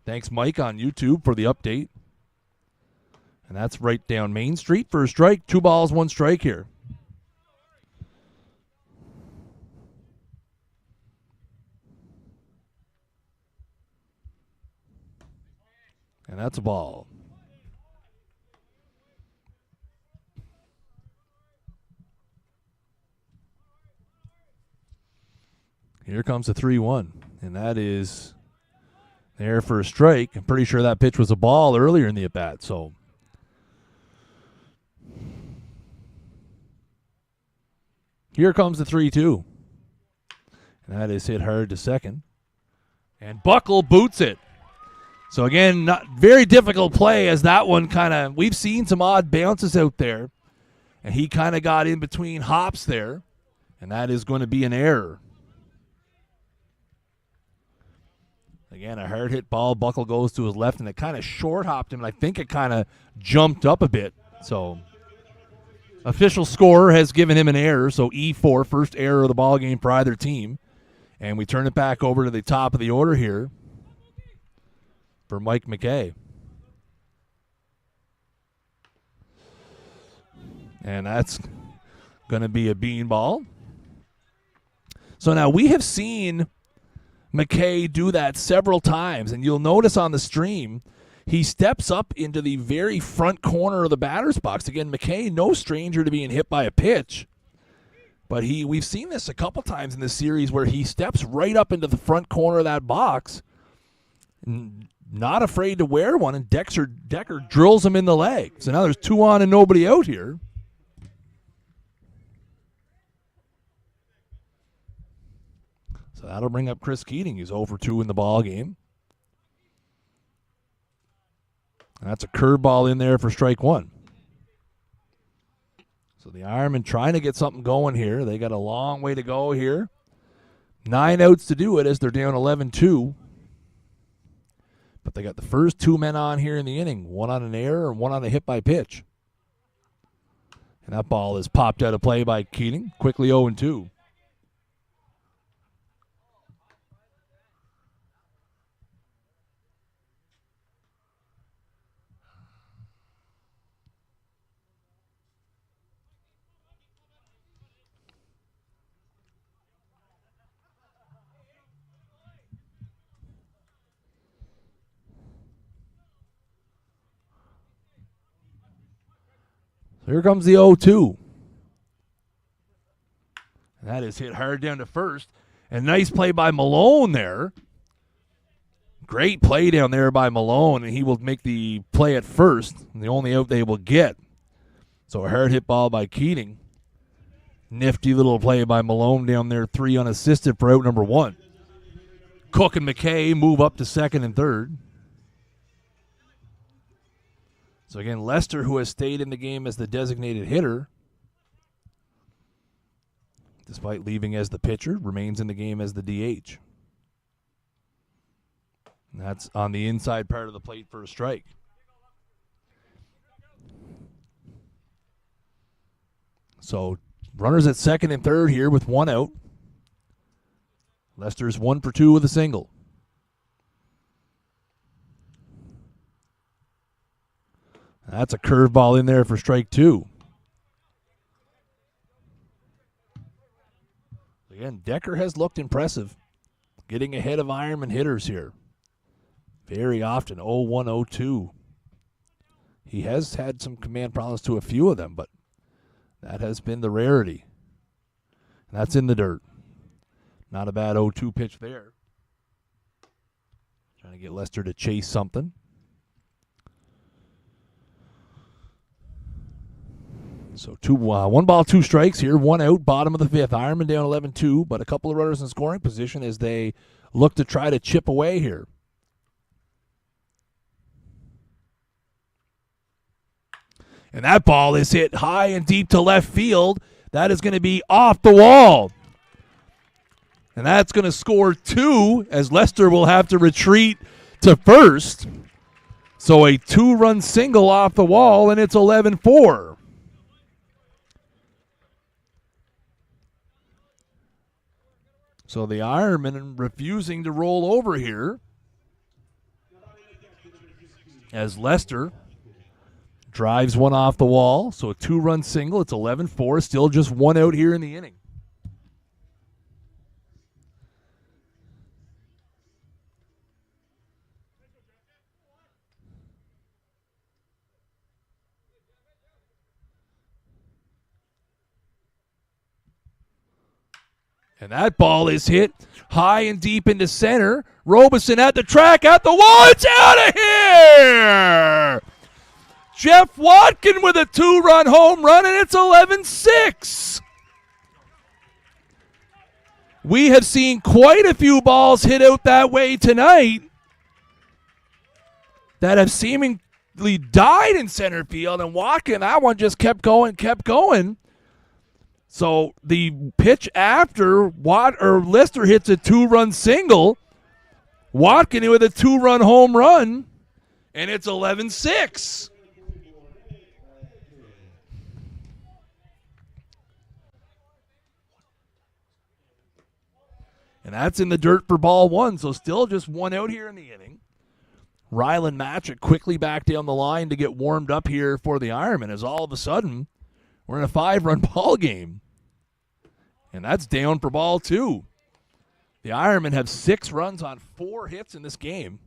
Thanks, Mike, on YouTube for the update. And that's right down Main Street for a strike. 2 balls, 1 strike here. And that's a ball. Here comes the 3-1, and that is there for a strike. I'm pretty sure that pitch was a ball earlier in the at-bat, so. Here comes the 3-2, and that is hit hard to second. And Buckle boots it. So again, not very difficult play as that one kind of, we've seen some odd bounces out there, and he kind of got in between hops there, and that is going to be an error. Again, a hard hit ball. Buckle goes to his left, and it kind of short hopped him, and I think it kind of jumped up a bit. So, official scorer has given him an error. So E4, first error of the ball game for either team, and we turn it back over to the top of the order here for Mike McKay. And that's going to be a beanball. So now we have seen McKay do that several times, and you'll notice on the stream, he steps up into the very front corner of the batter's box. Again, McKay, no stranger to being hit by a pitch, but we've seen this a couple times in this series where he steps right up into the front corner of that box, not afraid to wear one, and Decker drills him in the leg. So now there's 2 on and nobody out here. So that'll bring up Chris Keating. He's 0 for 2 in the ball game. And that's a curveball in there for strike 1. So the Ironmen trying to get something going here. They got a long way to go here. 9 outs to do it as they're down 11-2. But they got the first 2 men on here in the inning. 1 on an error and 1 on a hit by pitch. And that ball is popped out of play by Keating. Quickly 0-2. So here comes the 0-2. And that is hit hard down to first. And nice play by Malone there. Great play down there by Malone, and he will make the play at first, and the only out they will get. So a hard hit ball by Keating. Nifty little play by Malone down there, 3 unassisted for out number 1. Cook and McKay move up to second and third. So again, Lester, who has stayed in the game as the designated hitter, despite leaving as the pitcher, remains in the game as the DH. And that's on the inside part of the plate for a strike. So runners at second and third here with 1 out. Lester's 1 for 2 with a single. That's a curveball in there for strike 2. Again, Decker has looked impressive, getting ahead of Ironman hitters here. Very often, 0-1, 0-2. He has had some command problems to a few of them, but that has been the rarity. And that's in the dirt. Not a bad 0-2 pitch there. Trying to get Lester to chase something. So 1 ball, 2 strikes here, 1 out, bottom of the 5th. Ironman down 11-2, but a couple of runners in scoring position as they look to try to chip away here. And that ball is hit high and deep to left field. That is going to be off the wall. And that's going to score 2 as Lester will have to retreat to first. So a 2-run single off the wall, and it's 11-4. So the Ironmen refusing to roll over here as Lester drives one off the wall. So a 2-run single. It's 11-4. Still just 1 out here in the inning. And that ball is hit high and deep into center. Robeson at the track, at the wall. It's out of here! Jeff Watkin with a 2-run home run, and it's 11-6. We have seen quite a few balls hit out that way tonight that have seemingly died in center field, and Watkin, that one just kept going. So the pitch after Lester hits a 2-run single, Watkin with a 2-run home run, and it's 11-6. And that's in the dirt for ball 1, so still just 1 out here in the inning. Rylan Matchett quickly back down the line to get warmed up here for the Ironmen as all of a sudden we're in a 5-run ball game. And that's down for ball 2. The Ironmen have 6 runs on 4 hits in this game.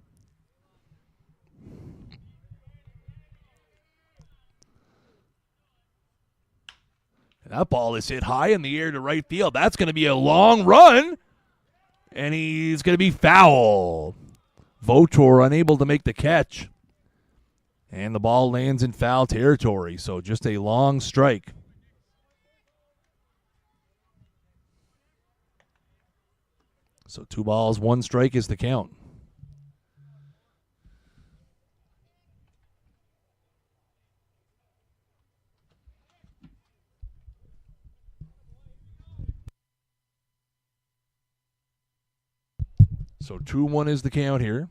And that ball is hit high in the air to right field. That's going to be a long run. And he's going to be foul. Votor unable to make the catch. And the ball lands in foul territory. So just a long strike. So 2 balls, 1 strike is the count. So 2-1 is the count here.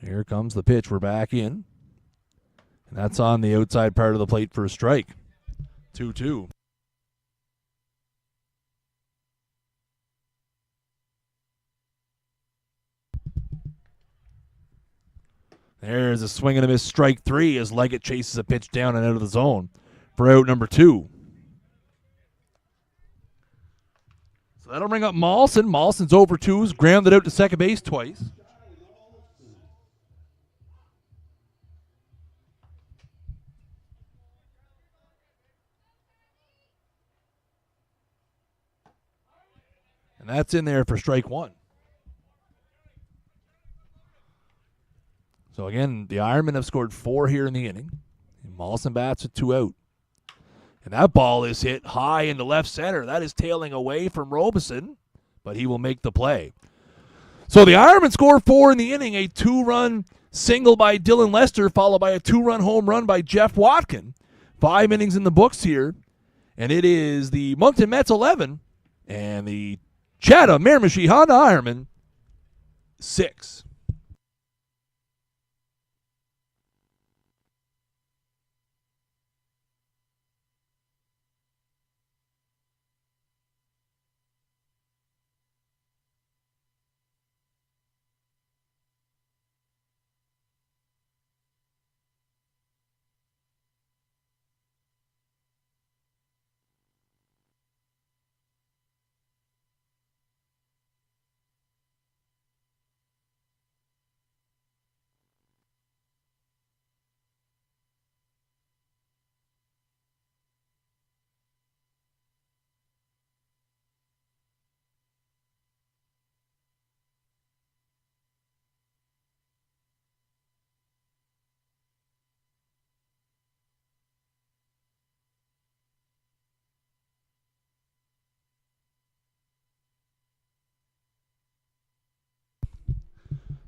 Here comes the pitch. We're back in. And that's on the outside part of the plate for a strike. 2-2. There's a swing and a miss, strike 3 as Leggett chases a pitch down and out of the zone for out number 2. So that'll bring up Mawson. Mawson's over 2's grounded out to second base twice. And that's in there for strike 1. So again, the Ironmen have scored 4 here in the inning. And Mawson bats with 2 out. And that ball is hit high into left center. That is tailing away from Robeson, but he will make the play. So the Ironmen score 4 in the inning, a 2-run single by Dylan Lester, followed by a 2-run home run by Jeff Watkin. 5 innings in the books here. And it is the Moncton Mets 11 and the Chatham Ironmen 6.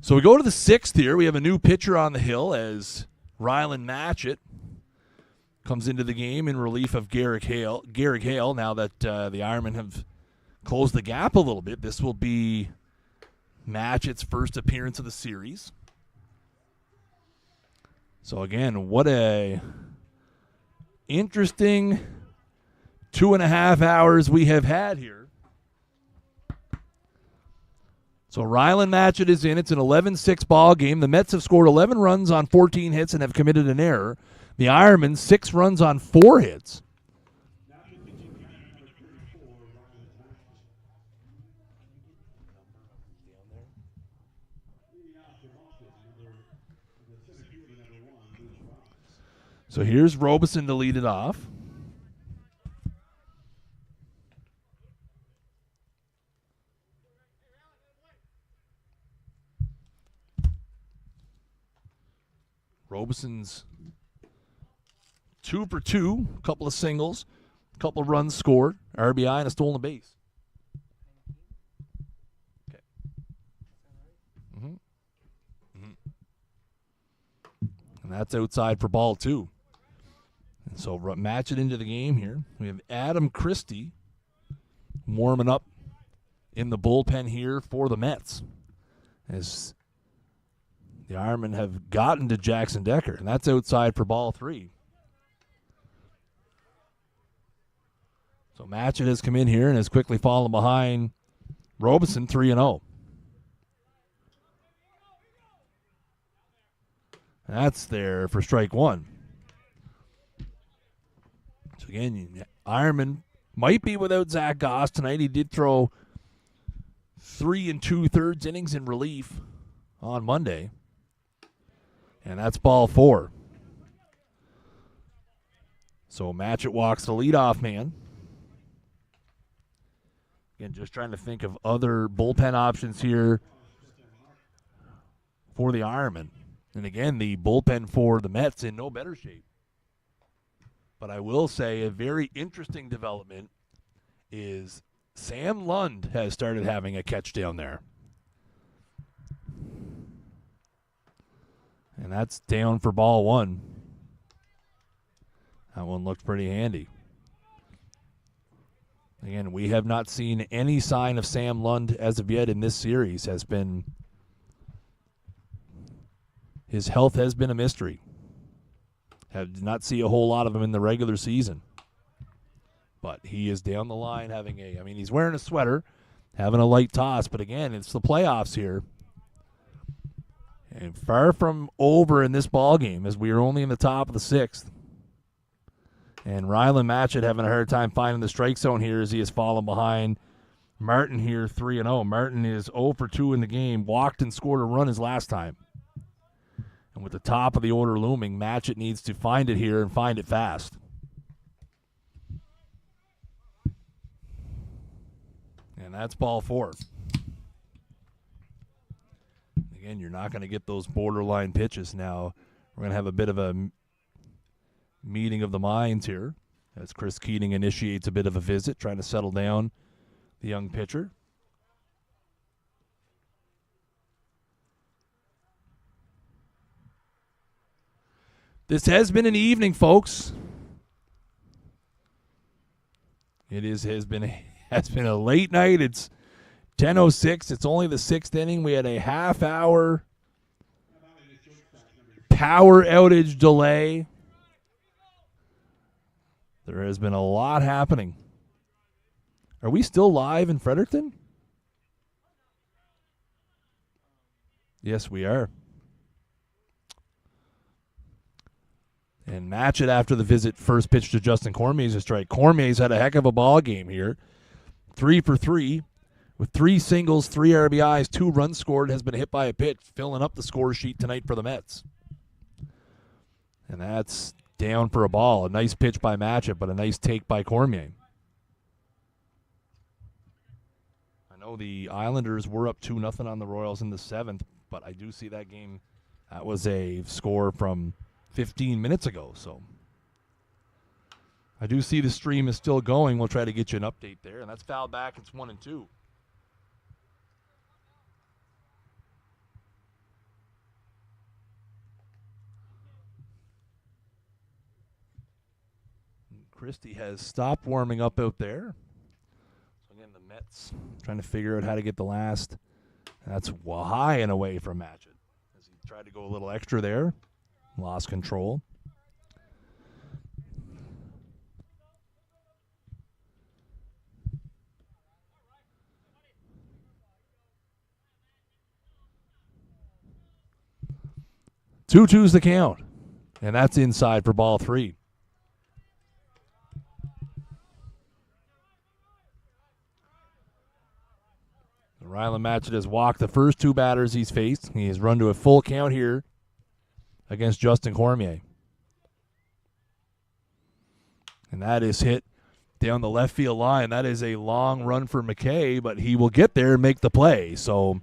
So we go to the 6th here. We have a new pitcher on the hill as Rylan Matchett comes into the game in relief of Garrick Hale. Now that the Ironmen have closed the gap a little bit, this will be Matchett's first appearance of the series. So again, what a interesting 2.5 hours we have had here. So Rylan Matchett is in. It's an 11-6 ball game. The Mets have scored 11 runs on 14 hits and have committed an error. The Ironmen, 6 runs on 4 hits. So here's Robeson to lead it off. Robeson's 2 for 2, a couple of singles, a couple of runs scored, RBI, and a stolen base. Okay. And that's outside for ball 2. And so match it into the game here. We have Adam Christie warming up in the bullpen here for the Mets, as the Ironmen have gotten to Jackson Decker, and that's outside for ball 3. So Matchett has come in here and has quickly fallen behind Robeson 3-0. That's there for strike 1. So again, Ironman might be without Zach Goss tonight. He did throw 3 2/3 innings in relief on Monday. And that's ball 4. So Matchett walks the leadoff man. Again, just trying to think of other bullpen options here for the Ironmen. And again, the bullpen for the Mets in no better shape. But I will say a very interesting development is Sam Lund has started having a catch down there. And that's down for ball 1. That one looked pretty handy. Again, we have not seen any sign of Sam Lund as of yet in this series. His health has been a mystery. Did not see a whole lot of him in the regular season. But he is down the line having he's wearing a sweater, having a light toss. But again, it's the playoffs here. And far from over in this ball game, as we are only in the top of the 6th. And Rylan Matchett having a hard time finding the strike zone here as he has fallen behind Martin here 3-0. Martin is 0 for 2 in the game. Walked and scored a run his last time. And with the top of the order looming, Matchett needs to find it here and find it fast. And that's ball 4. Again, you're not going to get those borderline pitches now. We're going to have a bit of a meeting of the minds here as Chris Keating initiates a bit of a visit, trying to settle down the young pitcher. This has been an evening, folks. Has been a late night. It's 10:06. It's only the 6th inning. We had a half-hour power outage delay. There has been a lot happening. Are we still live in Fredericton? Yes, we are. And Matchett after the visit, first pitch to Justin Cormier's a strike. Cormier's had a heck of a ball game here. 3 for 3 with 3 singles, 3 RBIs, 2 runs scored, has been hit by a pitch, filling up the score sheet tonight for the Mets. And that's down for a ball. A nice pitch by Matchett, but a nice take by Cormier. I know the Islanders were up 2-0 on the Royals in the 7th, but I do see that game. That was a score from 15 minutes ago, so I do see the stream is still going. We'll try to get you an update there, and that's fouled back. It's 1-2. Christie has stopped warming up out there. So again, the Mets trying to figure out how to get the last. That's high and away from Matchett. As he tried to go a little extra there. Lost control. Two-two's the count. And that's inside for ball 3. Rylan Matchett has walked the first 2 batters he's faced. He has run to a full count here against Justin Cormier. And that is hit down the left field line. That is a long run for McKay, but he will get there and make the play. So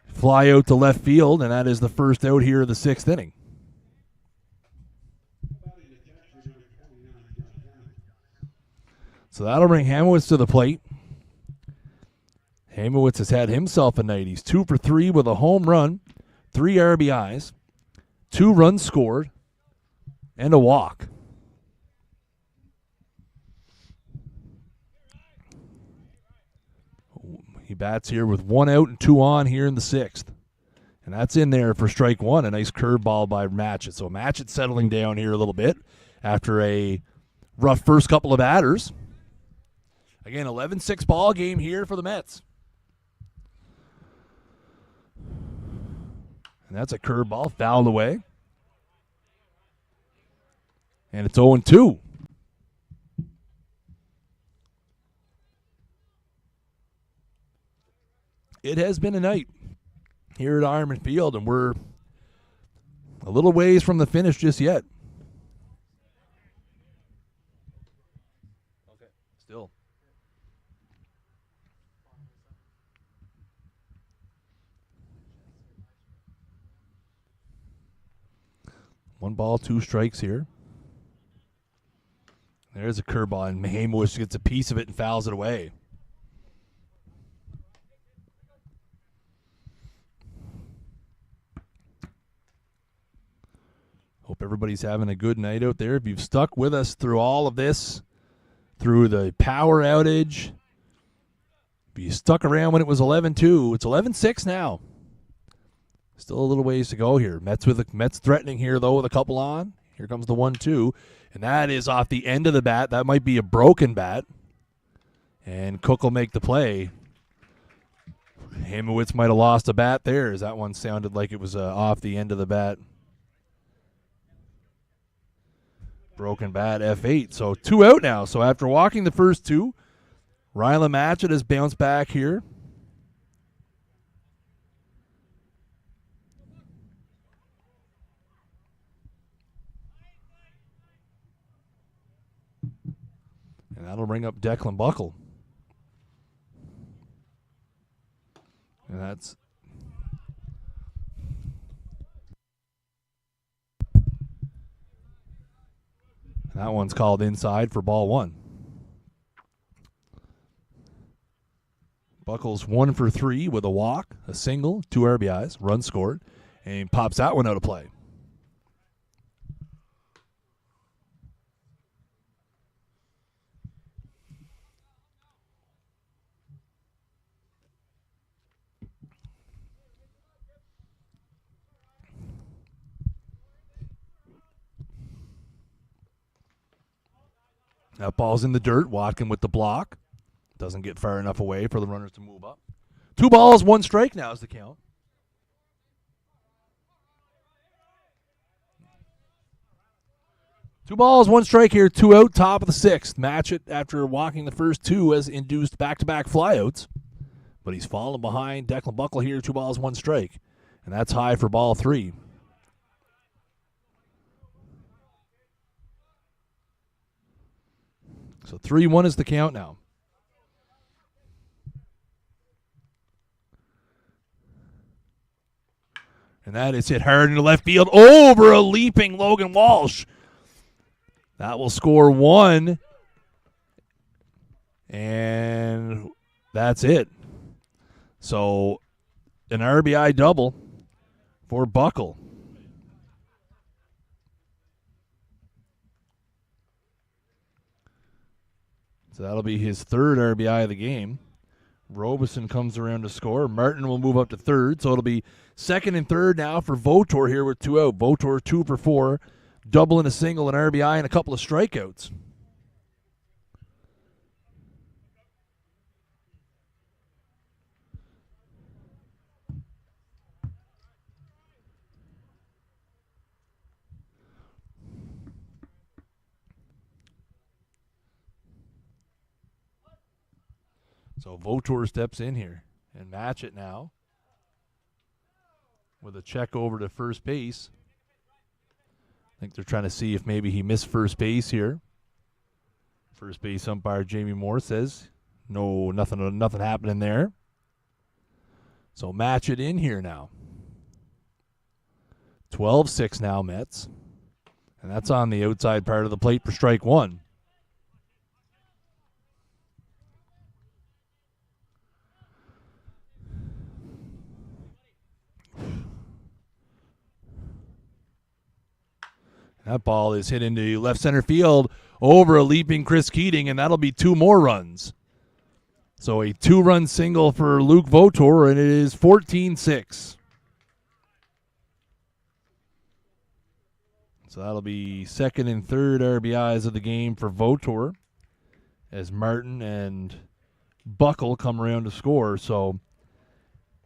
fly out to left field, and that is the first out here of the 6th inning. So that'll bring Hamowitz to the plate. Hamowitz has had himself a night. He's 2 for 3 with a home run, 3 RBIs, 2 runs scored, and a walk. He bats here with 1 out and 2 on here in the 6th. And that's in there for strike 1, a nice curveball by Matchett. So Matchett settling down here a little bit after a rough first couple of batters. Again, 11-6 ball game here for the Mets. And that's a curveball fouled away. And it's 0-2. It has been a night here at Ironman Field, and we're a little ways from the finish just yet. Okay, still. One ball, 2 strikes here. There's a curveball, and Hamowitz gets a piece of it and fouls it away. Hope everybody's having a good night out there. If you've stuck with us through all of this, through the power outage, if you stuck around when it was 11-2, it's 11-6 now. Still a little ways to go here. Mets threatening here, though, with a couple on. Here comes the 1-2, and that is off the end of the bat. That might be a broken bat, and Cook will make the play. Hamowitz might have lost a bat there, as that one sounded like it was off the end of the bat. Broken bat, F8. So 2 out now. So after walking the first 2, Rylan Matchett has bounced back here. And that'll bring up Declan Buckle. And that's that one's called inside for ball 1. Buckle's 1 for 3 with a walk, a single, 2 RBIs, run scored, and he pops that one out of play. That ball's in the dirt. Watkin with the block. Doesn't get far enough away for the runners to move up. 2 balls, 1 strike now is the count. Two balls, 1 strike here, 2 out, top of the 6th. Matchett, after walking the first 2, has induced back-to-back flyouts. But he's fallen behind Declan Buckle here, 2 balls, 1 strike. And that's high for ball 3. So 3-1 is the count now. And that is hit hard into left field over a leaping Logan Walsh. That will score 1. And that's it. So an RBI double for Buckle. So that'll be his third RBI of the game. Robeson comes around to score. Martin will move up to third, so it'll be second and third now for Votor here with 2 out. Votor 2 for 4, double and a single, an RBI, and a couple of strikeouts. So Votor steps in here and match it now with a check over to first base. I think they're trying to see if maybe he missed first base here. First base umpire Jamie Moore says, no, nothing happening there. So match it in here now. 12-6 now, Mets. And that's on the outside part of the plate for strike one. That ball is hit into left center field over a leaping Chris Keating, and that'll be 2 more runs. So a 2-run single for Luke Votor, and it is 14-6. So that'll be second and third RBIs of the game for Votor as Martin and Buckle come around to score. So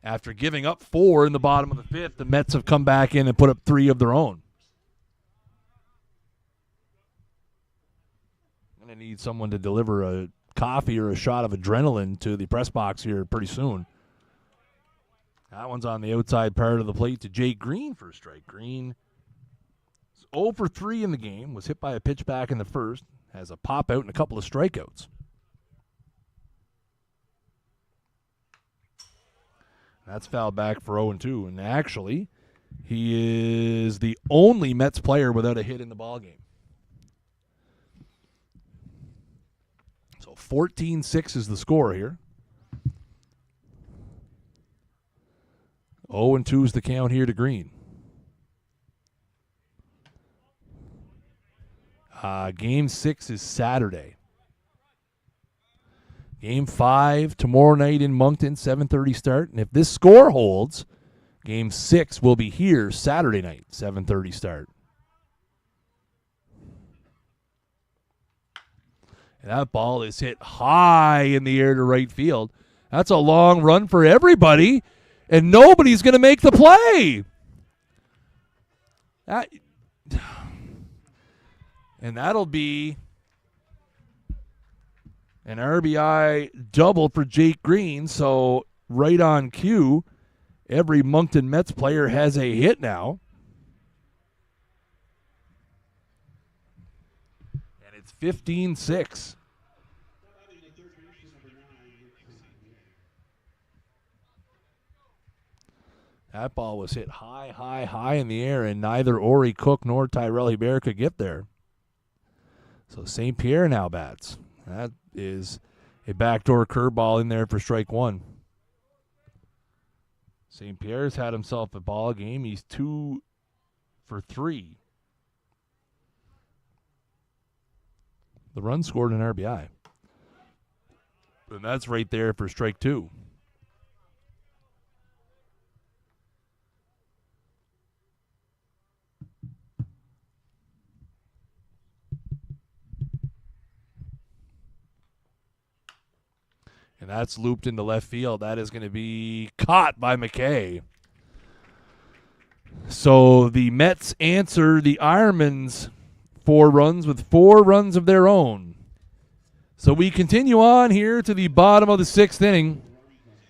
after giving up 4 in the bottom of the 5th, the Mets have come back in and put up 3 of their own. I need someone to deliver a coffee or a shot of adrenaline to the press box here pretty soon. That one's on the outside part of the plate to Jake Green for a strike. Green is 0 for 3 in the game, was hit by a pitch back in the first, has a pop out and a couple of strikeouts. That's fouled back for 0-2, and actually, he is the only Mets player without a hit in the ballgame. 14-6 is the score here. 0-2 is the count here to Green. Game 6 is Saturday. Game 5 tomorrow night in Moncton, 7:30 start. And if this score holds, Game 6 will be here Saturday night, 7:30 start. And that ball is hit high in the air to right field. That's a long run for everybody, and nobody's going to make the play. And that'll be an RBI double for Jake Green. So right on cue, every Moncton Mets player has a hit now. And it's 15-6. That ball was hit high in the air, and neither Ori Cook nor Tyrell Hebert could get there. So St. Pierre now bats. That is a backdoor curveball in there for strike one. St. Pierre's had himself a ball game. He's 2 for 3. The run scored an RBI. And that's right there for strike two. And that's looped into left field. That is going to be caught by McKay. So the Mets answer the Ironmen's 4 runs with 4 runs of their own. So we continue on here to the bottom of the 6th inning.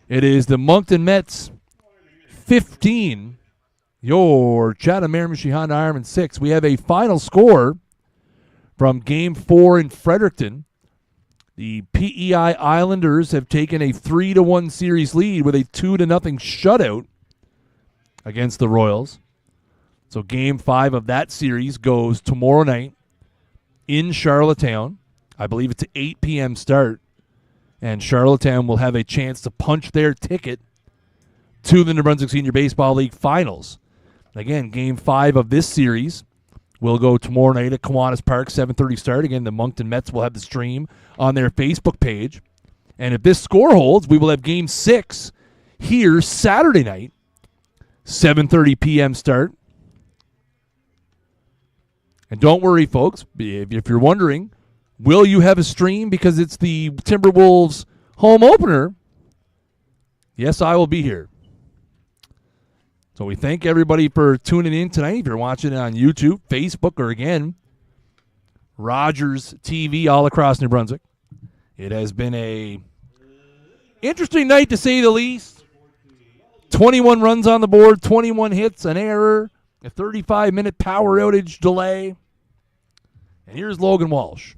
It is the Moncton Mets 15, your Chatham Ironmen Ironmen 6. We have a final score from Game 4 in Fredericton. The PEI Islanders have taken a 3-1 series lead with a 2-0 shutout against the Royals. So Game 5 of that series goes tomorrow night in Charlottetown. I believe it's an 8 p.m. start. And Charlottetown will have a chance to punch their ticket to the New Brunswick Senior Baseball League Finals. Again, Game 5 of this series will go tomorrow night at Kiwanis Park, 7:30 start. Again, the Moncton Mets will have the stream on their Facebook page. And if this score holds, we will have Game 6 here Saturday night, 7:30 p.m. start. And don't worry, folks, if you're wondering, will you have a stream because it's the Timberwolves home opener? Yes, I will be here. So we thank everybody for tuning in tonight. If you're watching it on YouTube, Facebook, or again, Rogers TV all across New Brunswick. It has been a interesting night to say the least. 21 runs on the board, 21 hits, an error, a 35-minute power outage delay. And here's Logan Walsh.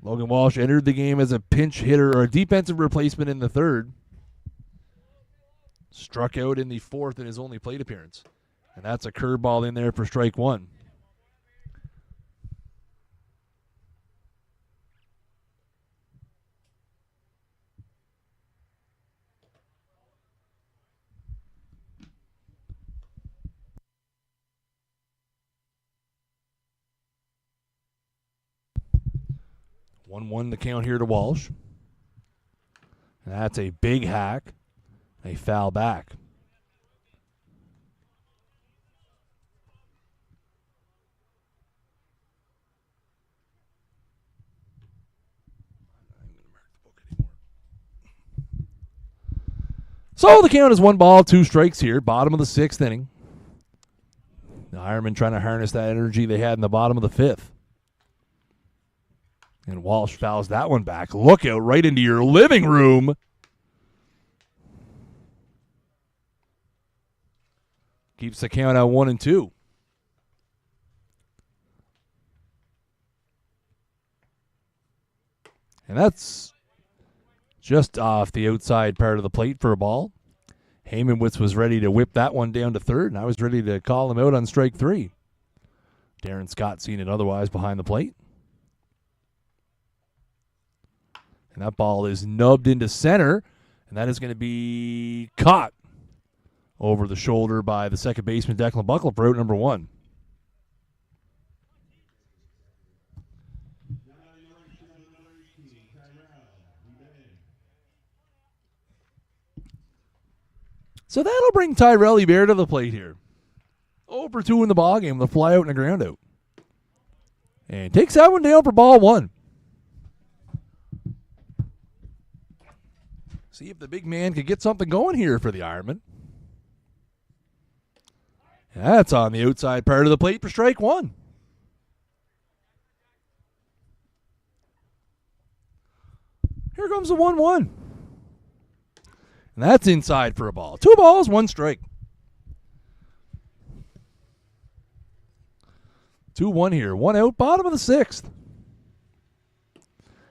Logan Walsh entered the game as a pinch hitter or a defensive replacement in the third. Struck out in the fourth in his only plate appearance. And that's a curveball in there for strike one. One the count here to Walsh. And that's a big hack. A foul back. So the count is 1 ball, 2 strikes here. Bottom of the 6th inning. The Ironmen trying to harness that energy they had in the bottom of the 5th. And Walsh fouls that one back. Look out right into your living room. Keeps the count at 1-2. And that's just off the outside part of the plate for a ball. Heymanwitz was ready to whip that one down to third, and I was ready to call him out on strike 3. Darren Scott seen it otherwise behind the plate. And that ball is nubbed into center, and that is going to be caught over the shoulder by the second baseman, Declan Buckle, for out number 1. So that'll bring Tyrell Hebert to the plate here. 0 for 2 in the ballgame with a fly out and a ground out. And takes that one down for ball 1. See if the big man could get something going here for the Ironmen. That's on the outside part of the plate for strike 1. Here comes the 1-1. And that's inside for a ball. 2 balls, 1 strike. 2-1 here. 1 out, bottom of the 6th.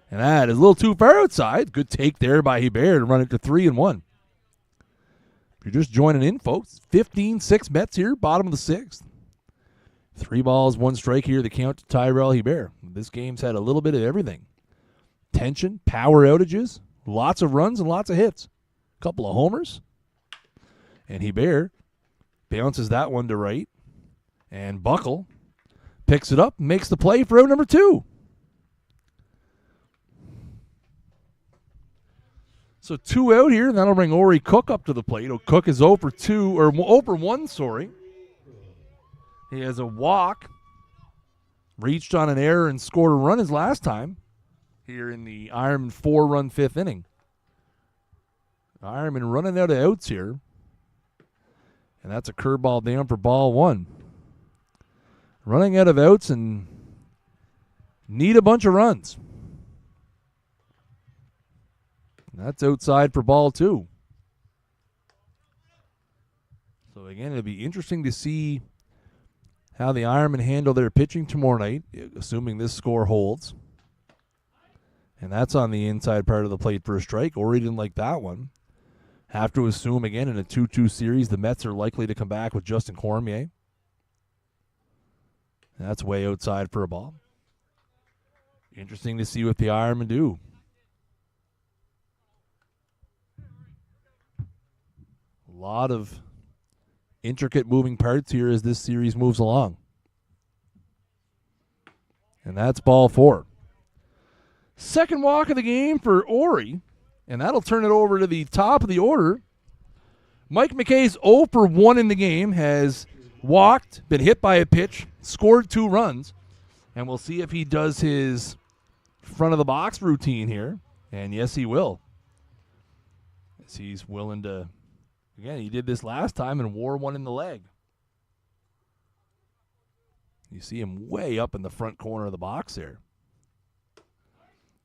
And that is a little too far outside. Good take there by Hebert to run it to 3-1. If you're just joining in, folks, 15-6 Mets here, bottom of the 6th. 3 balls, 1 strike here, the count to Tyrell Hebert. This game's had a little bit of everything. Tension, power outages, lots of runs, and lots of hits. A couple of homers. And Hebert bounces that one to right. And Buckle picks it up and makes the play for out number 2. So 2 out here, and that'll bring Ori Cook up to the plate. Cook is 0 for 2, or 0 for 1, sorry. He has a walk, reached on an error and scored a run his last time here in the Ironman 4-run 5th inning. Ironman running out of outs here. And that's a curveball down for ball 1. Running out of outs and need a bunch of runs. That's outside for ball 2. So again, it'll be interesting to see how the Ironmen handle their pitching tomorrow night, assuming this score holds. And that's on the inside part of the plate for a strike. Ori didn't like that one. Have to assume, again, in a 2-2 series, the Mets are likely to come back with Justin Cormier. And that's way outside for a ball. Interesting to see what the Ironmen do. A lot of intricate moving parts here as this series moves along. And that's ball 4. Second walk of the game for Ori, and that'll turn it over to the top of the order. Mike McKay's 0 for 1 in the game, has walked, been hit by a pitch, scored 2 runs, and we'll see if he does his front of the box routine here. And yes, he will. As he's willing to, again, he did this last time and wore one in the leg. You see him way up in the front corner of the box there.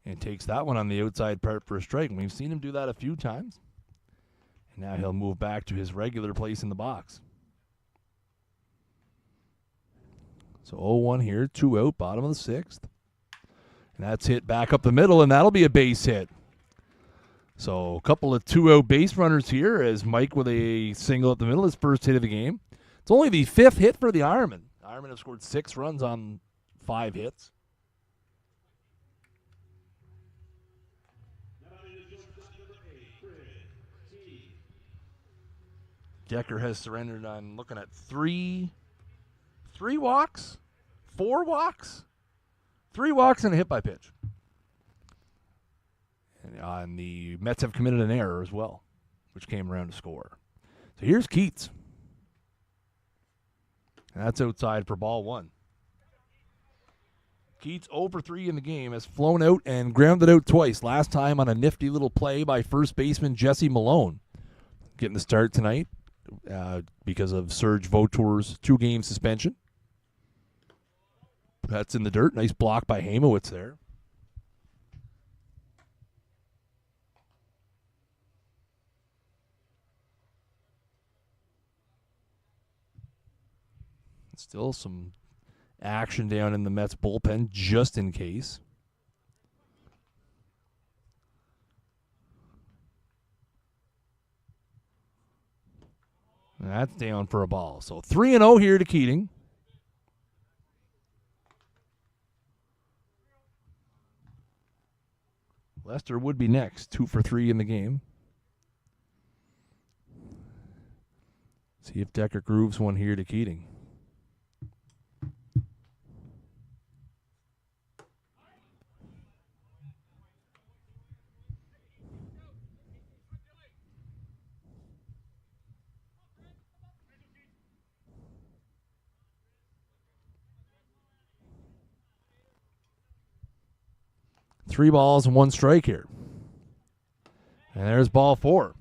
And takes that one on the outside part for a strike. And we've seen him do that a few times. And now he'll move back to his regular place in the box. So 0-1 here, 2 out, bottom of the 6th. And that's hit back up the middle, and that'll be a base hit. So a couple of 2-out base runners here as Mike with a single up the middle, his first hit of the game. It's only the 5th hit for the Ironmen. Ironmen have scored 6 runs on 5 hits. Decker has surrendered on looking at 3 walks, 4 walks, 3 walks and a hit by pitch. And the Mets have committed an error as well, which came around to score. So here's Keats. And that's outside for ball 1. Keats 0 for 3 in the game, has flown out and grounded out twice. Last time on a nifty little play by first baseman Jesse Malone. Getting the start tonight because of Serge Vautour's 2-game suspension. That's in the dirt. Nice block by Hamowitz there. Still some action down in the Mets bullpen just in case. And that's down for a ball. So 3-0 here to Keating. Lester would be next, 2 for 3 in the game. See if Decker grooves one here to Keating. Three balls and 1 strike here. And there's ball 4.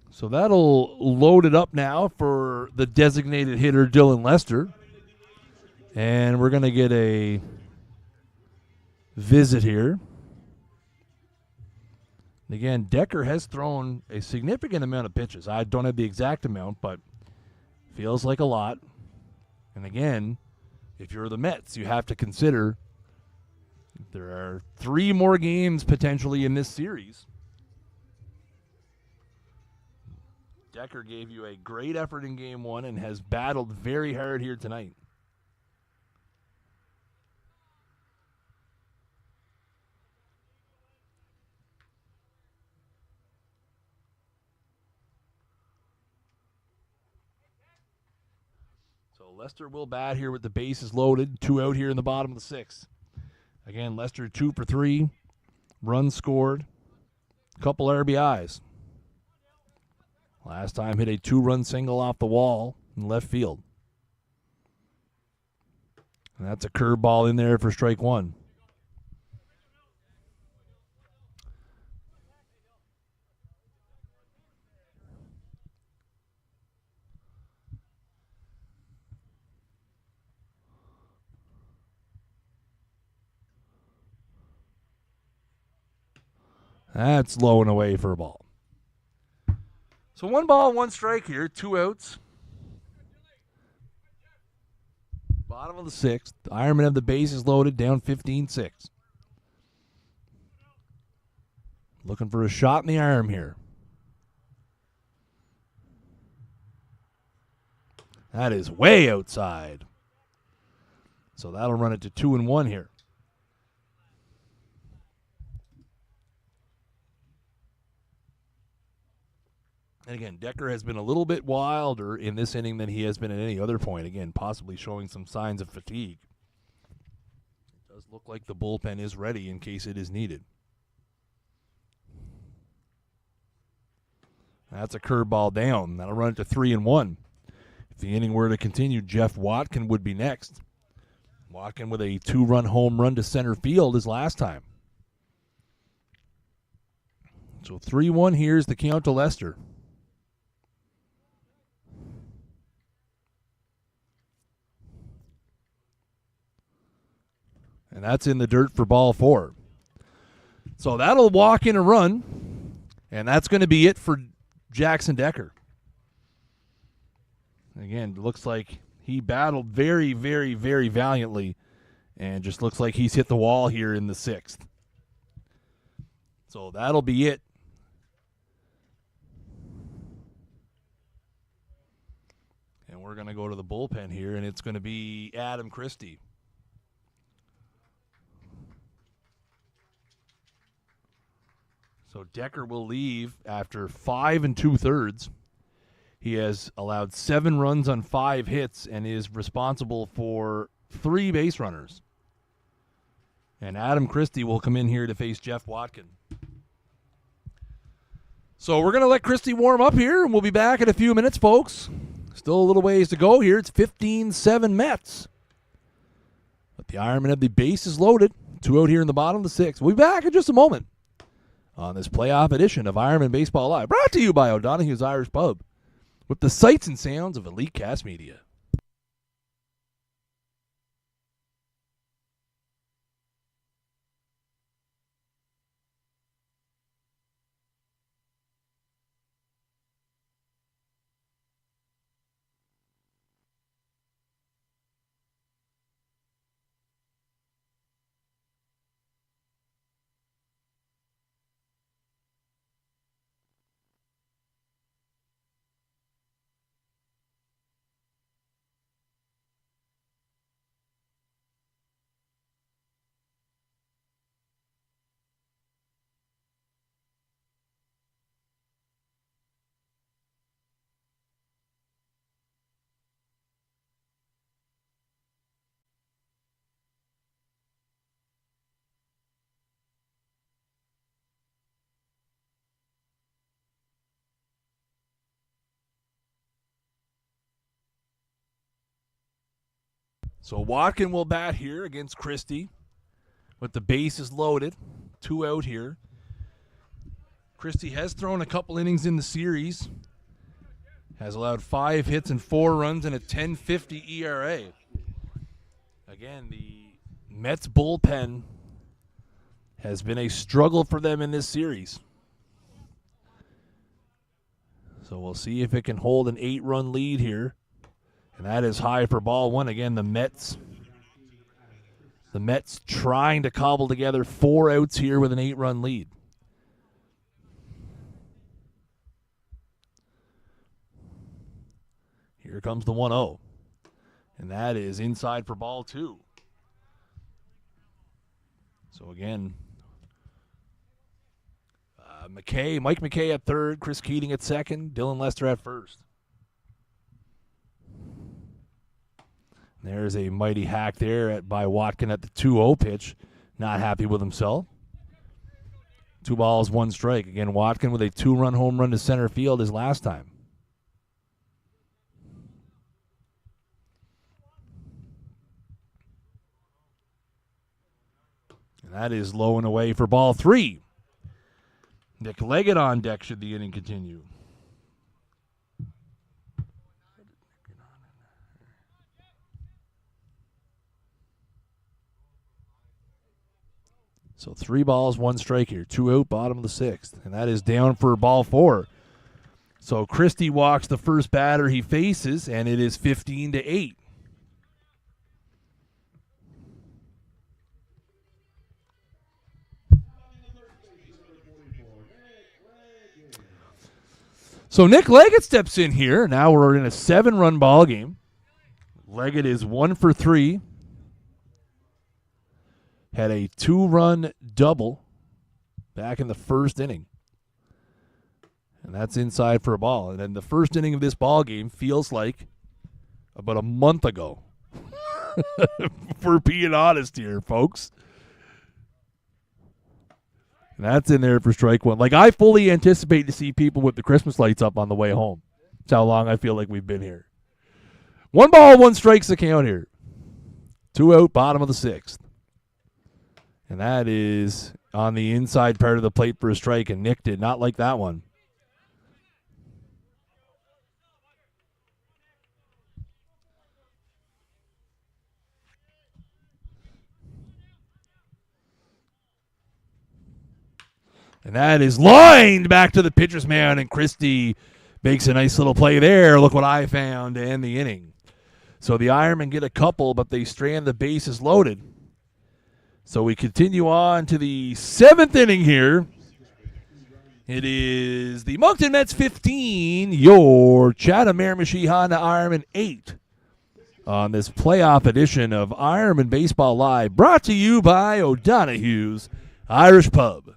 So that'll load it up now for the designated hitter, Dylan Lester. And we're going to get a visit here. Again, Decker has thrown a significant amount of pitches. I don't have the exact amount, but feels like a lot. And again, if you're the Mets, you have to consider there are 3 more games potentially in this series. Decker gave you a great effort in game 1 and has battled very hard here tonight. Lester will bat here with the bases loaded. 2 out here in the bottom of the 6th. Again, Lester 2 for 3. Runs scored. Couple RBIs. Last time hit a 2-run single off the wall in left field. And that's a curveball in there for strike 1. That's low and away for a ball. So 1 ball, 1 strike here, 2 outs. Bottom of the 6th. Ironmen have the bases loaded, down 15-6. Looking for a shot in the arm here. That is way outside. So that'll run it to 2-1 here. And again, Decker has been a little bit wilder in this inning than he has been at any other point. Again, possibly showing some signs of fatigue. It does look like the bullpen is ready in case it is needed. That's a curveball down. That'll run it to 3-1. If the inning were to continue, Jeff Watkin would be next. Watkin with a 2-run home run to center field his last time. So 3-1 here is the count to Lester. And that's in the dirt for ball 4. So that'll walk in a run, and that's going to be it for Jackson Decker. Again, looks like he battled very, very, very valiantly, and just looks like he's hit the wall here in the 6th. So that'll be it. And we're going to go to the bullpen here, and it's going to be Adam Christie. So Decker will leave after 5 2/3. He has allowed 7 runs on 5 hits and is responsible for 3 base runners. And Adam Christie will come in here to face Jeff Watkin. So we're going to let Christie warm up here, and we'll be back in a few minutes, folks. Still a little ways to go here. It's 15-7 Mets. But the Ironmen have the bases loaded. 2 out here in the bottom of the 6th. We'll be back in just a moment on this playoff edition of Ironman Baseball Live, brought to you by O'Donoghue's Irish Pub, with the sights and sounds of Elitecast Media. So Watkin will bat here against Christie with the bases loaded. 2 out here. Christie has thrown a couple innings in the series. Has allowed 5 hits and 4 runs and a 10.50 ERA. Again, the Mets bullpen has been a struggle for them in this series. So we'll see if it can hold an 8-run lead here. And that is high for ball 1. Again, the Mets trying to cobble together 4 outs here with an 8-run lead. Here comes the 1-0. And that is inside for ball 2. So again, Mike McKay at third, Chris Keating at second, Dylan Lester at first. There's a mighty hack there by Watkin at the 2-0 pitch. Not happy with himself. 2 balls, 1 strike. Again, Watkin with a 2-run home run to center field his last time. And that is low and away for ball 3. Nick Leggett on deck should the inning continue. So 3 balls, 1 strike here. 2 out, bottom of the 6th. And that is down for ball 4. So Christie walks the first batter he faces, and it is 15-8. So Nick Leggett steps in here. Now we're in a 7-run ball game. Leggett is 1 for 3. Had a 2-run double back in the first inning. And that's inside for a ball. And then the first inning of this ball game feels like about a month ago. If we're being honest here, folks. And that's in there for strike one. Like, I fully anticipate to see people with the Christmas lights up on the way home. That's how long I feel like we've been here. 1 ball, 1 strikes the count here. 2 out, bottom of the 6th. And that is on the inside part of the plate for a strike, and Nick did not like that one. And that is lined back to the pitcher's mound, and Christie makes a nice little play there. Look what I found to end the inning. So the Ironmen get a couple, but they strand the bases loaded. So we continue on to the 7th inning here. It is the Moncton Mets 15, your Chatham Ironmen 8 on this playoff edition of Ironman Baseball Live, brought to you by O'Donoghue's Irish Pub.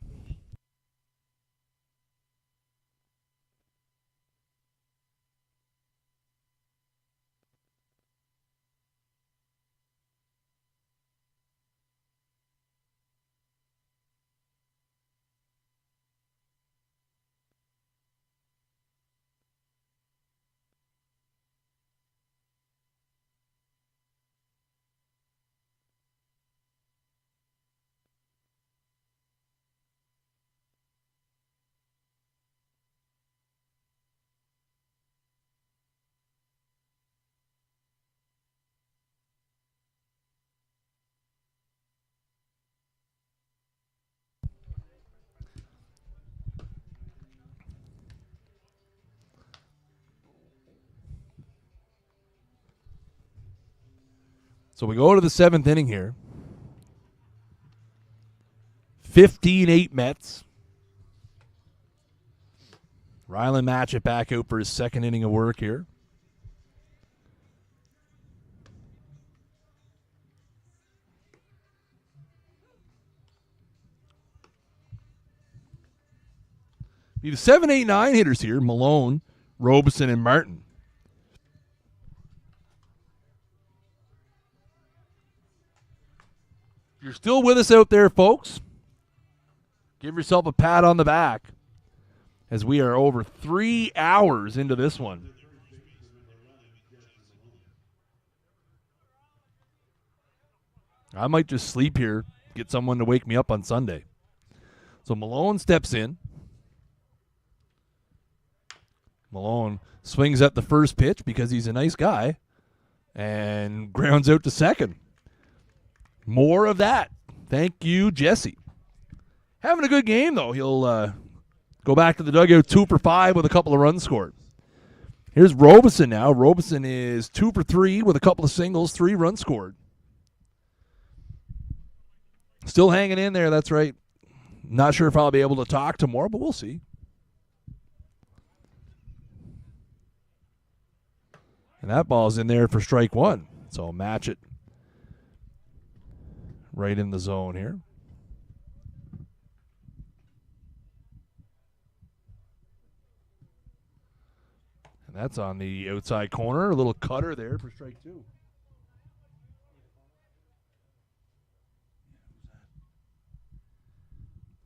So we go to the 7th inning here. 15-8 Mets. Rylan Matchett back out for his 2nd inning of work here. Be the 7, 8, 9 hitters here. Malone, Robeson, and Martin. If you're still with us out there, folks, give yourself a pat on the back, as we are over 3 hours into this one. I might just sleep here, get someone to wake me up on Sunday. So Malone steps in. Malone swings at the first pitch because he's a nice guy and grounds out to second. More of that. Thank you, Jesse. Having a good game, though. He'll go back to the dugout 2 for 5 with a couple of runs scored. Here's Robeson now. Robeson is 2 for 3 with a couple of singles, 3 runs scored. Still hanging in there, that's right. Not sure if I'll be able to talk tomorrow, but we'll see. And that ball's in there for strike 1. So match it right in the zone here. And that's on the outside corner. A little cutter there for strike 2.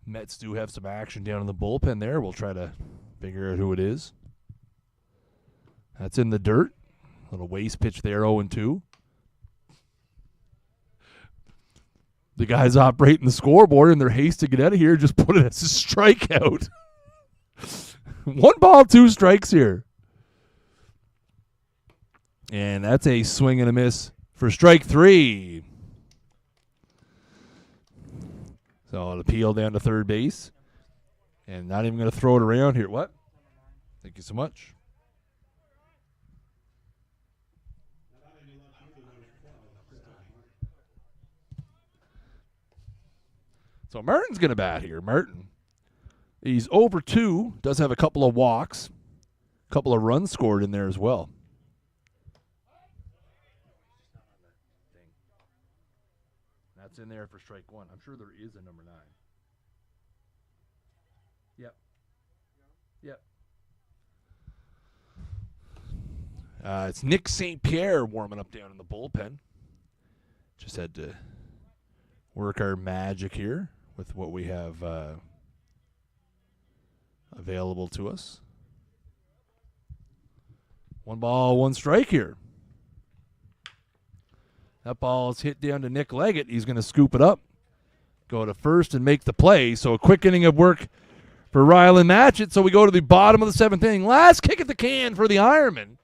Mets do have some action down in the bullpen there. We'll try to figure out who it is. That's in the dirt. Little waste pitch there, 0-2. The guys operating the scoreboard in their haste to get out of here just put it as a strikeout. 1 ball, 2 strikes here. And that's a swing and a miss for strike 3. So an appeal down to third base. And not even going to throw it around here. What? Thank you so much. So Martin's going to bat here. Martin, he's over 2, does have a couple of walks, a couple of runs scored in there as well. That's in there for strike 1. I'm sure there is a number 9. Yep. Yep. It's Nick St. Pierre warming up down in the bullpen. Just had to work our magic here with what we have available to us. 1 ball, 1 strike here. That ball is hit down to Nick Leggett. He's going to scoop it up, go to first, and make the play. So a quick inning of work for Rylan Matchett. So we go to the bottom of the 7th inning. Last kick at the can for the Ironmen,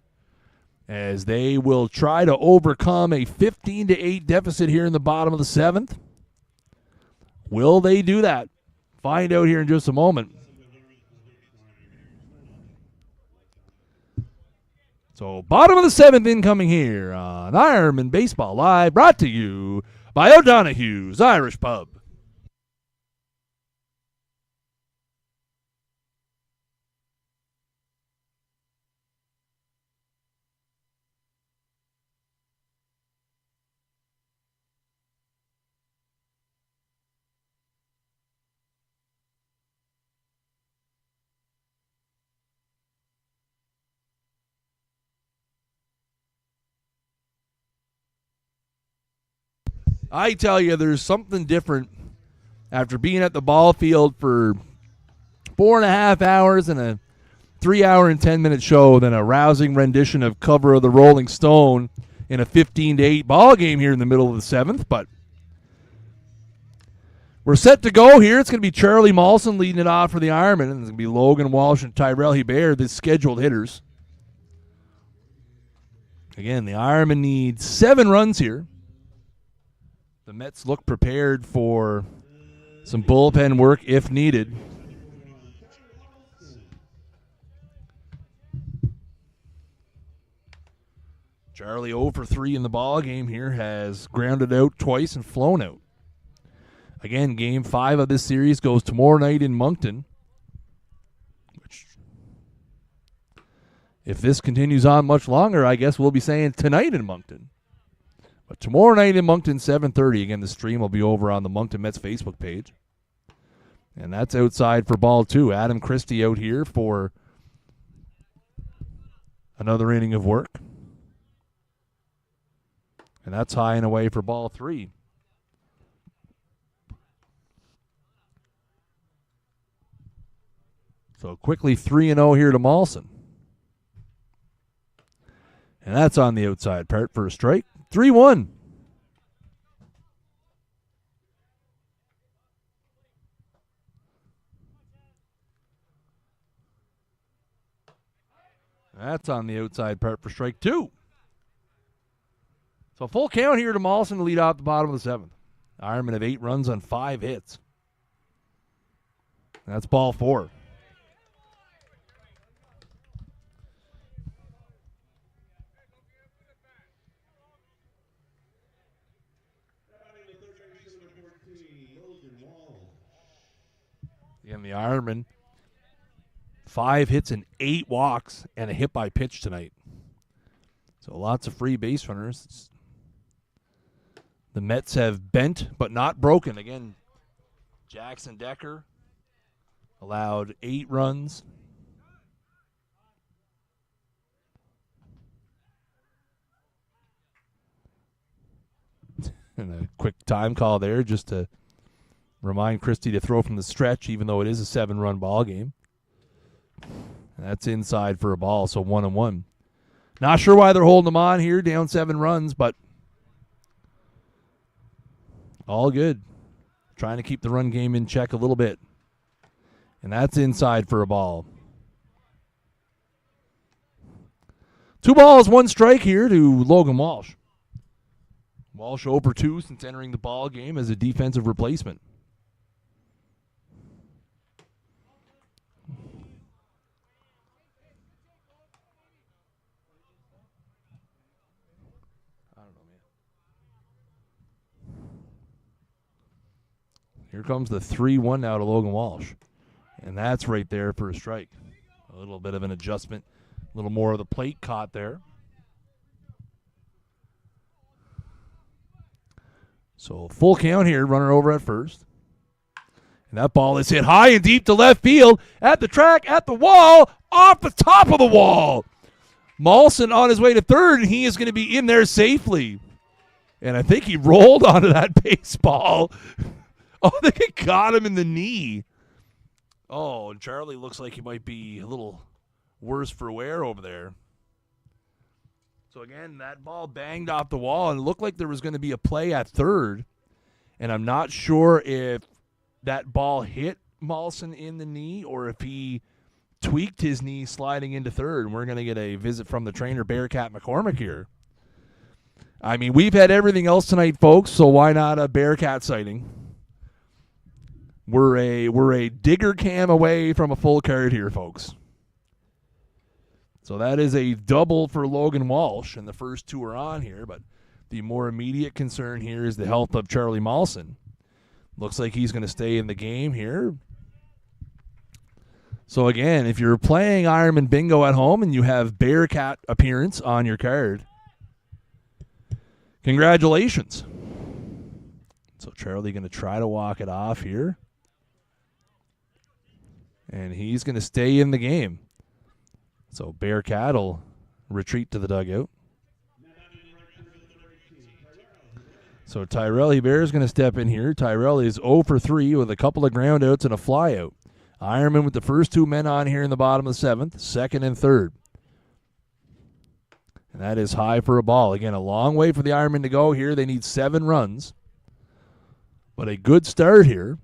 as they will try to overcome a 15-8 deficit here in the bottom of the 7th. Will they do that? Find out here in just a moment. So bottom of the 7th incoming here on Ironman Baseball Live, brought to you by O'Donoghue's Irish Pub. I tell you, there's something different after being at the ball field for 4.5 hours and a 3-hour and 10-minute show than a rousing rendition of Cover of the Rolling Stone in a 15-8 ball game here in the middle of the 7th. But we're set to go here. It's going to be Charlie Molson leading it off for the Ironmen, and it's going to be Logan Walsh and Tyrell Hebert, the scheduled hitters. Again, the Ironmen need 7 runs here. The Mets look prepared for some bullpen work if needed. Charlie 0 for 3 in the ball game here, has grounded out twice and flown out. Again, Game 5 of this series goes tomorrow night in Moncton. Which, if this continues on much longer, I guess we'll be saying tonight in Moncton. But tomorrow night in Moncton, 7:30. Again, the stream will be over on the Moncton Mets Facebook page. And that's outside for ball 2. Adam Christie out here for another inning of work. And that's high and away for ball 3. So quickly 3-0 here to Molson. And that's on the outside part for a strike. 3-1. That's on the outside part for strike 2. So full count here to Molson to lead out the bottom of the 7th. Ironmen have 8 runs on 5 hits. That's ball 4. Again, the Ironmen, 5 hits and 8 walks and a hit by pitch tonight. So lots of free base runners. The Mets have bent but not broken. Again, Jackson Decker allowed 8 runs. And a quick time call there just to remind Christie to throw from the stretch, even though it is a 7-run ball game. And that's inside for a ball, so 1-1. Not sure why they're holding them on here, down 7 runs, but all good. Trying to keep the run game in check a little bit. And that's inside for a ball. 2 balls, 1 strike here to Logan Walsh. Walsh 0 for 2 since entering the ball game as a defensive replacement. Here comes the 3-1 now to Logan Walsh. And that's right there for a strike. A little bit of an adjustment. A little more of the plate caught there. So full count here, runner over at first. And that ball is hit high and deep to left field. At the track, at the wall, off the top of the wall. Moncton on his way to third, and he is going to be in there safely. And I think he rolled onto that baseball. Oh, I think it got him in the knee. Oh, and Charlie looks like he might be a little worse for wear over there. So, again, that ball banged off the wall, and it looked like there was going to be a play at third. And I'm not sure if that ball hit Moncton in the knee or if he tweaked his knee sliding into third. And we're going to get a visit from the trainer, Bearcat McCormick, here. I mean, we've had everything else tonight, folks, so why not a Bearcat sighting? We're a digger cam away from a full card here, folks. So that is a double for Logan Walsh, and the first two are on here, but the more immediate concern here is the health of Charlie Moncton. Looks like he's going to stay in the game here. So again, if you're playing Ironman Bingo at home and you have Bearcat appearance on your card, congratulations. So Charlie going to try to walk it off here. And he's going to stay in the game. So Bearcat will retreat to the dugout. So Tyrell Hebert is going to step in here. Tyrell is 0 for 3 with a couple of groundouts and a flyout. Ironman with the first two men on here in the bottom of the seventh, second and third. And that is high for a ball. Again, a long way for the Ironmen to go here. They need 7 runs. But a good start here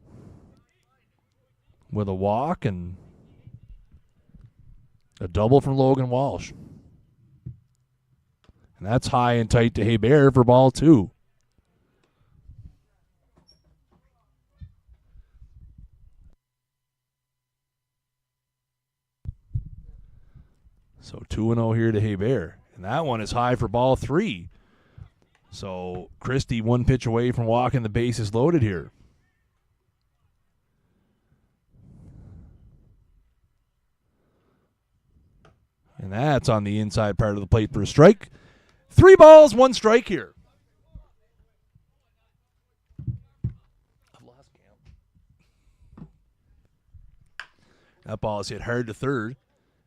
with a walk and a double from Logan Walsh. And that's high and tight to Hebert for ball 2. So 2-0 here to Hebert. And that one is high for ball 3. So Christie 1 pitch away from walking the bases loaded here. And that's on the inside part of the plate for a strike. 3 balls, 1 strike here. I've lost count. That ball is hit hard to third,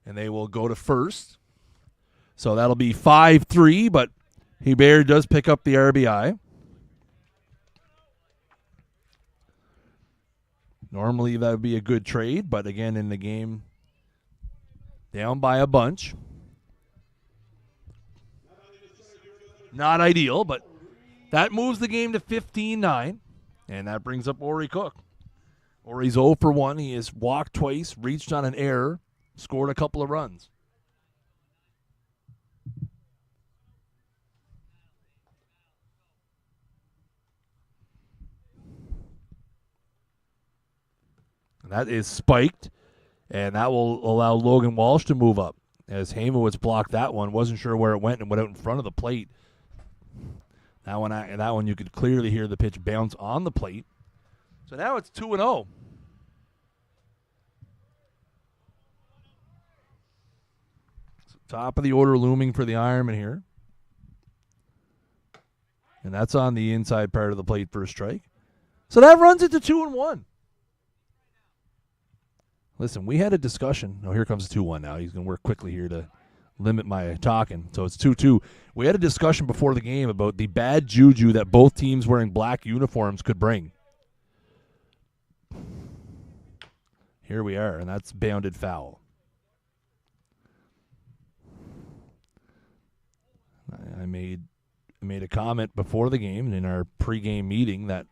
and they will go to first. So that'll be 5-3, but Hebert does pick up the RBI. Normally that would be a good trade, but again in the game, down by a bunch. Not ideal, but that moves the game to 15-9, and that brings up Ori Cook. Ori's 0 for 1. He has walked twice, reached on an error, scored a couple of runs. And that is spiked. And that will allow Logan Walsh to move up. As Hamowitz blocked that one, wasn't sure where it went and went out in front of the plate. That one you could clearly hear the pitch bounce on the plate. So now it's 2-0. So top of the order looming for the Ironman here. And that's on the inside part of the plate for a strike. So that runs it to 2-1. Listen, we had a discussion. Oh, here comes 2-1 now. He's going to work quickly here to limit my talking. So it's 2-2. We had a discussion before the game about the bad juju that both teams wearing black uniforms could bring. Here we are, and that's bounded foul. I made a comment before the game in our pregame meeting that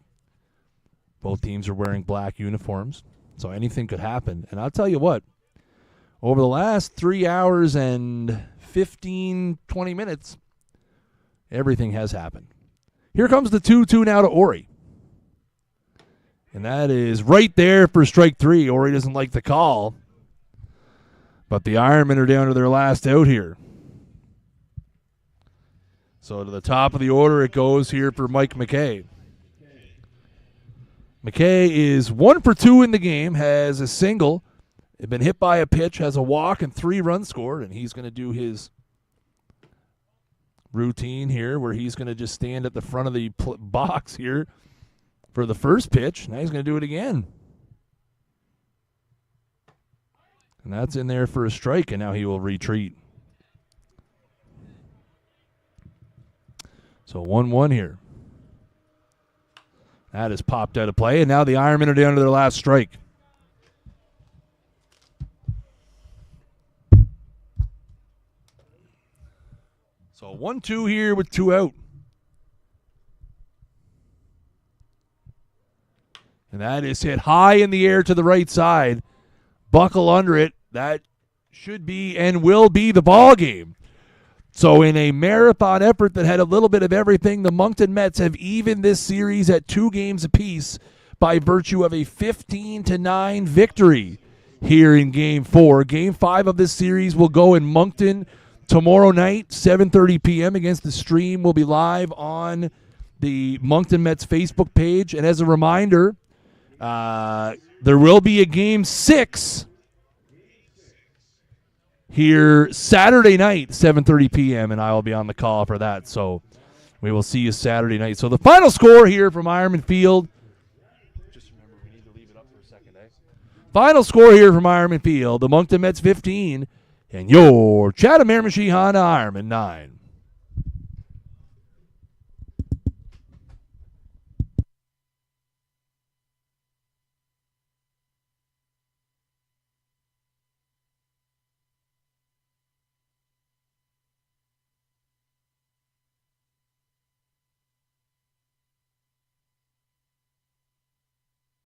both teams are wearing black uniforms. So anything could happen. And I'll tell you what, over the last 3 hours and 15, 20 minutes, everything has happened. Here comes the 2-2 now to Ori. And that is right there for strike 3. Ori doesn't like the call. But the Ironmen are down to their last out here. So to the top of the order it goes here for Mike McKay. McKay is 1 for 2 in the game, has a single, been hit by a pitch, has a walk, and 3 runs scored, and he's going to do his routine here where he's going to just stand at the front of the box here for the first pitch. Now he's going to do it again. And that's in there for a strike, and now he will retreat. So 1-1 here. That has popped out of play, and now the Ironmen are down to their last strike. So 1-2 here with 2 out. And that is hit high in the air to the right side. Buckle under it. That should be and will be the ball game. So in a marathon effort that had a little bit of everything, the Moncton Mets have evened this series at 2 games apiece by virtue of a 15-9 victory here in Game 4. Game 5 of this series will go in Moncton tomorrow night, 7:30 p.m. against the stream. Will be live on the Moncton Mets Facebook page. And as a reminder, there will be a Game 6 here Saturday night, 7:30 p.m., and I will be on the call for that. So we will see you Saturday night. So the final score here from Ironman Field. Just remember, we need to leave it up for a second, eh? Final score here from Ironman Field. The Moncton Mets 15, and your Chatham Ironmen 9.